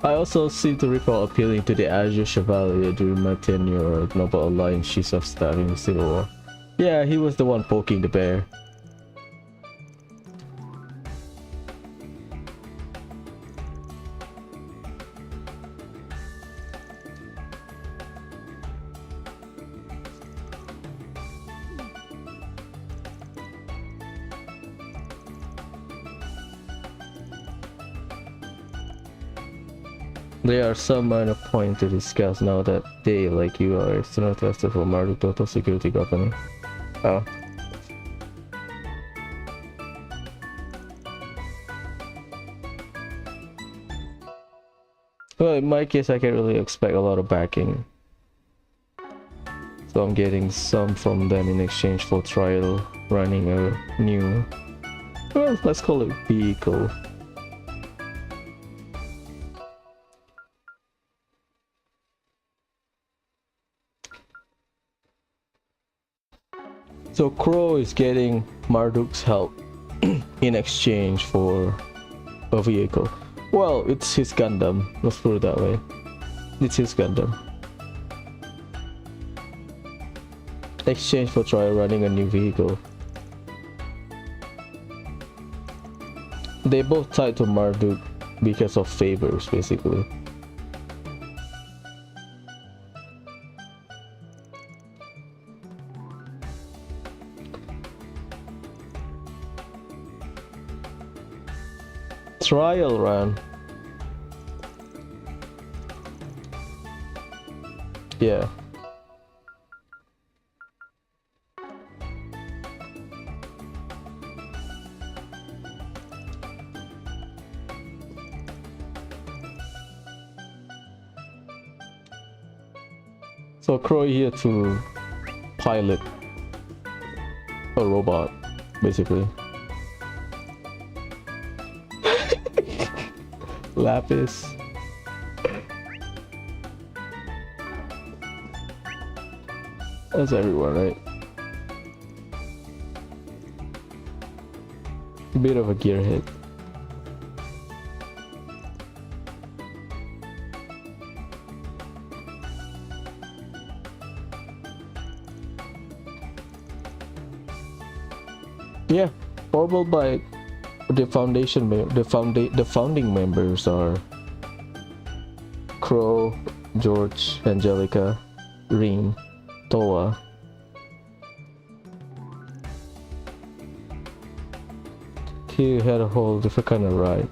I also seem to recall appealing to the Azure Chevalier during my tenure at Noble Alliance Chiefs of Staff in the Civil War. Yeah, he was the one poking the bear. There are some minor points to discuss now that they, like you, are external tester for Marduk Total Security Company. Oh. Well, in my case, I can't really expect a lot of backing. So I'm getting some from them in exchange for trial running a new, well, let's call it vehicle. So Crow is getting Marduk's help in exchange for a vehicle. Well, it's his Gundam, let's put it that way. It's his Gundam. Exchange for trial running a new vehicle. They both tied to Marduk because of favors, basically. Trial run. Yeah. So Crow here to pilot a robot, basically. Lapis. That's everyone, right? Bit of a gearhead. Yeah, Orbital by the foundation, the founding members are Crow, George, Angelica, Rin, Toa. He had a whole different kind of ride.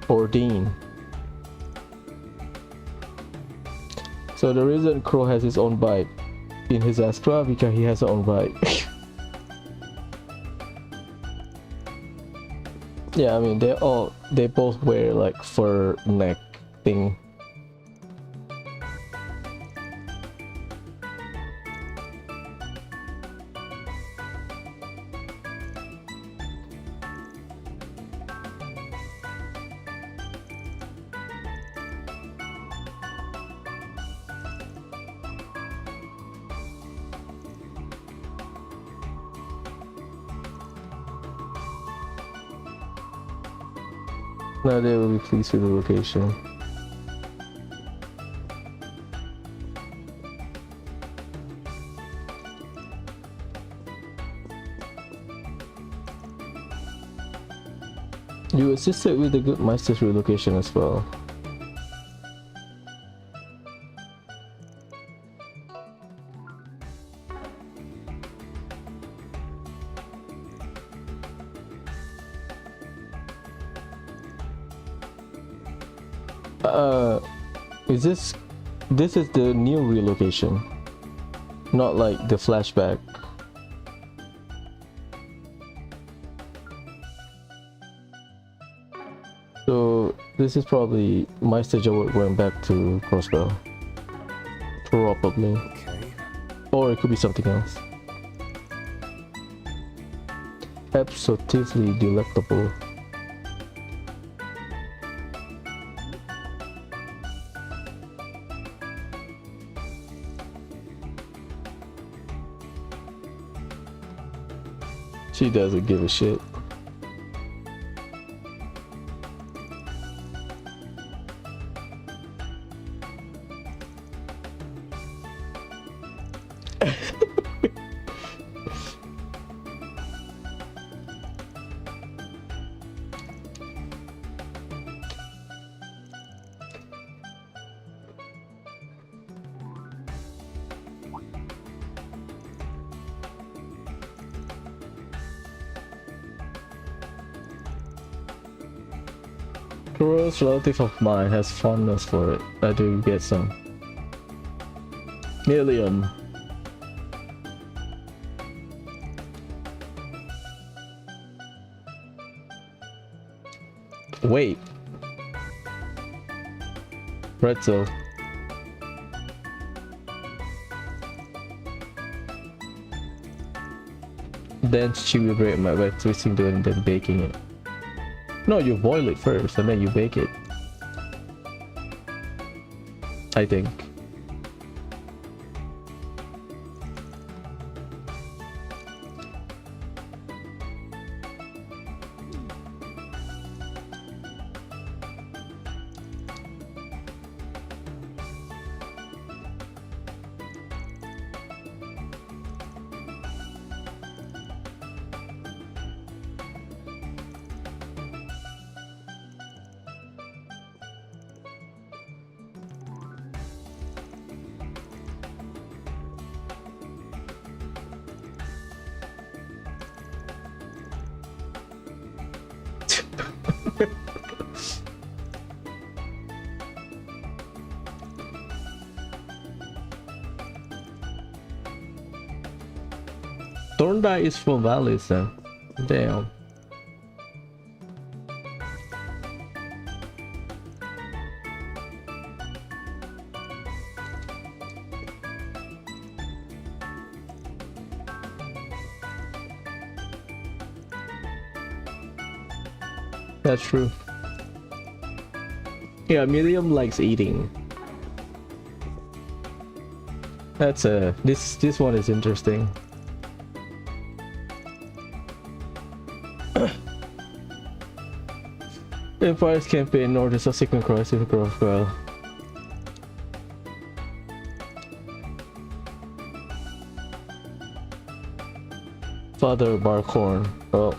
Ordine. So the reason Crow has his own bike in his Astra because he has his own bike. Yeah, I mean they both wear like fur neck thing. Now they will be pleased with the location. You assisted with the good master's relocation as well. This is the new relocation, not like the flashback. This is probably Meister Joe going back to Crossbow. Probably. Okay. Or it could be something else. Absolutely delectable. She doesn't give a shit. Close relative of mine has fondness for it. I do get some. Million. Wait. Pretzel. Then chewy bread my by twisting it and then baking it. No, you boil it first and then you bake it. I think. Thorndike is from valleys then. Damn. That's true. Yeah, Miriam likes eating. That's this one is interesting. Empire's campaign north is a second crisis of growth well. Father Barkhorn. Oh.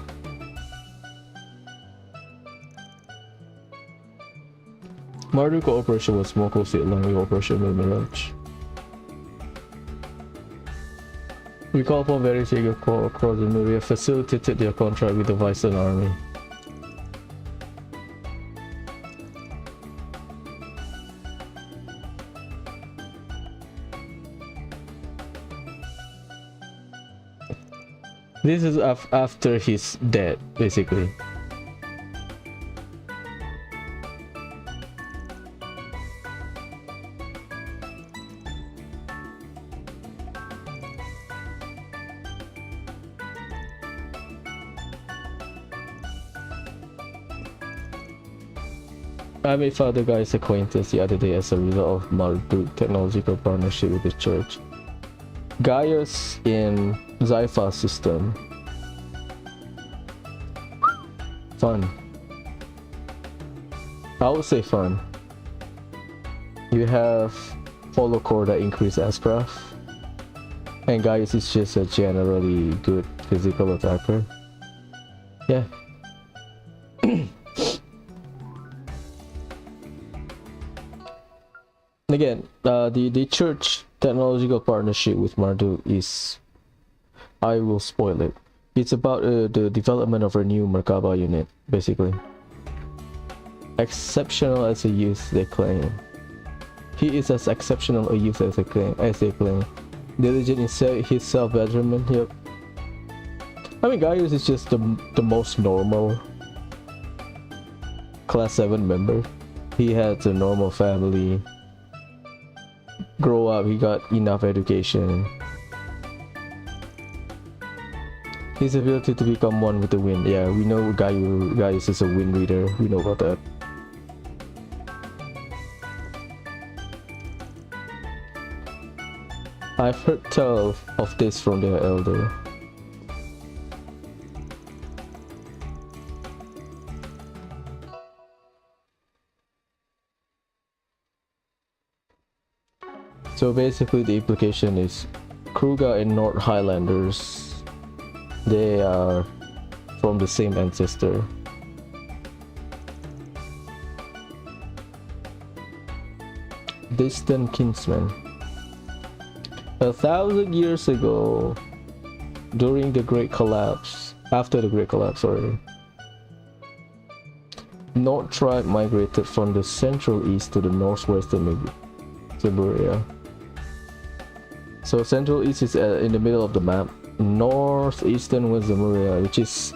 Marduk operation was more closely aligned with Operation Mirage. We call upon various Jaeger Corps across the movie facilitated their contract with the Viceland Army. This is after he's dead, basically. I made Father Guy's acquaintance the other day as a result of Marduk technological partnership with the church. Gaius in Zypha system. Fun. I would say fun. You have follow core that increase S-craft, and Gaius is just a generally good physical attacker. Yeah. Again, the church technological partnership with Marduk is, I will spoil it. It's about the development of a new Merkaba unit, basically. Exceptional as a youth, they claim. He is as exceptional a youth as they claim. Diligent in his self-betterment. Yep. I mean, Gaius is just the most normal class 7 member. He had a normal family. Grow up, he got enough education. His ability to become one with the wind. Yeah, we know Gaius is a wind reader. We know about that. I've heard tell of this from their elder. So basically the implication is Kruger and North Highlanders, they are from the same ancestor. Distant kinsmen. 1,000 years ago, during the Great Collapse, after the Great Collapse, sorry, North tribe migrated from the Central East to the northwestern Siberia. So Central East is in the middle of the map. Northeastern was Lemuria, which is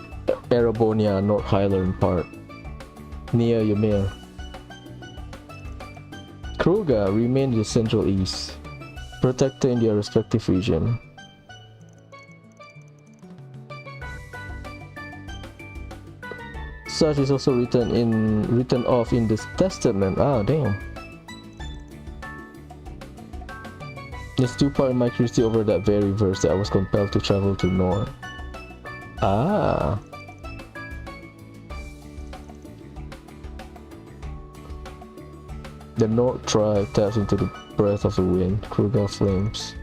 Erebonia, North Highland part, near Ymir. Kruger remained in the Central East, protected in their respective region. Such is also written off in the Testament. Ah, damn. There's two part in my curiosity over that very verse that I was compelled to travel to North. Ah. The North tribe taps into the breath of the wind, Kruger flames.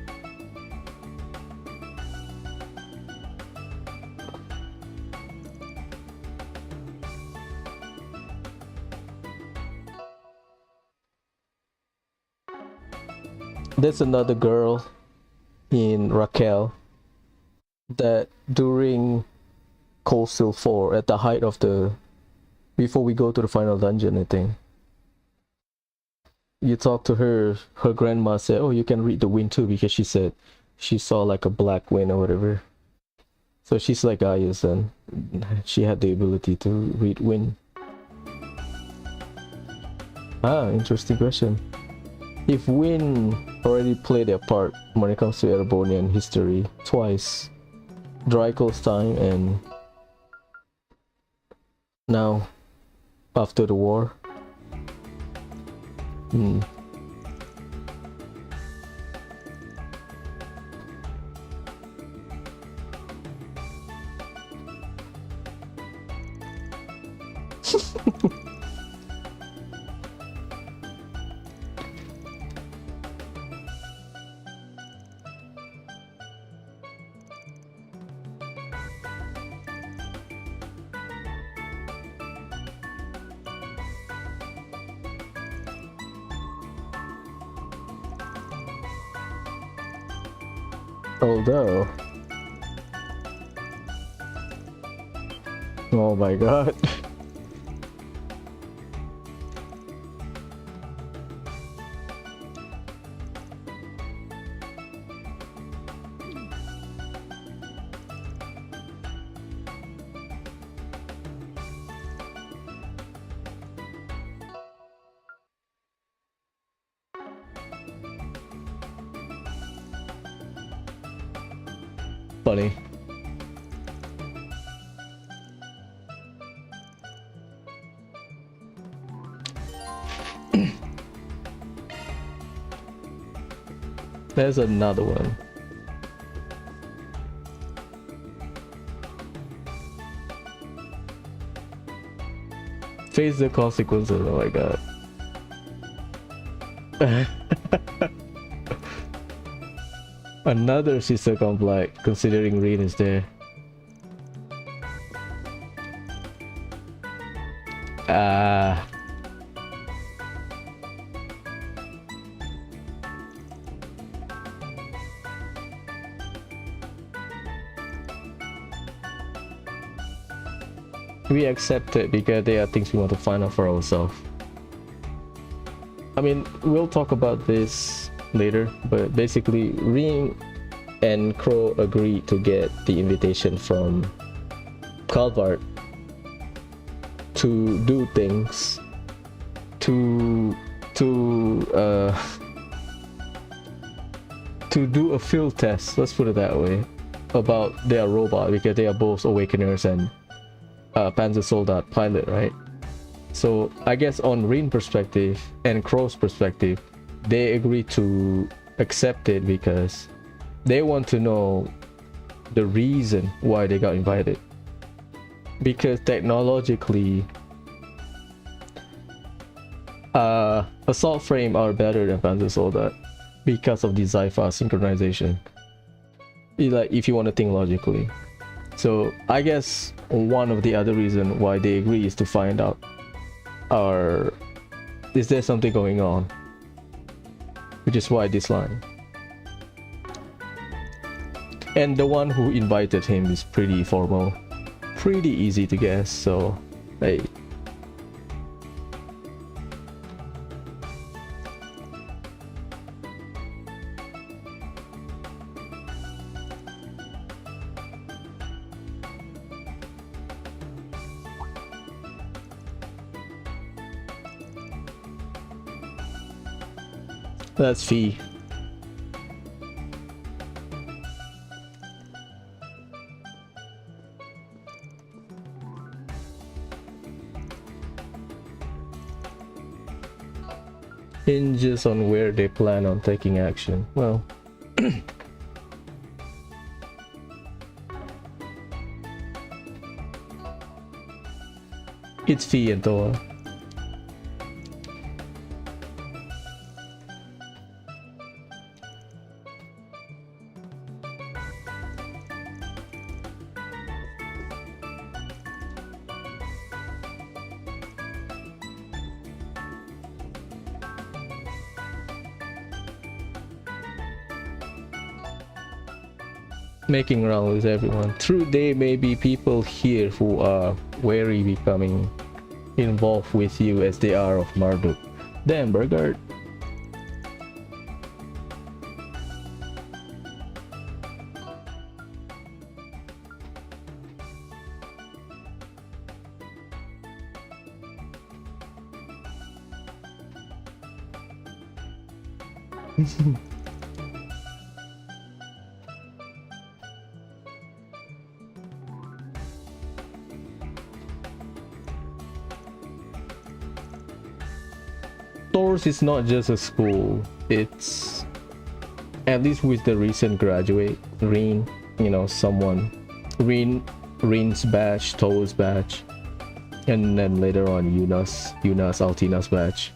There's another girl in Raquel that during Cold Steel 4, at the height of the, before we go to the final dungeon, I think, you talk to her, her grandma said, oh, you can read the wind too, because she said she saw like a black wind or whatever. So she's like Gaius, and she had the ability to read wind. Ah, interesting question. If wind already played their part when it comes to Erebonian history twice, Draco's time and now after the war. Although, oh my god. Funny. There's another one. Face the consequences, oh my god. Another sister gone black, considering Rin is there. Ah. We accept it because there are things we want to find out for ourselves. I mean, we'll talk about this later, but basically Ring and Crow agreed to get the invitation from Calvart to do things to do a field test, let's put it that way, about their robot, because they are both Awakeners and Panzer Soldat pilot, right? So I guess on Rin perspective and Crow's perspective, they agree to accept it because they want to know the reason why they got invited. Because technologically, assault frame are better than Panzer Soldat because of the Zypha synchronization. Like, if you want to think logically. So I guess one of the other reasons why they agree is to find out, is there something going on? Which is why this line. And the one who invited him is pretty formal, pretty easy to guess, so hey. That's fee. Hinges on where they plan on taking action. Well, it's Fee and Toa. Making around with everyone. True, there may be people here who are wary becoming involved with you as they are of Marduk. Damn, Burgard. Source is not just a school, it's, at least with the recent graduate, Rin, you know, someone, Rin's batch, Toa's batch, and then later on Yuna's, Altina's batch.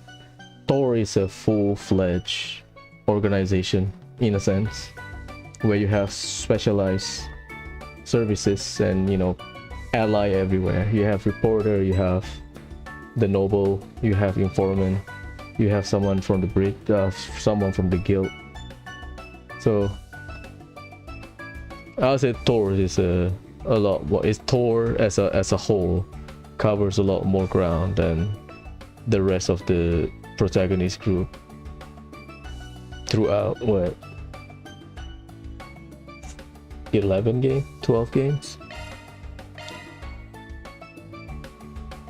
Thor is a full-fledged organization, in a sense, where you have specialized services and, you know, ally everywhere. You have reporter, you have the noble, you have informant, you have someone from the bridge, someone from the guild. So I would say Thor is a lot more. It's Thor as a whole covers a lot more ground than the rest of the protagonist group throughout what, 12 games.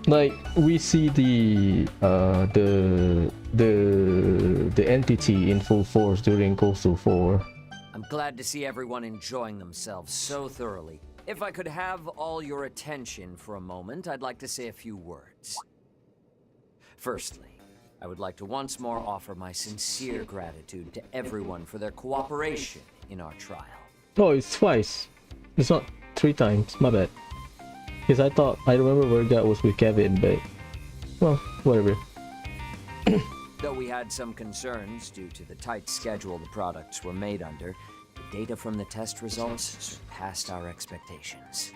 Like, we see the entity in full force during Coastal 4. I'm glad to see everyone enjoying themselves so thoroughly. If I could have all your attention for a moment, I'd like to say a few words. Firstly, I would like to once more offer my sincere gratitude to everyone for their cooperation in our trial. Oh, it's twice. It's not 3 times. My bad. Because I remember where that was with Kevin, but well, whatever. Though we had some concerns due to the tight schedule the products were made under, the data from the test results surpassed our expectations.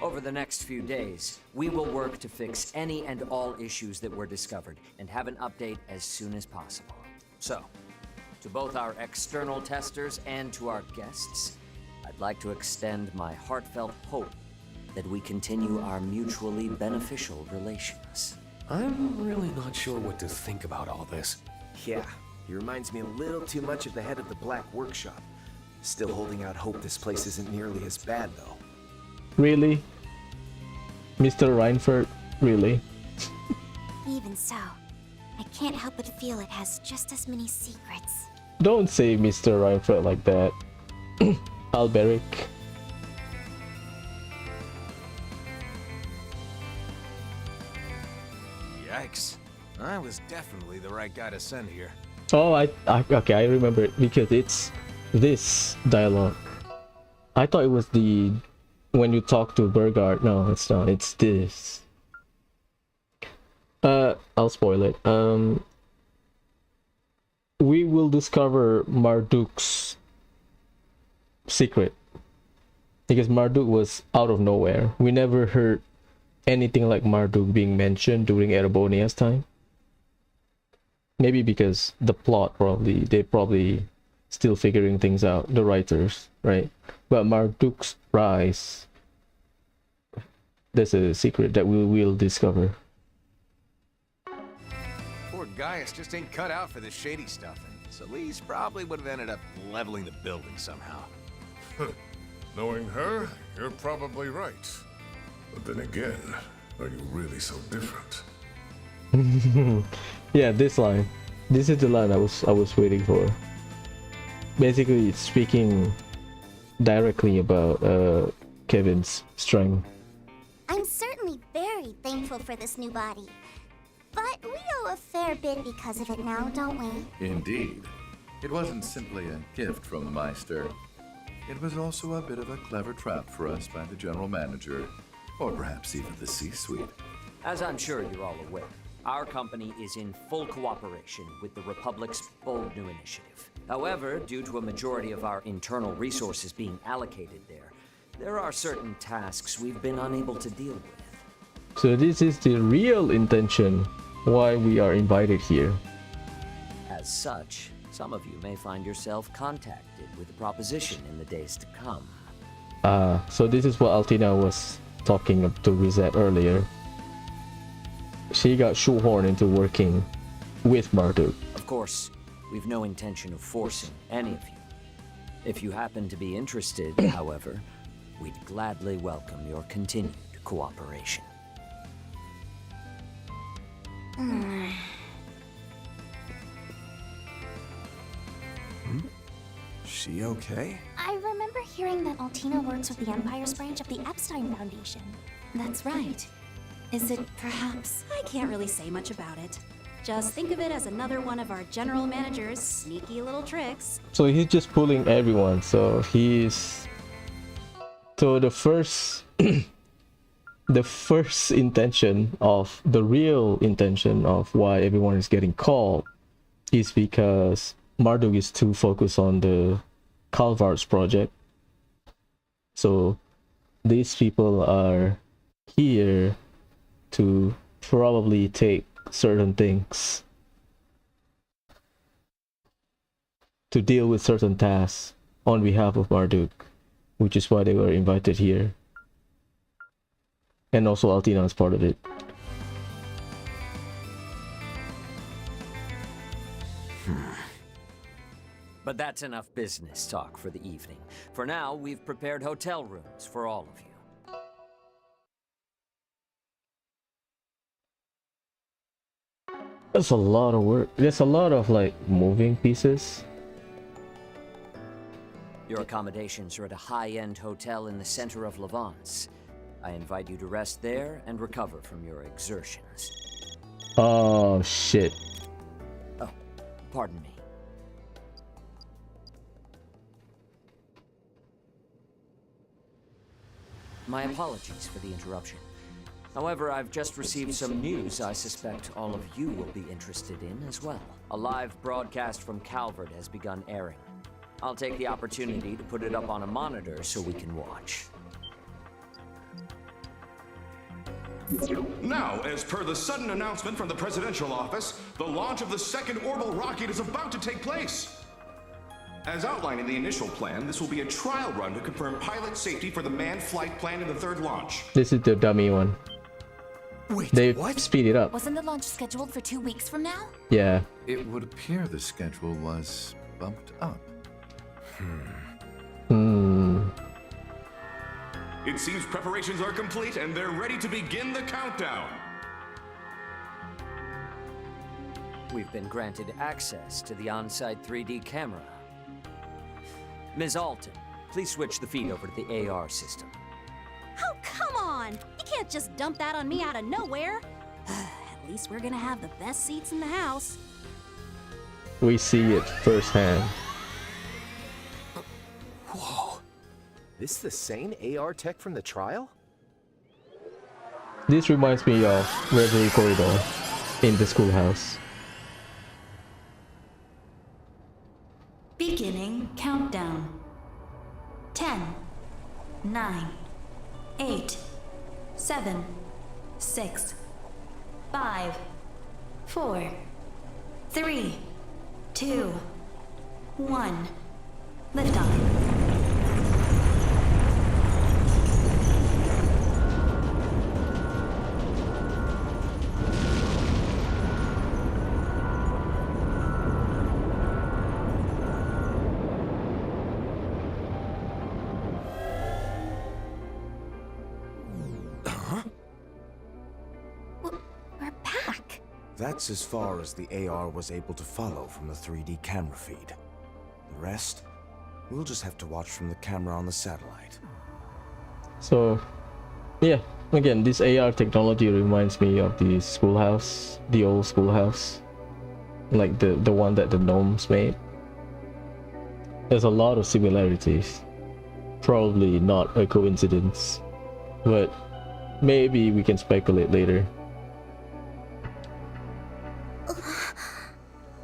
Over the next few days, we will work to fix any and all issues that were discovered and have an update as soon as possible. So, to both our external testers and to our guests, I'd like to extend my heartfelt hope that we continue our mutually beneficial relations. I'm really not sure what to think about all this. Yeah, he reminds me a little too much of the head of the Black Workshop. Still holding out hope this place isn't nearly as bad, though. Really? Mr. Reinford, really? Even so, I can't help but feel it has just as many secrets. Don't say Mr. Reinford like that. Alberic. Yikes. I was definitely the right guy to send here. Oh, okay, I remember it because it's this dialogue. I thought it was the when you talk to Burgard. No, it's not. It's this. I'll spoil it. We will discover Marduk's secret because Marduk was out of nowhere. We never heard anything like Marduk being mentioned during Erebonia's time. Maybe because the plot they're probably still figuring things out, the writers, right? But Marduk's rise, there's a secret that we will discover. Poor Gaius just ain't cut out for this shady stuff, and Celeste probably would have ended up leveling the building somehow. Knowing her, you're probably right. But then again, are you really so different? Yeah, this line. This is the line I was waiting for. Basically, it's speaking directly about Kevin's strength. I'm certainly very thankful for this new body. But we owe a fair bit because of it now, don't we? Indeed. It wasn't simply a gift from the Meister. It was also a bit of a clever trap for us by the general manager, or perhaps even the C-suite. As I'm sure you're all aware, our company is in full cooperation with the Republic's bold new initiative. However, due to a majority of our internal resources being allocated there are certain tasks we've been unable to deal with. So this is the real intention why we are invited here. As such, some of you may find yourself contacted with a proposition in the days to come. So this is what Altina was talking to Rizette earlier. She got shoehorned into working with Marduk. Of course, we've no intention of forcing any of you. If you happen to be interested, however, we'd gladly welcome your continued cooperation. She okay? I remember hearing that Altina works with the Empire's branch of the Epstein Foundation. That's right. Is it perhaps? I can't really say much about it. Just think of it as another one of our general manager's sneaky little tricks. So he's just pulling everyone. So the first the real intention of why everyone is getting called is because Marduk is too focused on the Calvart's project. So these people are here to probably take certain things, to deal with certain tasks on behalf of Marduk, which is why they were invited here. And also Altina is part of it. But that's enough business talk for the evening. For now, we've prepared hotel rooms for all of you. That's a lot of work. There's a lot of like moving pieces. Your accommodations are at a high-end hotel in the center of Levance. I invite you to rest there and recover from your exertions. Oh shit. Oh, pardon me. My apologies for the interruption. However, I've just received some news I suspect all of you will be interested in as well. A live broadcast from Calvert has begun airing. I'll take the opportunity to put it up on a monitor so we can watch. Now, as per the sudden announcement from the presidential office, the launch of the second orbital rocket is about to take place. As outlined in the initial plan, this will be a trial run to confirm pilot safety for the manned flight plan in the third launch. This is the dummy one. Wait, they what? Speed it up. Wasn't the launch scheduled for 2 weeks from now? Yeah. It would appear the schedule was bumped up. It seems preparations are complete and they're ready to begin the countdown. We've been granted access to the on-site 3D camera. Ms. Alton, please switch the feed over to the AR system. Oh, come on! You can't just dump that on me out of nowhere. At least we're gonna have the best seats in the house. We see it firsthand. Whoa. This the same AR tech from the trial? This reminds me of Reverie Corridor in the schoolhouse. Beginning countdown. 10, 9, 8, 7, 6, 5, 4, 3, 2, 1. Liftoff. That's as far as the AR was able to follow from the 3D camera feed. The rest, we'll just have to watch from the camera on the satellite. So, yeah, again, this AR technology reminds me of the schoolhouse, the old schoolhouse. Like the one that the gnomes made. There's a lot of similarities. Probably not a coincidence, but maybe we can speculate later.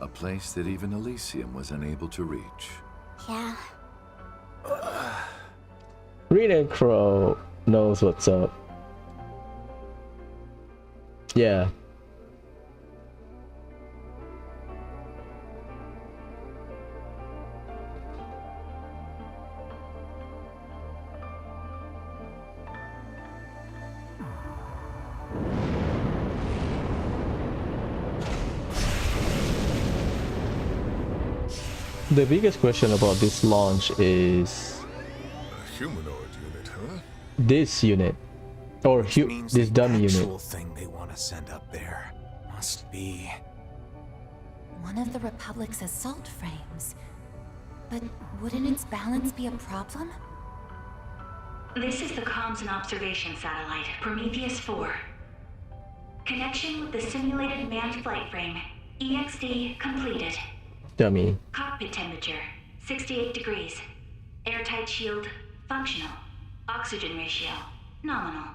A place that even Elysium was unable to reach. Yeah. Reed and Crow knows what's up. Yeah. The biggest question about this launch is a humanoid unit, huh? This unit, or this dummy unit. Actual thing they want to send up there must be one of the Republic's assault frames. But wouldn't its balance be a problem? This is the comms and observation satellite, Prometheus 4. Connection with the simulated manned flight frame, EXD completed. Dummy. Cockpit temperature, 68 degrees. Airtight shield, functional. Oxygen ratio, nominal.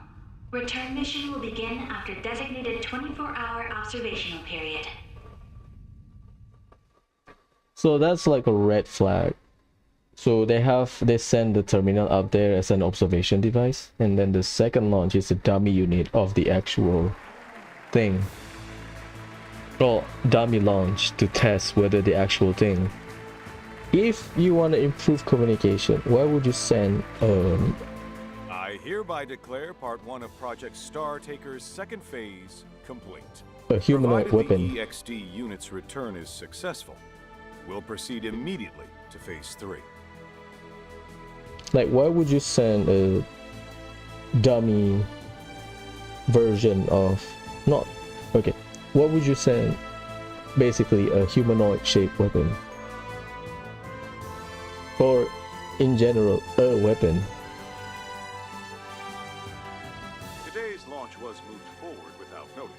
Return mission will begin after designated 24-hour observational period. So that's like a red flag. So they send the terminal up there as an observation device, and then the second launch is a dummy unit of the actual thing. Well, dummy launch to test whether the actual thing. If you want to improve communication, why would you send I hereby declare Part 1 of Project Star Taker's second phase complete. a humanoid Provided weapon? the EXD unit's return is successful, we'll proceed immediately to Phase 3. Like, why would you send a dummy version of not okay? What would you send? Basically, a humanoid-shaped weapon, or in general, a weapon. Today's launch was moved forward without notice.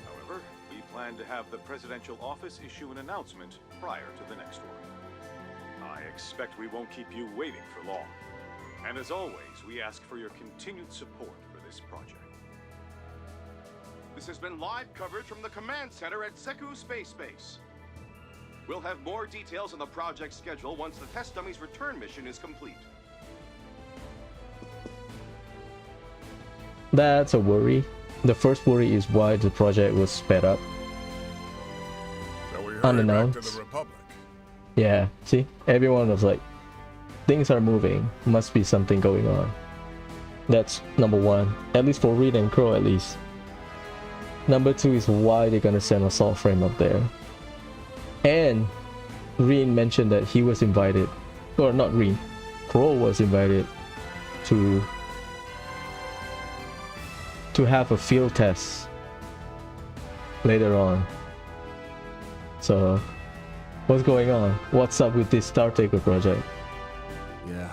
However, we plan to have the presidential office issue an announcement prior to the next one. I expect we won't keep you waiting for long. And as always, we ask for your continued support for this project. This has been live coverage from the command center at Seku Space Base. We'll have more details on the project schedule once the test dummy's return mission is complete. That's a worry. The first worry is why the project was sped up. Unannounced. Back to the Republic. Yeah, see? Everyone was like, things are moving. Must be something going on. That's number one. At least for Reed and Crow, at least. Number two is why they're gonna send assault frame up there. And Reed mentioned that he was invited, or not Reed, Crow was invited to to have a field test later on. So, what's going on? What's up with this Star Taker project? Yeah,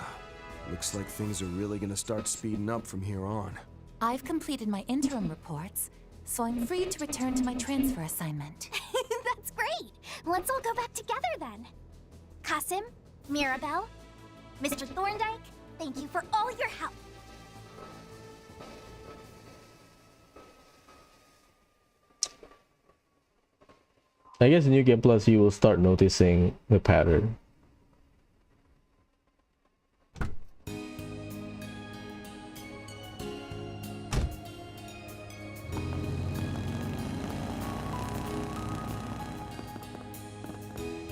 looks like things are really gonna start speeding up from here on. I've completed my interim reports, so I'm free to return to my transfer assignment. That's great! Let's all go back together then. Kasim, Mirabelle, Mr. Thorndike, thank you for all your help. I guess in New Game Plus you will start noticing the pattern.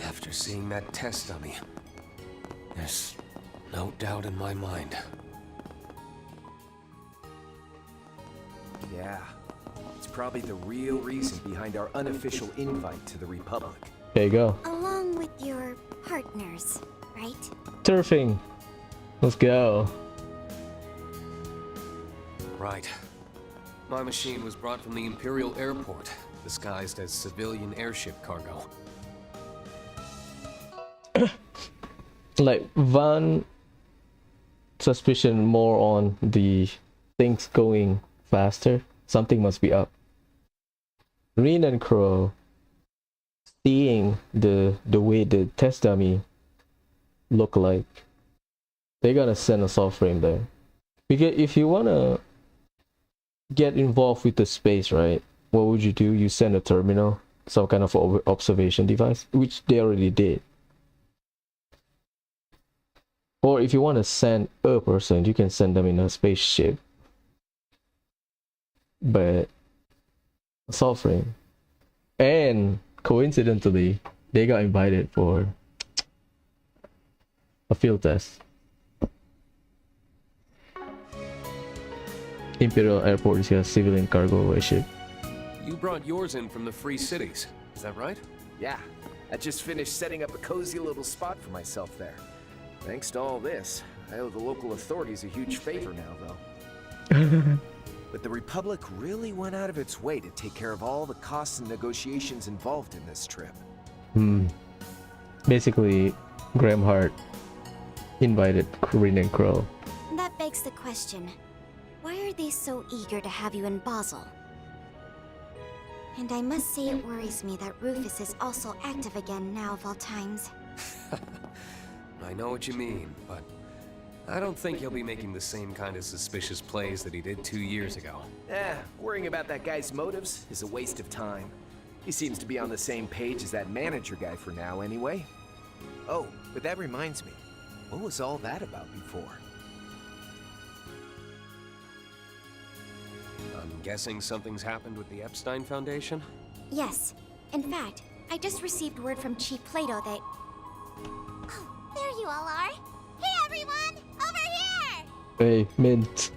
After seeing that test dummy, there's no doubt in my mind. Yeah, it's probably the real reason behind our unofficial invite to the Republic. There you go. Along with your partners, right? Turfing. Let's go. Right. My machine was brought from the Imperial Airport, disguised as civilian airship cargo. Like Van suspicion more on the things going faster. Something must be up. Rin and Crow seeing the way the test dummy look like, they're gonna send a soft frame there. Because if you wanna get involved with the space, right, what would you do? You send a terminal, some kind of observation device, which they already did. Or if you want to send a person, you can send them in a spaceship. But a soft frame. And coincidentally, they got invited for a field test. Imperial Airport is a civilian cargo ship. You brought yours in from the Free Cities, is that right? Yeah, I just finished setting up a cozy little spot for myself there. Thanks to all this, I owe the local authorities a huge favor now, though. But the Republic really went out of its way to take care of all the costs and negotiations involved in this trip. Basically, Graham Hart invited Rin and Crow. That begs the question, why are they so eager to have you in Basel? And I must say it worries me that Rufus is also active again now of all times. I know what you mean, but I don't think he'll be making the same kind of suspicious plays that he did 2 years ago. Worrying about that guy's motives is a waste of time. He seems to be on the same page as that manager guy for now, anyway. Oh, but that reminds me, what was all that about before? I'm guessing something's happened with the Epstein Foundation? Yes. In fact, I just received word from Chief Plato that... There you all are. Hey everyone, over here! Hey, Mint.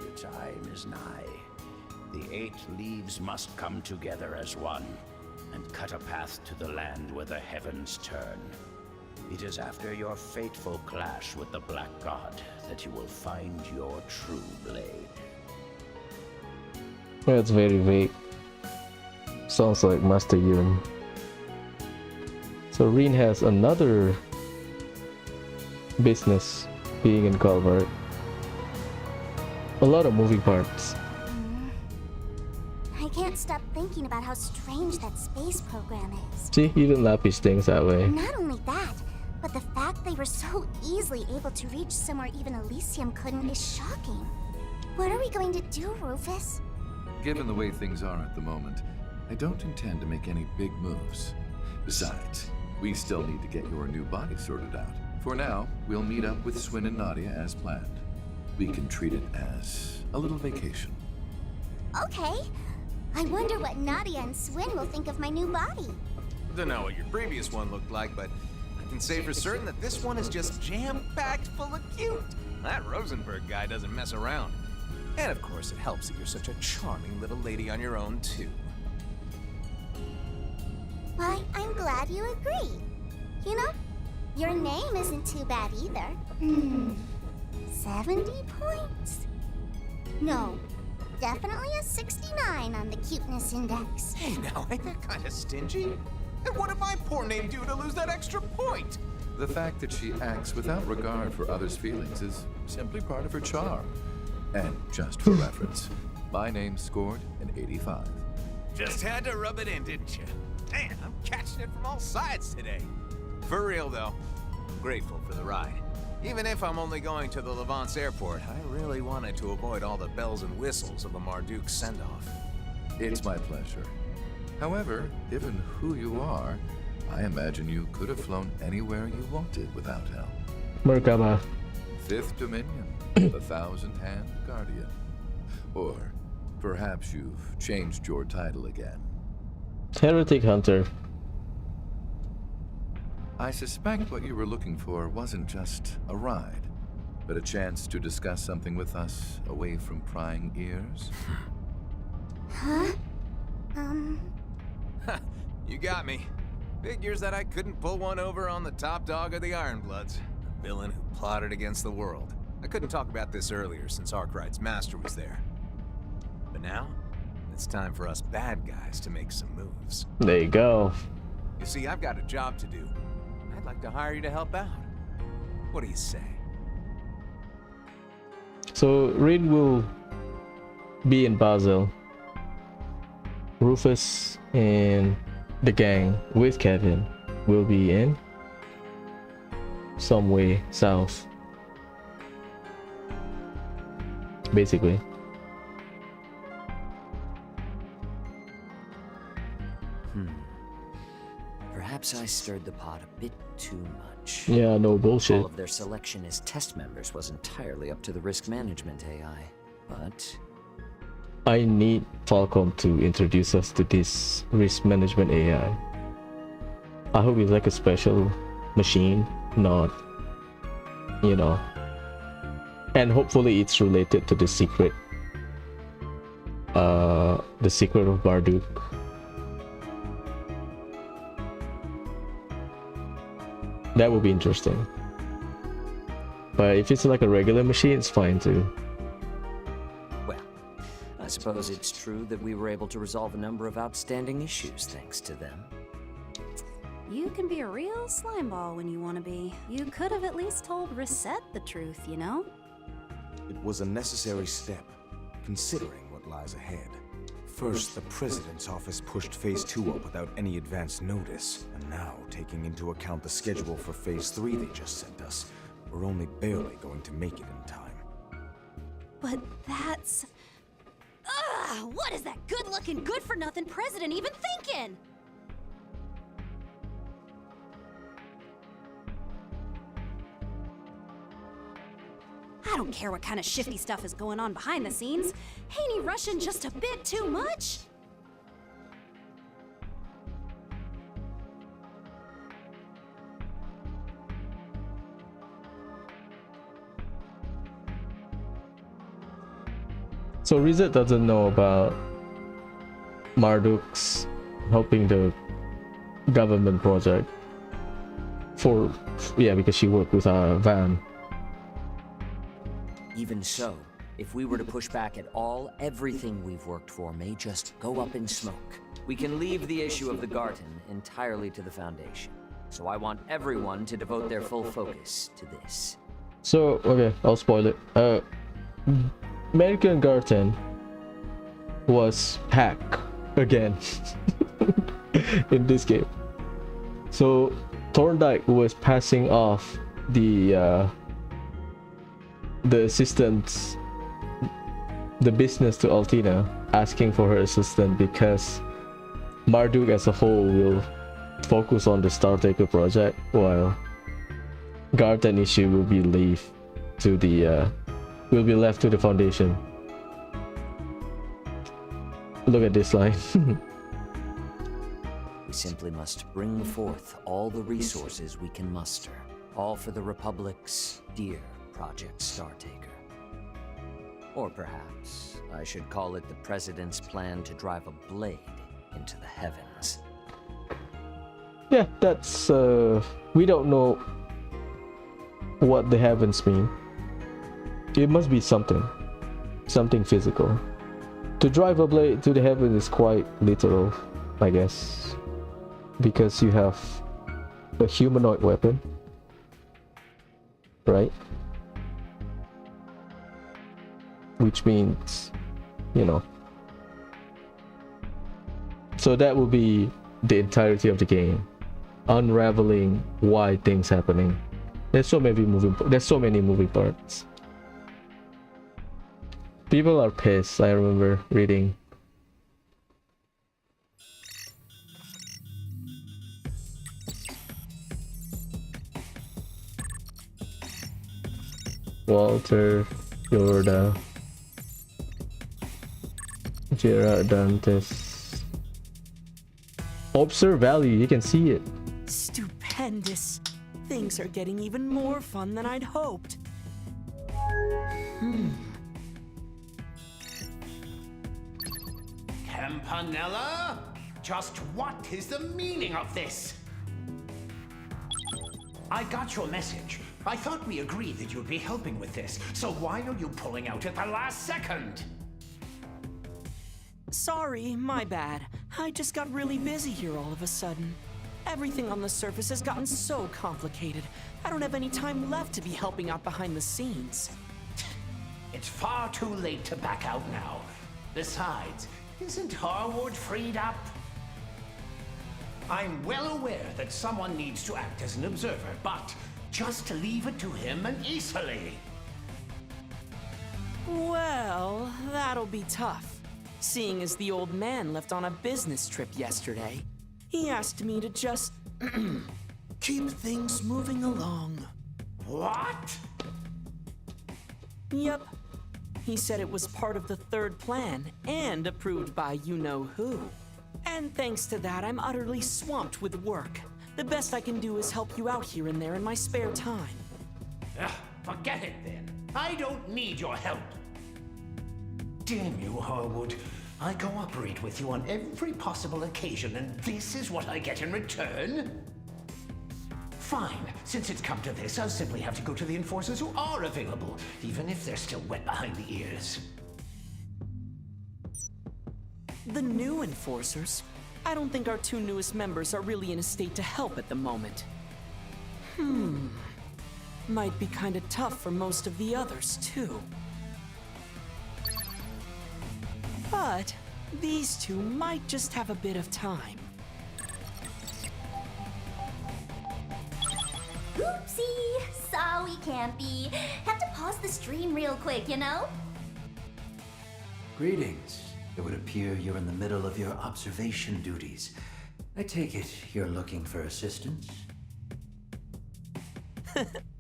The time is nigh. The 8 leaves must come together as one, and cut a path to the land where the heavens turn. It is after your fateful clash with the Black God that you will find your true blade. That's very vague. Sounds like Master Yun. So Rin has another business being in Calvert. A lot of moving parts. I can't stop thinking about how strange that space program is. See, even Lapis thinks that way. Not only that, but the fact they were so easily able to reach somewhere even Elysium couldn't is shocking. What are we going to do, Rufus? Given the way things are at the moment, I don't intend to make any big moves. Besides, we still need to get your new body sorted out. For now, we'll meet up with Swin and Nadia as planned. We can treat it as a little vacation. Okay. I wonder what Nadia and Swin will think of my new body. Don't know what your previous one looked like, but I can say for certain that this one is just jam-packed full of cute. That Rosenberg guy doesn't mess around. And of course, it helps that you're such a charming little lady on your own, too. Why, I'm glad you agree. You know, your name isn't too bad either. 70 points? No, definitely a 69 on the cuteness index. Hey, now, ain't that kind of stingy? And what did my poor name do to lose that extra point? The fact that she acts without regard for others' feelings is simply part of her charm. And just for reference, my name scored an 85. Just had to rub it in, didn't you? Man, I'm catching it from all sides today. For real, though, I'm grateful for the ride. Even if I'm only going to the Levance airport, I really wanted to avoid all the bells and whistles of a Marduk send-off. It's my pleasure. However, given who you are, I imagine you could have flown anywhere you wanted without help. Merkaba. Fifth Dominion, the Thousand-Hand Guardian. Or perhaps you've changed your title again. Heretic Hunter. I suspect what you were looking for wasn't just a ride, but a chance to discuss something with us away from prying ears. Huh? You got me. Figures that I couldn't pull one over on the top dog of the Ironbloods, the villain who plotted against the world. I couldn't talk about this earlier since Arkwright's master was there. But now, it's time for us bad guys to make some moves. There you go. You see, I've got a job to do. I'd like to hire you to help out. What do you say? So Reed will be in Basel. Rufus and the gang with Kevin will be in some way south, basically. Perhaps I stirred the pot a bit too much. Yeah, no bullshit. All of their selection as test members was entirely up to the risk management AI, but I need Falcom to introduce us to this risk management AI. I hope it's like a special machine, not, you know, and hopefully it's related to the secret of Marduk. That would be interesting. But if it's like a regular machine, it's fine too. well, I suppose it's true that we were able to resolve a number of outstanding issues thanks to them. You can be a real slimeball when you want to be. You could have at least told Reset the truth, you know? It was a necessary step, considering what lies ahead. First, the President's office pushed Phase 2 up without any advance notice. And now, taking into account the schedule for Phase 3 they just sent us, we're only barely going to make it in time. But that's... Ugh! What is that good-looking, good-for-nothing president even thinking? I don't care what kind of shifty stuff is going on behind the scenes. Ain't he rushing just a bit too much? So Reset doesn't know about Marduk's helping the government project because she worked with Van. Even so, if we were to push back at all, everything we've worked for may just go up in smoke. We can leave the issue of the Garten entirely to the Foundation. So I want everyone to devote their full focus to this. So, okay, I'll spoil it. American Garten was hacked again in this game. So Thorndyke was passing off the assistant's business to Altina, asking for her assistant because Marduk as a whole will focus on the Startaker project, while Garten issue will be left to the Foundation. Look at this line. We simply must bring forth all the resources we can muster, all for the Republic's dear Project Startaker. Or perhaps I should call it the President's plan to drive a blade into the heavens. Yeah, that's we don't know what the heavens mean. It must be something physical. To drive a blade to the heaven is quite literal, I guess, because you have a humanoid weapon, right? Which means, you know, so that will be the entirety of the game, unraveling why things happening. There's so many moving parts. People are pissed, I remember reading. Walter, Yorda, Gerard Dantes. Observe Valley, you can see it. Stupendous. Things are getting even more fun than I'd hoped. Campanella? Just what is the meaning of this? I got your message. I thought we agreed that you'd be helping with this, so why are you pulling out at the last second? Sorry, my bad. I just got really busy here all of a sudden. Everything on the surface has gotten so complicated. I don't have any time left to be helping out behind the scenes. It's far too late to back out now. Besides, isn't Harwood freed up? I'm well aware that someone needs to act as an observer, but just leave it to him and easily. Well, that'll be tough. Seeing as the old man left on a business trip yesterday, he asked me to just keep things moving along. What? Yep. He said it was part of the third plan and approved by you-know-who. And thanks to that, I'm utterly swamped with work. The best I can do is help you out here and there in my spare time. Forget it then. I don't need your help. Damn you, Harwood. I cooperate with you on every possible occasion, and this is what I get in return? Fine. Since it's come to this, I'll simply have to go to the enforcers who are available, even if they're still wet behind the ears. The new enforcers? I don't think our two newest members are really in a state to help at the moment. Might be kinda tough for most of the others, too. But these two might just have a bit of time. Oopsie! Sorry, Campy. Have to pause the stream real quick, you know? Greetings. It would appear you're in the middle of your observation duties. I take it you're looking for assistance?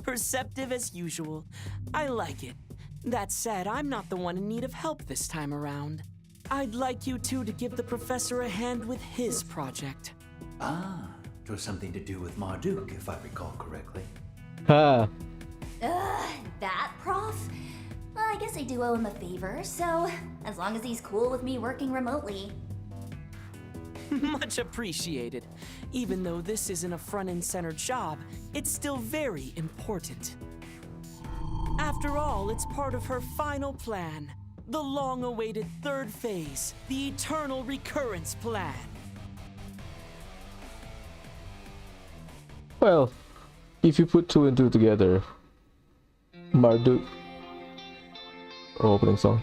Perceptive as usual. I like it. That said, I'm not the one in need of help this time around. I'd like you two to give the professor a hand with his project. Ah, it was something to do with Marduk, if I recall correctly. Ha! That prof? Well, I guess I do owe him a favor, so as long as he's cool with me working remotely. Much appreciated. Even though this isn't a front-and-center job, it's still very important. After all, it's part of her final plan. The long-awaited third phase, the Eternal Recurrence Plan. Well, if you put two and two together, Marduk, opening song.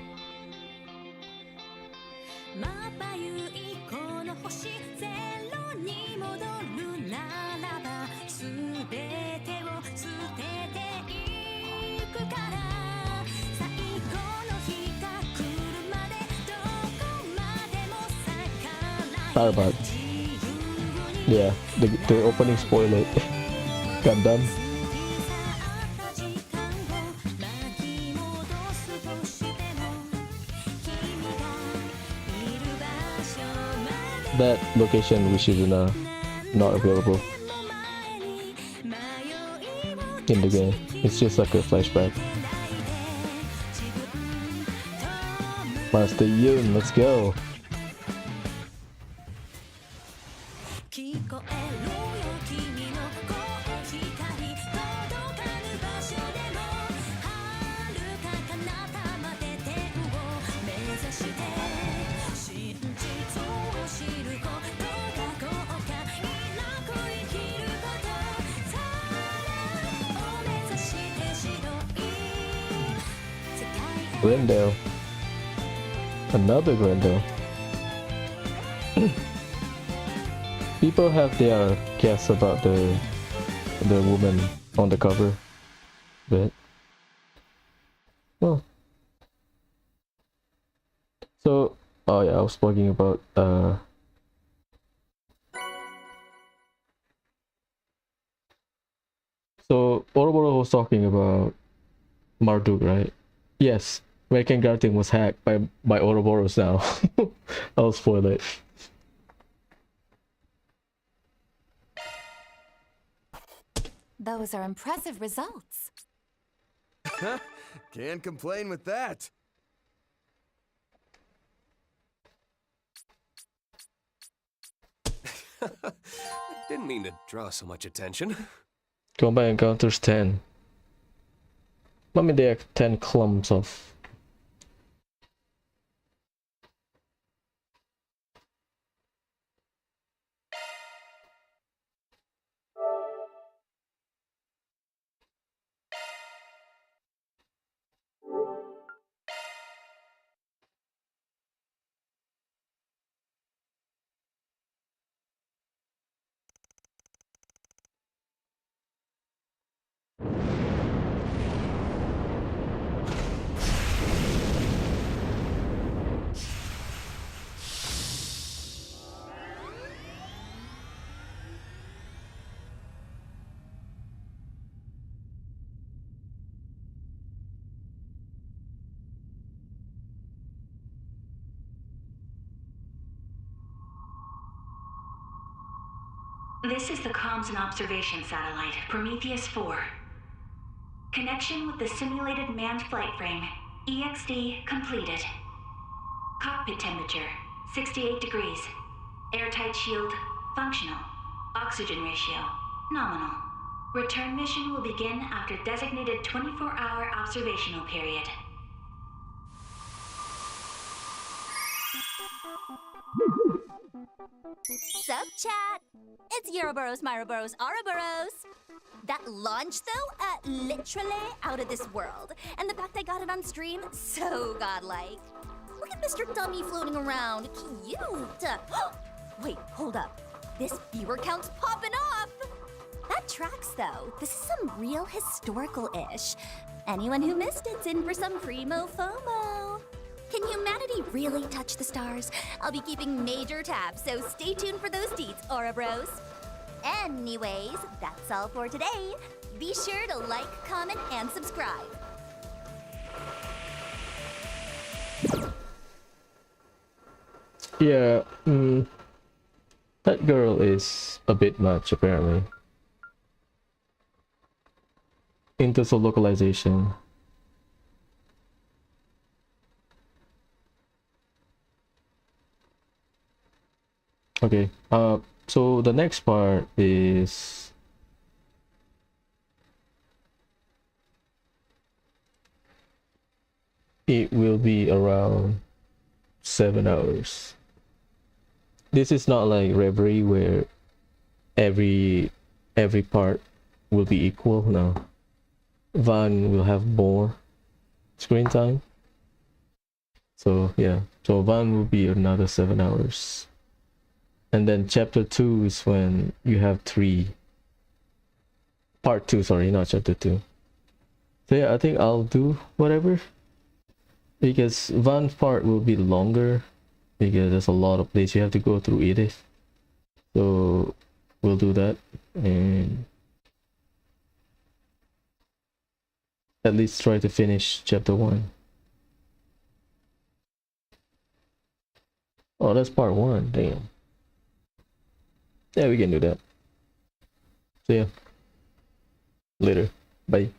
Starbot. Yeah, the opening spoiler. Gundam. That location Wishizuna not available in the game. It's just like a flashback. Master Yun, let's go. Glendale. Another Glendale. People have their guess about the woman on the cover, but well. So, oh yeah, I was talking about so Ouroboros was talking about Marduk, right? Yes, American Garden was hacked by Ouroboros now. I'll spoil it. Those are impressive results. Can't complain with that. Didn't mean to draw so much attention. Combat encounters 10. I mean, there are 10 clumps of. This is the comms and observation satellite, Prometheus 4. Connection with the simulated manned flight frame, EXD completed. Cockpit temperature, 68 degrees. Airtight shield, functional. Oxygen ratio, nominal. Return mission will begin after designated 24-hour observational period. Sup, chat? It's Ouroboros, Myroboros, Ouroboros. That launch, though, literally out of this world. And the fact I got it on stream, so godlike. Look at Mr. Dummy floating around. Cute. Wait, hold up. This viewer count's popping off. That tracks, though. This is some real historical-ish. Anyone who missed it's in for some primo FOMO. Can humanity really touch the stars? I'll be keeping major tabs, so stay tuned for those deets, Ouroboros. Anyways, that's all for today. Be sure to like, comment, and subscribe. Yeah, that girl is a bit much, apparently. Into some localization. Okay, so the next part is it will be around 7 hours. This is not like Reverie where every part will be equal. No, Van will have more screen time. So yeah, so Van will be another 7 hours. And then chapter 2 is when you have 3. Part 2, sorry, not chapter 2. So yeah, I think I'll do whatever. Because Van's part will be longer. Because there's a lot of places you have to go through Edith. So we'll do that. And at least try to finish chapter 1. Oh, that's part 1, damn. Yeah, we can do that. So yeah, later, bye.